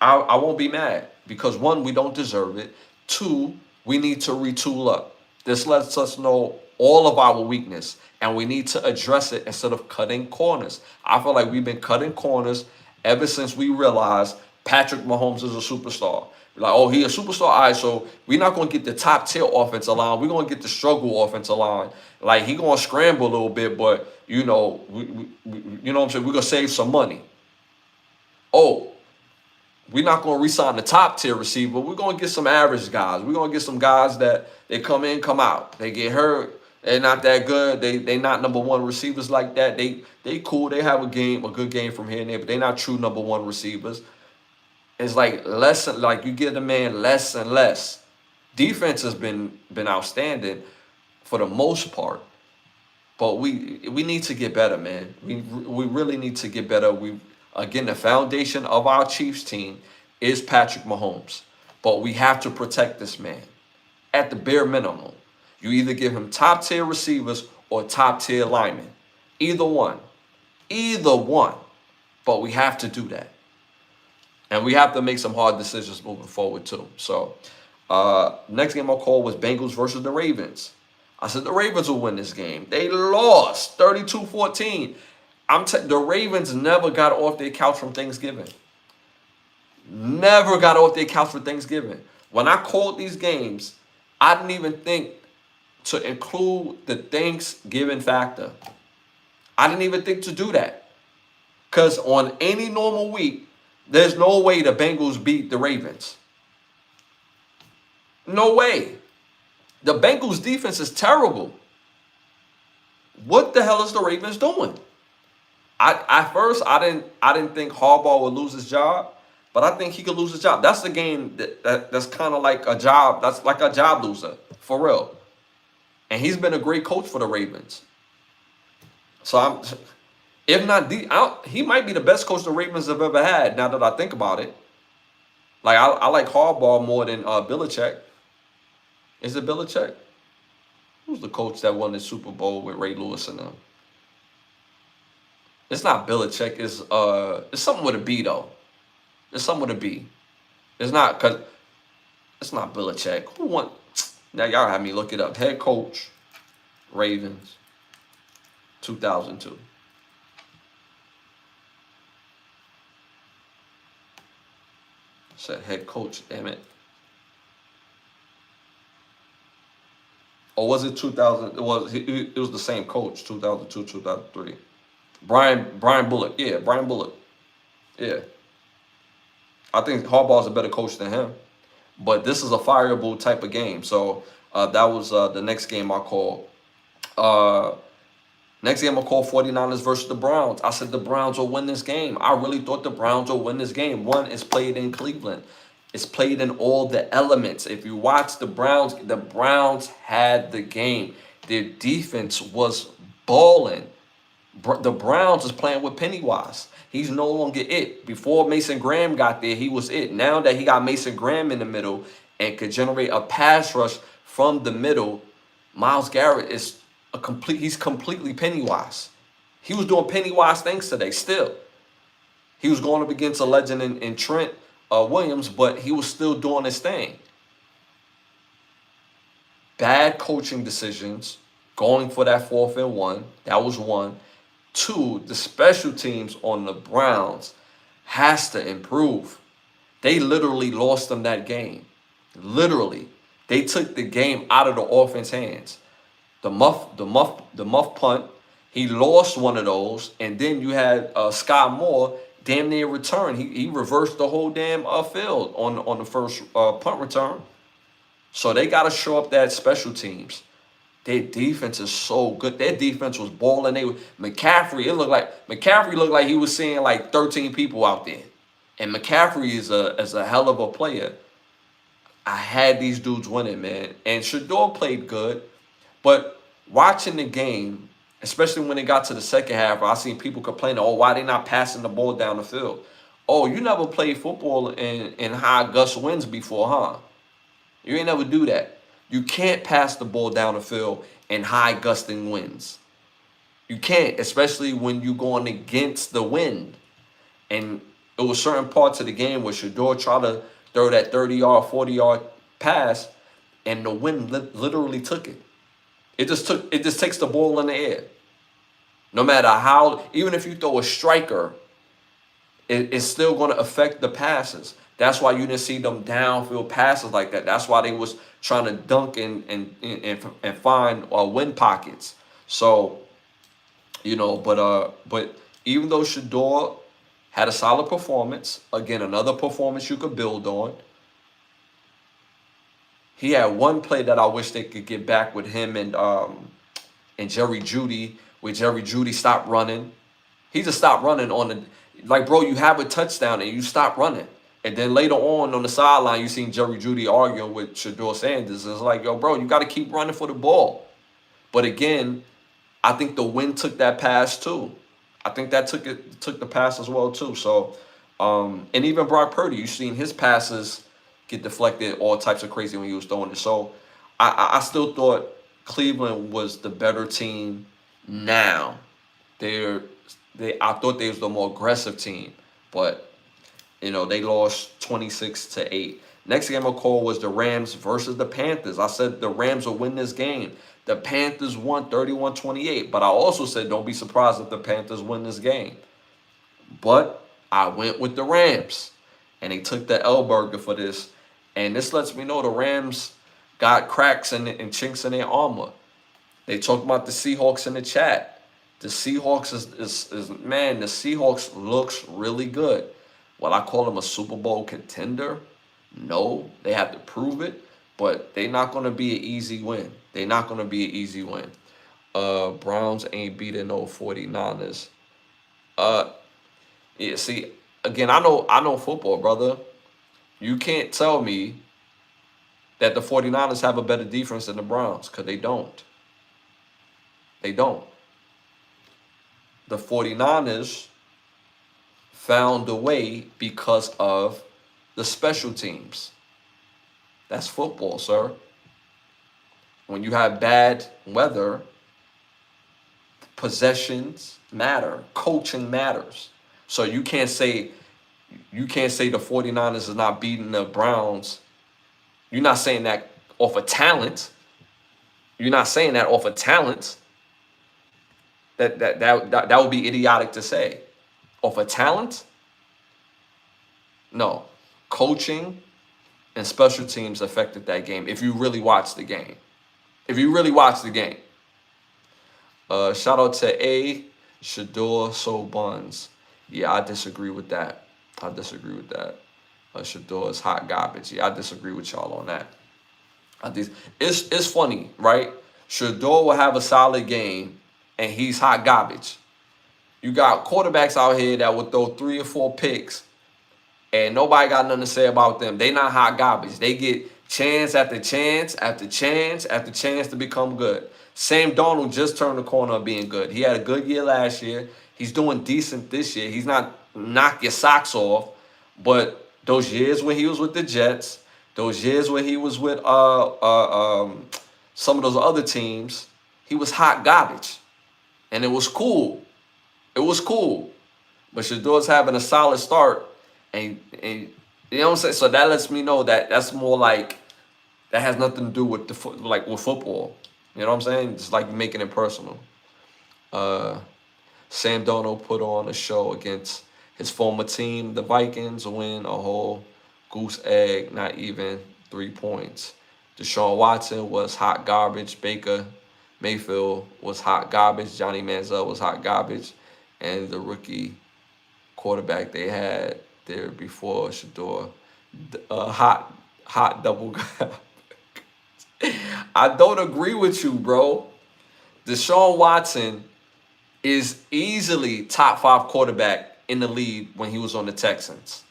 I won't be mad because 1, we don't deserve it. 2, we need to retool up. This lets us know all of our weakness and we need to address it instead of cutting corners. I feel like we've been cutting corners ever since we realized Patrick Mahomes is a superstar. Like, oh, he a superstar. All right, so we're not going to get the top tier offensive line. We're going to get the struggle offensive line. Like, he going to scramble a little bit, but, you know, we you know what I'm saying? We're going to save some money. Oh, we're not going to re-sign the top tier receiver. We're going to get some average guys. We're going to get some guys that they come in, come out. They get hurt. They're not that good. They not number one receivers like that. They cool. They have a good game from here and there, but they're not true number one receivers. It's like less, like you give the man less and less. Defense has been outstanding for the most part, but we need to get better, man. We really need to get better. We again, the foundation of our Chiefs team is Patrick Mahomes, but we have to protect this man at the bare minimum. You either give him top tier receivers or top tier linemen, either one, either one. But we have to do that. And we have to make some hard decisions moving forward too. So next game I called was Bengals versus the Ravens. I said the Ravens will win this game. They lost 32-14. The Ravens never got off their couch from Thanksgiving. Never got off their couch for Thanksgiving. When I called these games, I didn't even think to include the Thanksgiving factor. I didn't even think to do that. Because on any normal week, there's no way the Bengals beat the Ravens. No way. The Bengals defense is terrible. What the hell is the Ravens doing? At first I didn't think Harbaugh would lose his job, but I think he could lose his job. That's the game that's kind of like a job. That's like a job loser for real. And he's been a great coach for the Ravens. So if not he might be the best coach the Ravens have ever had. Now that I think about it, like I like Harbaugh more than Belichick. Is it Belichick? Who's the coach that won the Super Bowl with Ray Lewis and them? It's not Belichick. It's something with a B though. It's something with a B. It's not because it's not Belichick. Who won? Now y'all have me look it up. Head coach, Ravens, 2002. Said head coach. Damn it. Or was it 2000? It was the same coach, 2002, 2003. Brian Bullock. Yeah, Brian Bullock. Yeah. I think Harbaugh's a better coach than him. But this is a fireable type of game. So that was the next game I called. Next game I called 49ers versus the Browns. I said the Browns will win this game. I really thought the Browns will win this game. One, it's played in Cleveland. It's played in all the elements. If you watch the Browns had the game. Their defense was balling. The Browns is playing with Pennywise. He's no longer it. Before Mason Graham got there, he was it. Now that he got Mason Graham in the middle and could generate a pass rush from the middle, Myles Garrett is he's completely Pennywise. He was doing Pennywise things today still. He was going up against a legend in Trent Williams, but he was still doing his thing. Bad coaching decisions, going for that 4th and 1. That was one. 2, the special teams on the Browns has to improve. They literally lost them that game. Literally. They took the game out of the offense hands. The muff punt, he lost one of those, and then you had Scott Moore damn near return. He reversed the whole damn field on the first punt return. So they got to show up that special teams. Their defense is so good. Their defense was balling. McCaffrey looked like he was seeing like 13 people out there. And McCaffrey is a hell of a player. I had these dudes winning, man. And Shador played good. But watching the game, especially when it got to the second half, I seen people complaining, oh, why they not passing the ball down the field? Oh, you never played football in high gust winds before, huh? You ain't never do that. You can't pass the ball down the field in high gusting winds. You can't, especially when you're going against the wind. And it was certain parts of the game where Shador tried to throw that 30-yard, 40-yard pass, and the wind literally took it. It just takes the ball in the air. No matter how, even if you throw a striker, it's still going to affect the passes. That's why you didn't see them downfield passes like that. That's why they was trying to dunk and find wind pockets. So, but even though Shador had a solid performance, again, another performance you could build on. He had one play that I wish they could get back with him and and Jerry Jeudy, where Jerry Jeudy stopped running. He just stopped running on the, like, bro, you have a touchdown and you stop running. And then later on the sideline, you seen Jerry Jeudy arguing with Shador Sanders. It's like, yo, bro, you got to keep running for the ball. But again, I think the wind took that pass too. I think that took the pass as well too. So, and even Brock Purdy, you seen his passes get deflected, all types of crazy when he was throwing it. So, I still thought Cleveland was the better team. Now, I thought they was the more aggressive team, but they lost 26-8. Next game I called was the Rams versus the Panthers. I said the Rams will win this game. The Panthers won 31-28, but I also said don't be surprised if the Panthers win this game. But I went with the Rams, and they took the L burger for this. And this lets me know the Rams got cracks and chinks in their armor. They talked about the Seahawks in the chat. The Seahawks is man, the Seahawks looks really good. Will I call them a Super Bowl contender? No, they have to prove it, but they're not going to be an easy win. They're not going to be an easy win. Browns ain't beating no 49ers. Yeah, see, again, I know football, brother. You can't tell me that the 49ers have a better defense than the Browns, because they don't. They don't. The 49ers found a way because of the special teams. That's football, sir. When you have bad weather, possessions matter. Coaching matters. So you can't say the 49ers is not beating the Browns. You're not saying that off of talent. You're not saying that off of talent. That would be idiotic to say. Off of talent? No. Coaching and special teams affected that game. If you really watch the game. Shout out to A. Shador So Buns. Yeah, I disagree with that. Shador is hot garbage. Yeah, I disagree with y'all on that. It's funny, right? Shador will have a solid game, and he's hot garbage. You got quarterbacks out here that will throw 3 or 4 picks, and nobody got nothing to say about them. They not hot garbage. They get chance after chance after chance after chance to become good. Sam Darnold just turned the corner of being good. He had a good year last year. He's doing decent this year. He's not knock your socks off, but those years when he was with the Jets, those years when he was with some of those other teams, he was hot garbage, and it was cool. But Shador's having a solid start, and you know what I'm saying. So that lets me know that that's more like that has nothing to do with with football. You know what I'm saying? It's like making it personal. Sam Darnold put on a show against his former team, the Vikings, win a whole goose egg, not even 3 points. Deshaun Watson was hot garbage. Baker Mayfield was hot garbage. Johnny Manziel was hot garbage. And the rookie quarterback they had there before Shador, hot double garbage. I don't agree with you, bro. Deshaun Watson is easily top 5 quarterback in the league when he was on the Texans.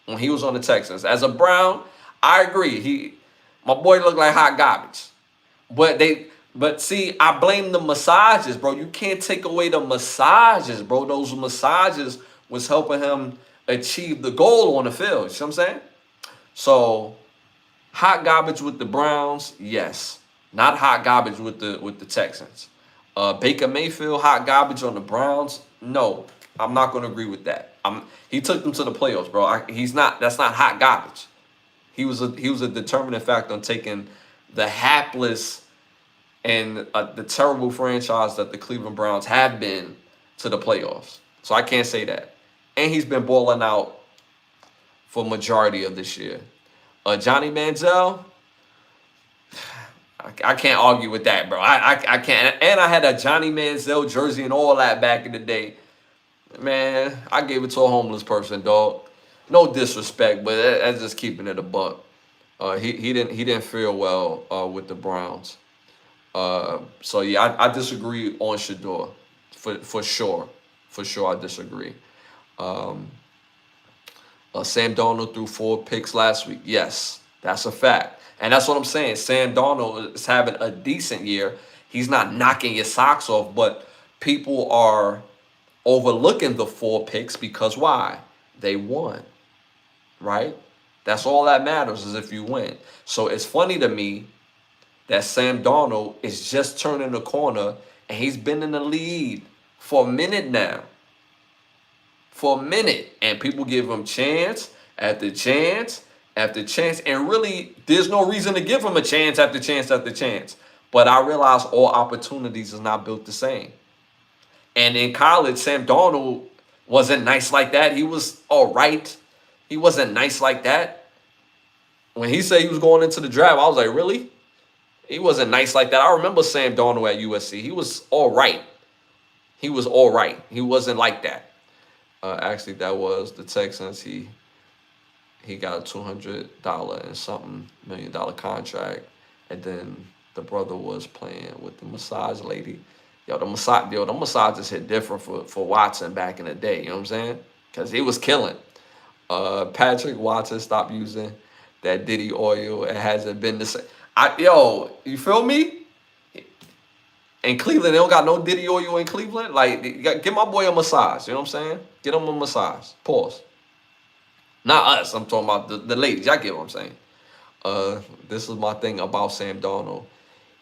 As a Brown, I agree. My boy looked like hot garbage. But see, I blame the massages, bro. You can't take away the massages, bro. Those massages was helping him achieve the goal on the field. You see what I'm saying? So, hot garbage with the Browns, yes. Not hot garbage with the Texans. Baker Mayfield, hot garbage on the Browns, no. I'm not going to agree with that. He took them to the playoffs, bro. That's not hot garbage. He was a determining factor on taking the hapless and the terrible franchise that the Cleveland Browns have been to the playoffs. So I can't say that. And he's been balling out for majority of this year. Johnny Manziel, I can't argue with that, bro. I can't. And I had a Johnny Manziel jersey and all that back in the day. Man, I gave it to a homeless person, dog. No disrespect, but that's just keeping it a buck. He didn't fare well with the Browns. So yeah, I disagree on Shador for sure. For sure, I disagree. Um, Sam Darnold threw 4 picks last week. Yes, that's a fact. And that's what I'm saying. Sam Darnold is having a decent year. He's not knocking your socks off, but people are overlooking the 4 picks because why? They won, right? That's all that matters is if you win. So it's funny to me that Sam Darnold is just turning the corner and he's been in the lead for a minute now. For a minute. And people give him chance after chance after chance. And really, there's no reason to give him a chance after chance after chance. But I realize all opportunities is not built the same. And in college, Sam Darnold wasn't nice like that. He was all right. He wasn't nice like that. When he said he was going into the draft, I was like, really? He wasn't nice like that. I remember Sam Darnold at USC. He was all right. He was all right. He wasn't like that. Actually, that was the Texans. He got a $200 and something $1 million contract, and then the brother was playing with the massage lady. The massages hit different for Watson back in the day. You know what I'm saying? Because he was killing. Patrick Watson stopped using that Diddy oil. It hasn't been the same. You feel me? In Cleveland, they don't got no Diddy oil in Cleveland. Like, give my boy a massage. You know what I'm saying? Get him a massage. Pause. Not us. I'm talking about the ladies. Y'all get what I'm saying. This is my thing about Sam Darnold.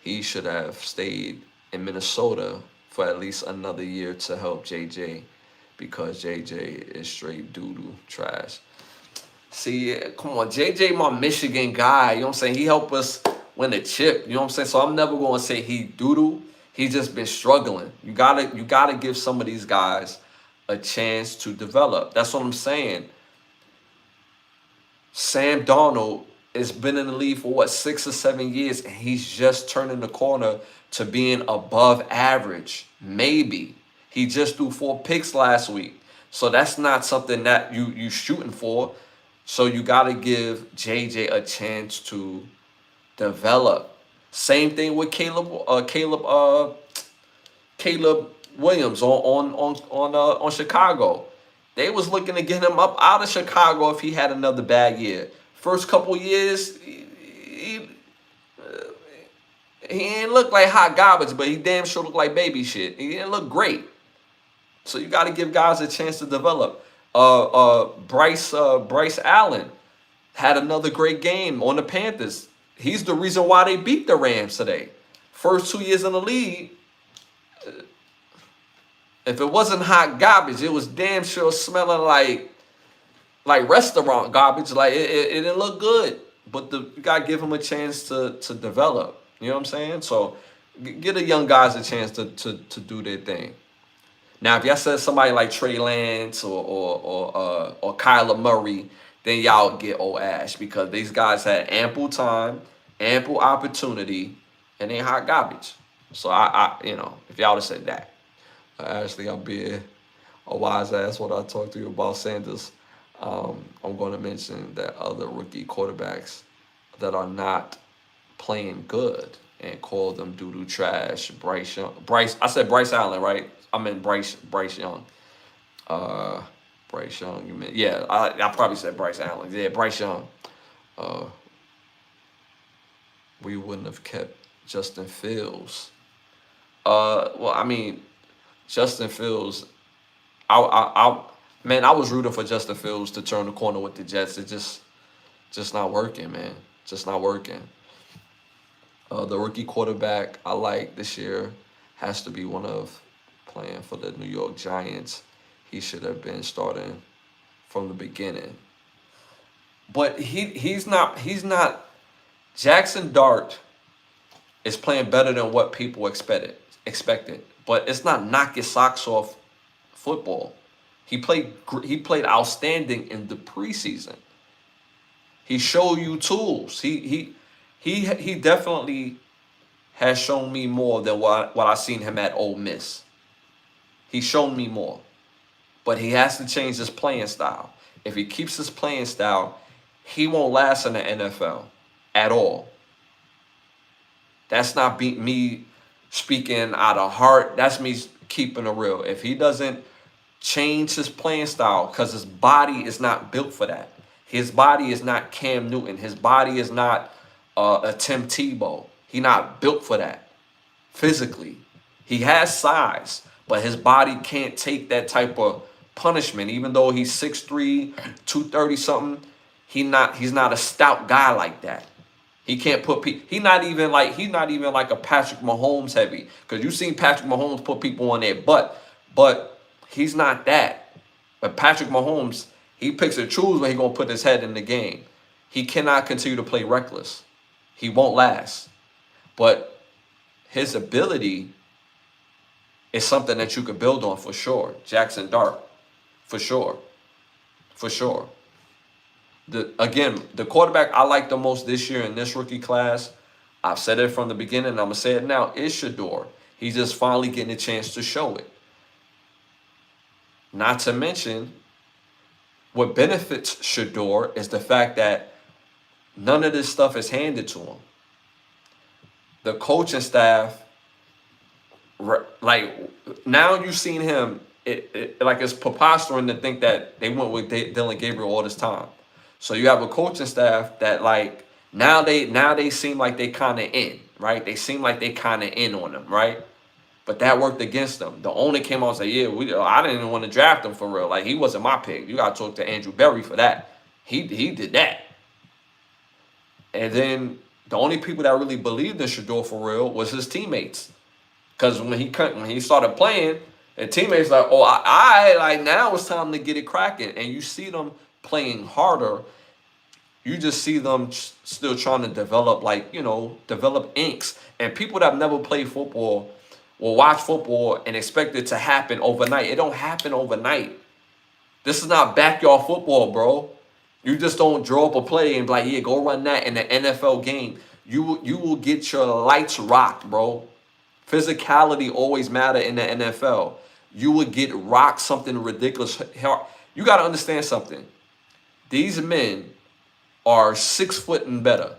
He should have stayed in Minnesota for at least another year to help JJ, because JJ is straight doo-doo trash. See, come on, JJ, my Michigan guy. You know what I'm saying? He helped us win the chip. You know what I'm saying? So I'm never going to say he doo-doo. He's just been struggling. You gotta give some of these guys a chance to develop. That's what I'm saying. Sam Darnold has been in the league for 6 or 7 years, and he's just turning the corner to being above average. Maybe. He just threw 4 picks last week. So that's not something that you shooting for. So you gotta give JJ a chance to develop. Same thing with Caleb Williams on Chicago. They was looking to get him up out of Chicago if he had another bad year. First couple years, he ain't look like hot garbage, but he damn sure looked like baby shit. He didn't look great. So you got to give guys a chance to develop. Bryce Allen had another great game on the Panthers. He's the reason why they beat the Rams today. First 2 years in the league, if it wasn't hot garbage, it was damn sure smelling like restaurant garbage. Like it didn't look good. But you gotta give him a chance to develop. You know what I'm saying? So get the young guys a chance to do their thing. Now, if y'all said somebody like Trey Lance or Kyler Murray, then y'all get old ash, because these guys had ample time, ample opportunity, and they hot garbage. So I if y'all would have said that, Ashley, I'm being a wise ass when I talk to you about Sanders. I'm going to mention that other rookie quarterbacks that are not playing good and call them doo-doo trash. I said Bryce Allen, right? I meant Bryce Young. Bryce Young, you meant, yeah, I probably said Bryce Allen. Yeah, Bryce Young. We wouldn't have kept Justin Fields. Well, I mean, Justin Fields, man, I was rooting for Justin Fields to turn the corner with the Jets. It just not working, man. Just not working. The rookie quarterback I like this year has to be one of playing for the New York Giants. He should have been starting from the beginning. But he's not. Jackson Dart is playing better than what people expected. But it's not knock your socks off football. He played outstanding in the preseason. He showed you tools. He definitely has shown me more than what I seen him at Ole Miss. He's shown me more. But he has to change his playing style. If he keeps his playing style, he won't last in the NFL at all. That's not me speaking out of heart. That's me keeping it real. If he doesn't change his playing style, because his body is not built for that. His body is not Cam Newton. His body is not a Tim Tebow. He not built for that physically. He has size, but his body can't take that type of punishment. Even though he's 6'3", 230 something, he's not a stout guy like that. He can't put people. He's not even like a Patrick Mahomes heavy. Because you've seen Patrick Mahomes put people on their butt, but he's not that. But Patrick Mahomes, he picks and chooses when he's gonna put his head in the game. He cannot continue to play reckless. He won't last. But his ability is something that you could build on for sure. Jackson Dart, for sure, for sure. The quarterback I like the most this year in this rookie class, I've said it from the beginning, and I'm going to say it now, is Shador. He's just finally getting a chance to show it. Not to mention, what benefits Shador is the fact that none of this stuff is handed to him. The coaching staff, like, now you've seen him, like, it's preposterous to think that they went with Dylan Gabriel all this time. So you have a coaching staff that, like, now they seem like they kind of in, right? They seem like they kind of in on them, right? But that worked against them. The owner came out and said, yeah, I didn't even want to draft him for real. Like, he wasn't my pick. You got to talk to Andrew Berry for that. He did that. And then the only people that really believed in Shador for real was his teammates. Because when he started playing, the teammates like, oh, I like, now it's time to get it cracking. And you see them playing harder. You just see them still trying to develop, like, develop inks. And people that have never played football will watch football and expect it to happen overnight. It don't happen overnight. This is not backyard football, bro. You just don't draw up a play and be like, yeah, go run that in the NFL game. You will get your lights rocked, bro. Physicality always matter in the NFL. You would get rocked something ridiculous. You got to understand something. These men are 6 foot and better.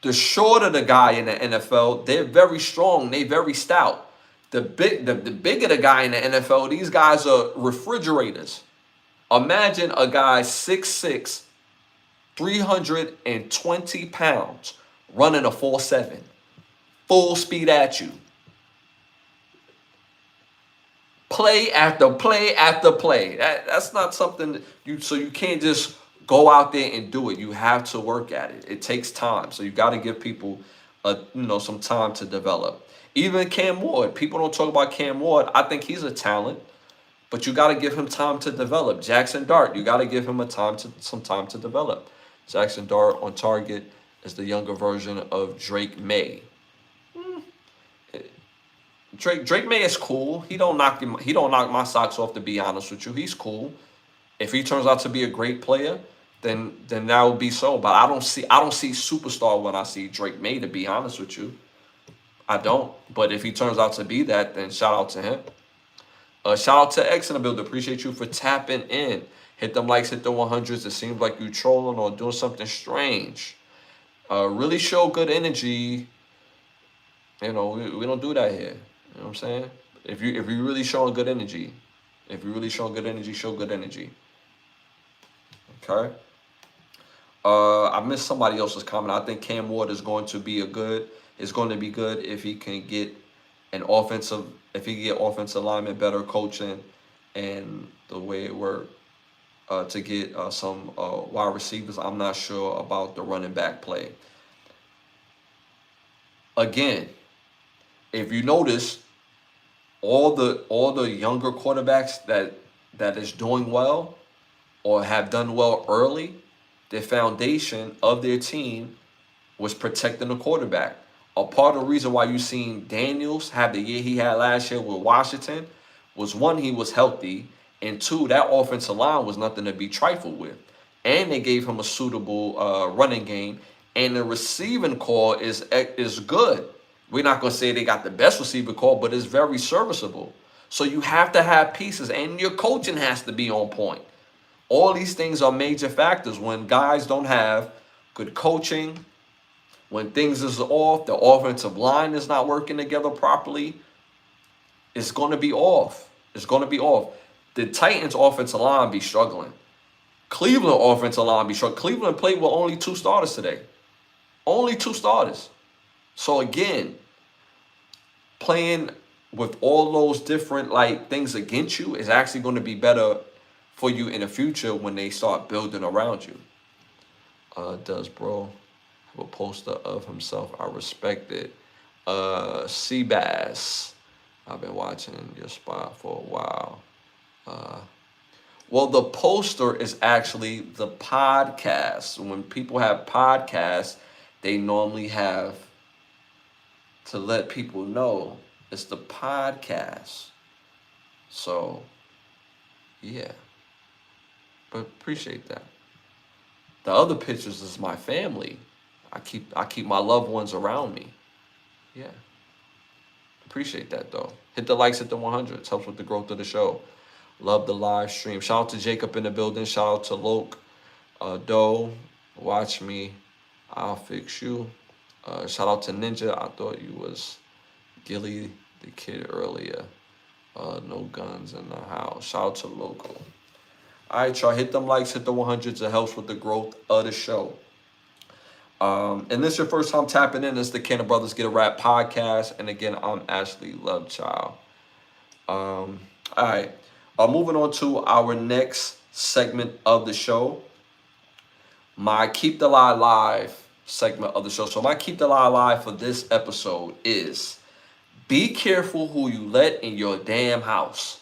The shorter the guy in the NFL, they're very strong. They're very stout. The bigger the guy in the NFL, these guys are refrigerators. Imagine a guy 6'6", 320 pounds, running a 4.7. Full speed at you. Play after play after play. That's not something so you can't just go out there and do it. You have to work at it. It takes time. So you got to give people some time to develop. Even Cam Ward. People don't talk about Cam Ward. I think he's a talent, but you got to give him time to develop. Jackson Dart, you got to give him some time to develop. Jackson Dart on target is the younger version of Drake May. Drake May is cool. He don't knock my socks off, to be honest with you. He's cool. If he turns out to be a great player, then that would be so. But I don't see superstar when I see Drake May, to be honest with you. I don't. But if he turns out to be that, then shout out to him. Shout out to X in the building. Appreciate you for tapping in. Hit them likes, hit the 100s. It seems like you trolling or doing something strange. Really show good energy. We don't do that here. You know what I'm saying? If you really showing good energy, show good energy. Okay. I missed somebody else's comment. I think Cam Ward is going to be good if he can get offensive lineman, better coaching, and the way it worked to get some wide receivers. I'm not sure about the running back play. Again, if you notice, all the younger quarterbacks that is doing well or have done well early, the foundation of their team was protecting the quarterback. A part of the reason why you seen Daniels have the year he had last year with Washington was, one, he was healthy, and two, that offensive line was nothing to be trifled with. And they gave him a suitable running game, and the receiving core is good. We're not going to say they got the best receiver core, but it's very serviceable. So you have to have pieces, and your coaching has to be on point. All these things are major factors when guys don't have good coaching, When things is off, the offensive line is not working together properly, it's going to be off. It's going to be off. The Titans offensive line be struggling. Cleveland offensive line be struggling. Cleveland played with only 2 starters today. Only 2 starters. So again, playing with all those different like things against you is actually going to be better for you in the future when they start building around you. Does bro have a poster of himself? I respect it. Seabass, I've been watching your spot for a while. Well, the poster is actually the podcast. When people have podcasts, they normally have to let people know it's the podcast. So, yeah. But appreciate that. The other pictures is my family. I keep my loved ones around me. Yeah. Appreciate that though. Hit the likes, hit the 100s. Helps with the growth of the show. Love the live stream. Shout out to Jacob in the building. Shout out to Loke. Doe. Watch me. I'll fix you. Shout out to Ninja. I thought you was Gilly the kid earlier. No guns in the house. Shout out to Loco. Alright, y'all. Hit them likes, hit the 100s. It helps with the growth of the show. And this is your first time tapping in. It's the Can of Brothers Get a Rap podcast. And again, I'm Ashley Lovechild. Alright. Moving on to our next segment of the show. My Keep the Lie Live segment of the show. So my Keep the Lie Live for this episode is be careful who you let in your damn house.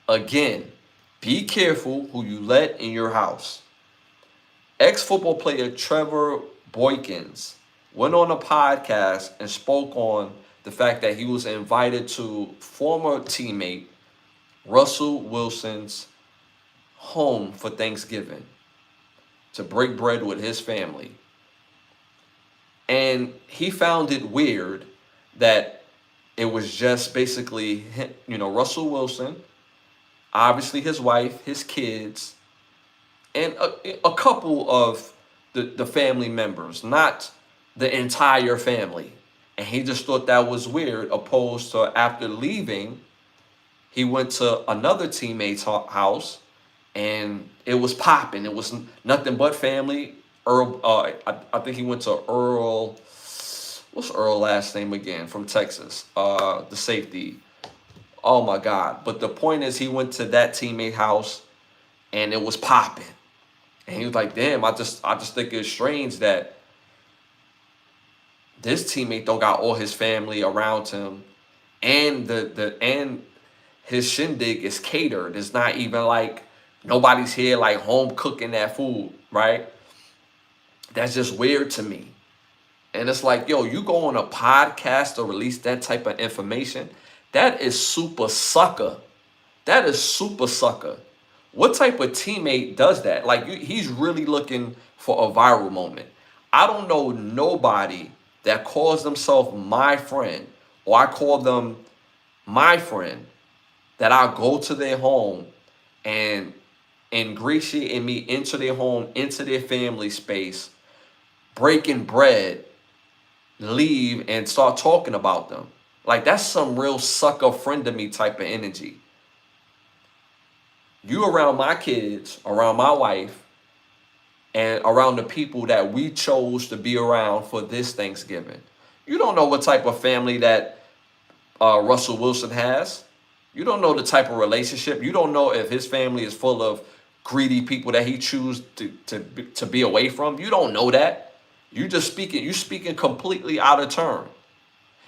Again, be careful who you let in your house. Ex-football player Trevor Boykins went on a podcast and spoke on the fact that he was invited to former teammate Russell Wilson's home for Thanksgiving to break bread with his family. And he found it weird that it was just basically, Russell Wilson, obviously his wife, his kids, and a couple of the family members, not the entire family. And he just thought that was weird, opposed to after leaving, he went to another teammate's house and it was popping. It was nothing but family. Earl, I think he went to Earl. What's Earl's last name again? From Texas, the safety. Oh my God! But the point is, he went to that teammate house, and it was popping. And he was like, "Damn, I just think it's strange that this teammate don't got all his family around him, and and his shindig is catered. It's not even like nobody's here like home cooking that food, right? That's just weird to me." And it's like, yo, you go on a podcast to release that type of information. That is super sucker. That is super sucker. What type of teammate does that? Like, he's really looking for a viral moment. I don't know nobody that calls themselves my friend, or I call them my friend, that I'll go to their home and ingratiate me into their home, into their family space, breaking bread, leave, and start talking about them. Like, that's some real sucker friend to me type of energy. You around my kids, around my wife, and around the people that we chose to be around for this Thanksgiving. You don't know what type of family that Russell Wilson has. You don't know the type of relationship. You don't know if his family is full of greedy people that he chooses to be away from. You don't know that. You speaking completely out of turn.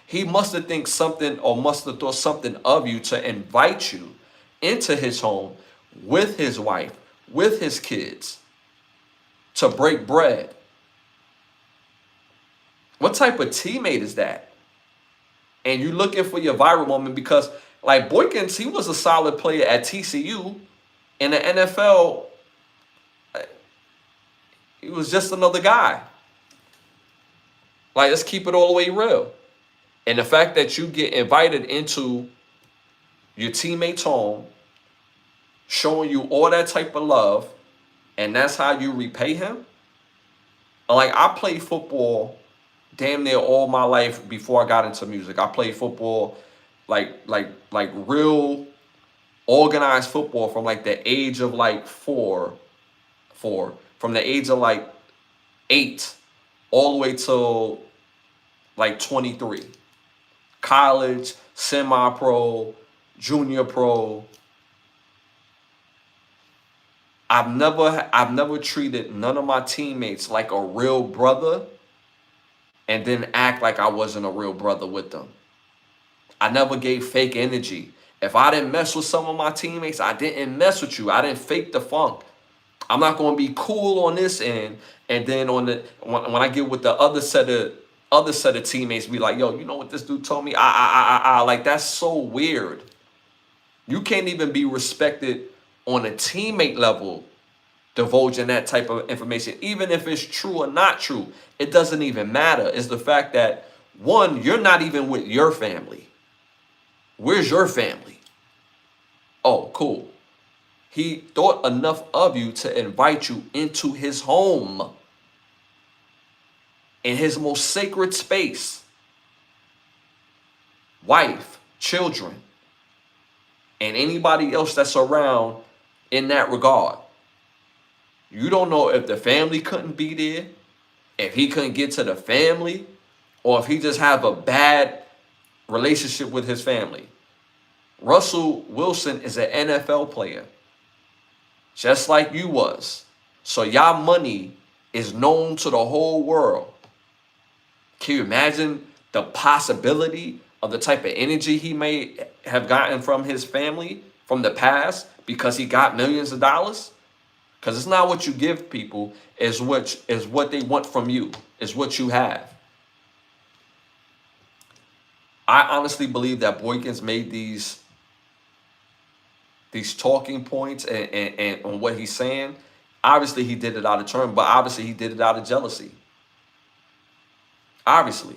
He must have think something, or must have thought something of you to invite you into his home with his wife, with his kids, to break bread. What type of teammate is that? And you looking for your viral moment because, like, Boykins, he was a solid player at TCU. In the NFL, he was just another guy. Like, let's keep it all the way real. And the fact that you get invited into your teammate's home, showing you all that type of love, and that's how you repay him. Like, I played football damn near all my life before I got into music. I played football, like real organized football from like the age of like from the age of like 8 all the way till like 23. College, semi-pro, junior pro. I've never treated none of my teammates like a real brother and then act like I wasn't a real brother with them. I never gave fake energy. If I didn't mess with some of my teammates, I didn't mess with you. I didn't fake the funk. I'm not going to be cool on this end, and then on the when I get with the other set of teammates, be like, yo, you know what this dude told me? Like that's so weird. You can't even be respected on a teammate level divulging that type of information, even if it's true or not true. It doesn't even matter. It's the fact that one, you're not even with your family. Where's your family? Oh, cool. He thought enough of you to invite you into his home, in his most sacred space. Wife, children, and anybody else that's around in that regard. You don't know if the family couldn't be there, if he couldn't get to the family, or if he just have a bad relationship with his family. Russell Wilson is an NFL player, just like you was. So y'all money is known to the whole world. Can you imagine the possibility of the type of energy he may have gotten from his family from the past because he got millions of dollars? Because it's not what you give people, is what they want from you, is what you have. I honestly believe that Boykins made these talking points and on what he's saying. Obviously, he did it out of turn, but obviously he did it out of jealousy. Obviously.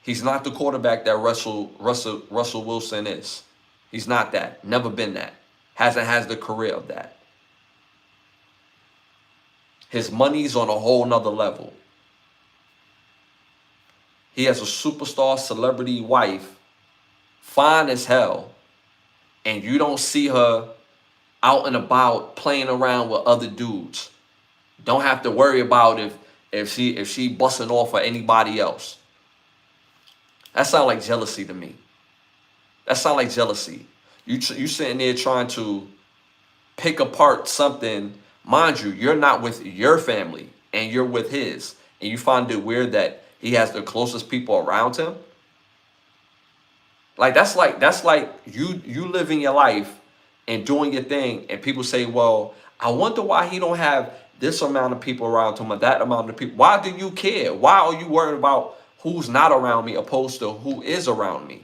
He's not the quarterback that Russell Wilson is. He's not that. Never been that. Hasn't has the career of that. His money's on a whole nother level. He has a superstar celebrity wife, fine as hell, and you don't see her out and about playing around with other dudes. Don't have to worry about if she busting off for anybody else. That sounds like jealousy to me. That sounds like jealousy. You sitting there trying to pick apart something. Mind you, you're not with your family and you're with his. And you find it weird that he has the closest people around him. Like that's like you living your life and doing your thing, and people say, well, I wonder why he don't have this amount of people around him or that amount of people. Why do you care? Why are you worried about who's not around me opposed to who is around me?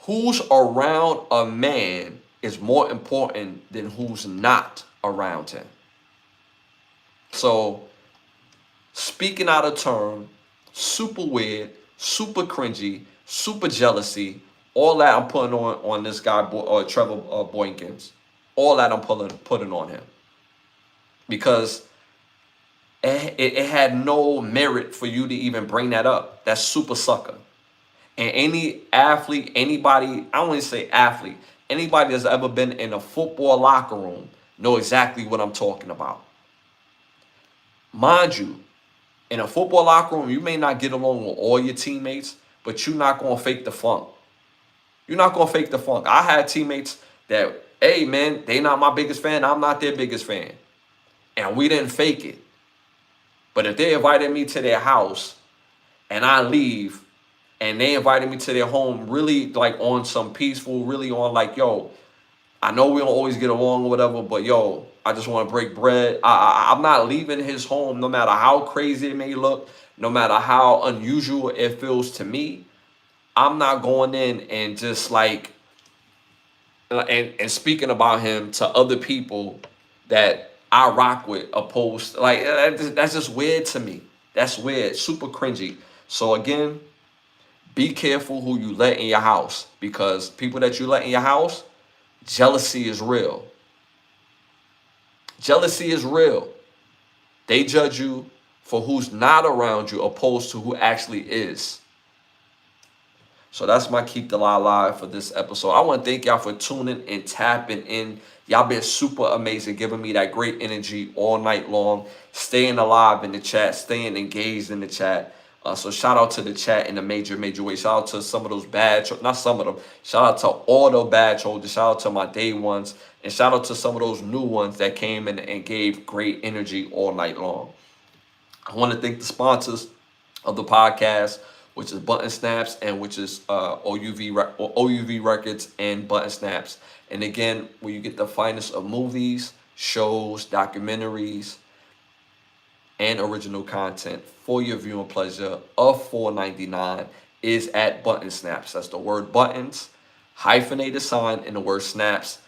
Who's around a man is more important than who's not around him. So, speaking out of turn, super weird, super cringy, super jealousy, all that I'm putting on this guy, Trevor Boykins. All that I'm putting on him. Because it had no merit for you to even bring that up. That's super sucker. And any athlete, anybody, I don't want to say athlete, anybody that's ever been in a football locker room know exactly what I'm talking about. Mind you, in a football locker room, you may not get along with all your teammates, but you're not going to fake the funk. You're not going to fake the funk. I had teammates that, hey, man, they not my biggest fan. I'm not their biggest fan. And we didn't fake it. But if they invited me to their house and I leave and they invited me to their home really like on some peaceful, really on like, yo, I know we don't always get along or whatever, but yo, I just want to break bread. I'm not leaving his home no matter how crazy it may look, no matter how unusual it feels to me. I'm not going in and just like, and speaking about him to other people that I rock with opposed. Like, that's just weird to me. That's weird, super cringy. So again, be careful who you let in your house, because people that you let in your house, jealousy is real. Jealousy is real. They judge you for who's not around you opposed to who actually is. So that's my Keep the Lie Alive for this episode. I want to thank y'all for tuning and tapping in. Y'all been super amazing, giving me that great energy all night long, staying alive in the chat, staying engaged in the chat. So shout out to the chat in a major, major way. Shout out to some of those badge, not some of them. Shout out to all the badge holders. Shout out to my day ones. And shout out to some of those new ones that came in and gave great energy all night long. I want to thank the sponsors of the podcast, which is Button Snaps and which is OUV Records and Button Snaps. And again, where you get the finest of movies, shows, documentaries, and original content for your viewing pleasure of $4.99 is at Button Snaps. That's the word buttons, hyphenated sign, and the word snaps.com.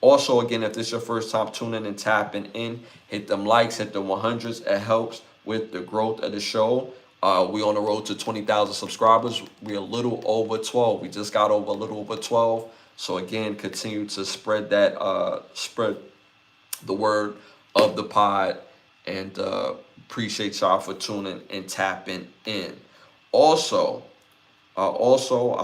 Also, again, if this is your first time tuning and tapping in, hit them likes, hit the 100s. It helps with the growth of the show. We on the road to 20,000 subscribers. We're a little over 12. We just got over a little over 12. So again, continue to spread that, spread the word of the pod, and appreciate y'all for tuning and tapping in. Also, I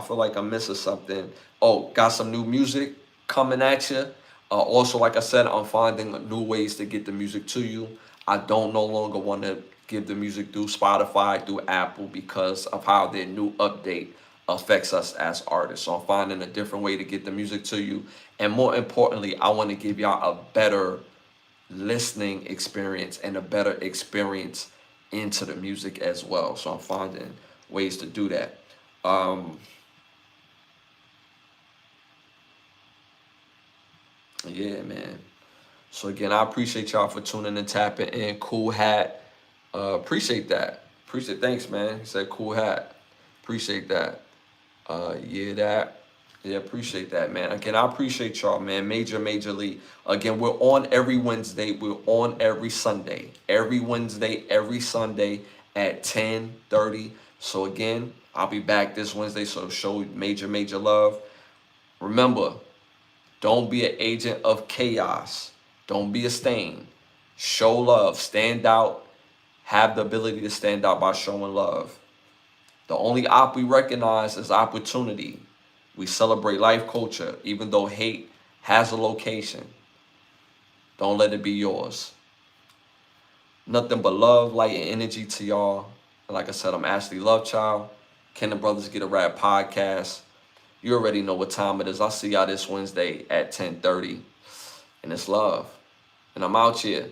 feel like I'm missing something. Oh, got some new music coming at you. Also, like I said, I'm finding new ways to get the music to you. I don't no longer want to give the music through Spotify, through Apple, because of how their new update affects us as artists. So I'm finding a different way to get the music to you. And more importantly, I want to give y'all a better listening experience and a better experience into the music as well. So I'm finding ways to do that. Yeah, man. So again, I appreciate y'all for tuning and tapping in. Cool hat. Appreciate that. Thanks, man. He said cool hat. Appreciate that. Yeah, appreciate that, man. Again, I appreciate y'all, man. Majorly. Again, we're on every Wednesday. We're on every Sunday. Every Wednesday, every Sunday at 10:30. So again, I'll be back this Wednesday. So show major love. Remember, don't be an agent of chaos. Don't be a stain. Show love. Stand out. Have the ability to stand out by showing love. The only op we recognize is opportunity. We celebrate life culture, even though hate has a location. Don't let it be yours. Nothing but love, light, and energy to y'all. And like I said, I'm Ashley Lovechild. Can the Brothers Get a Rap podcast? You already know what time it is. I'll see y'all this Wednesday at 10:30. And it's love. And I'm out here.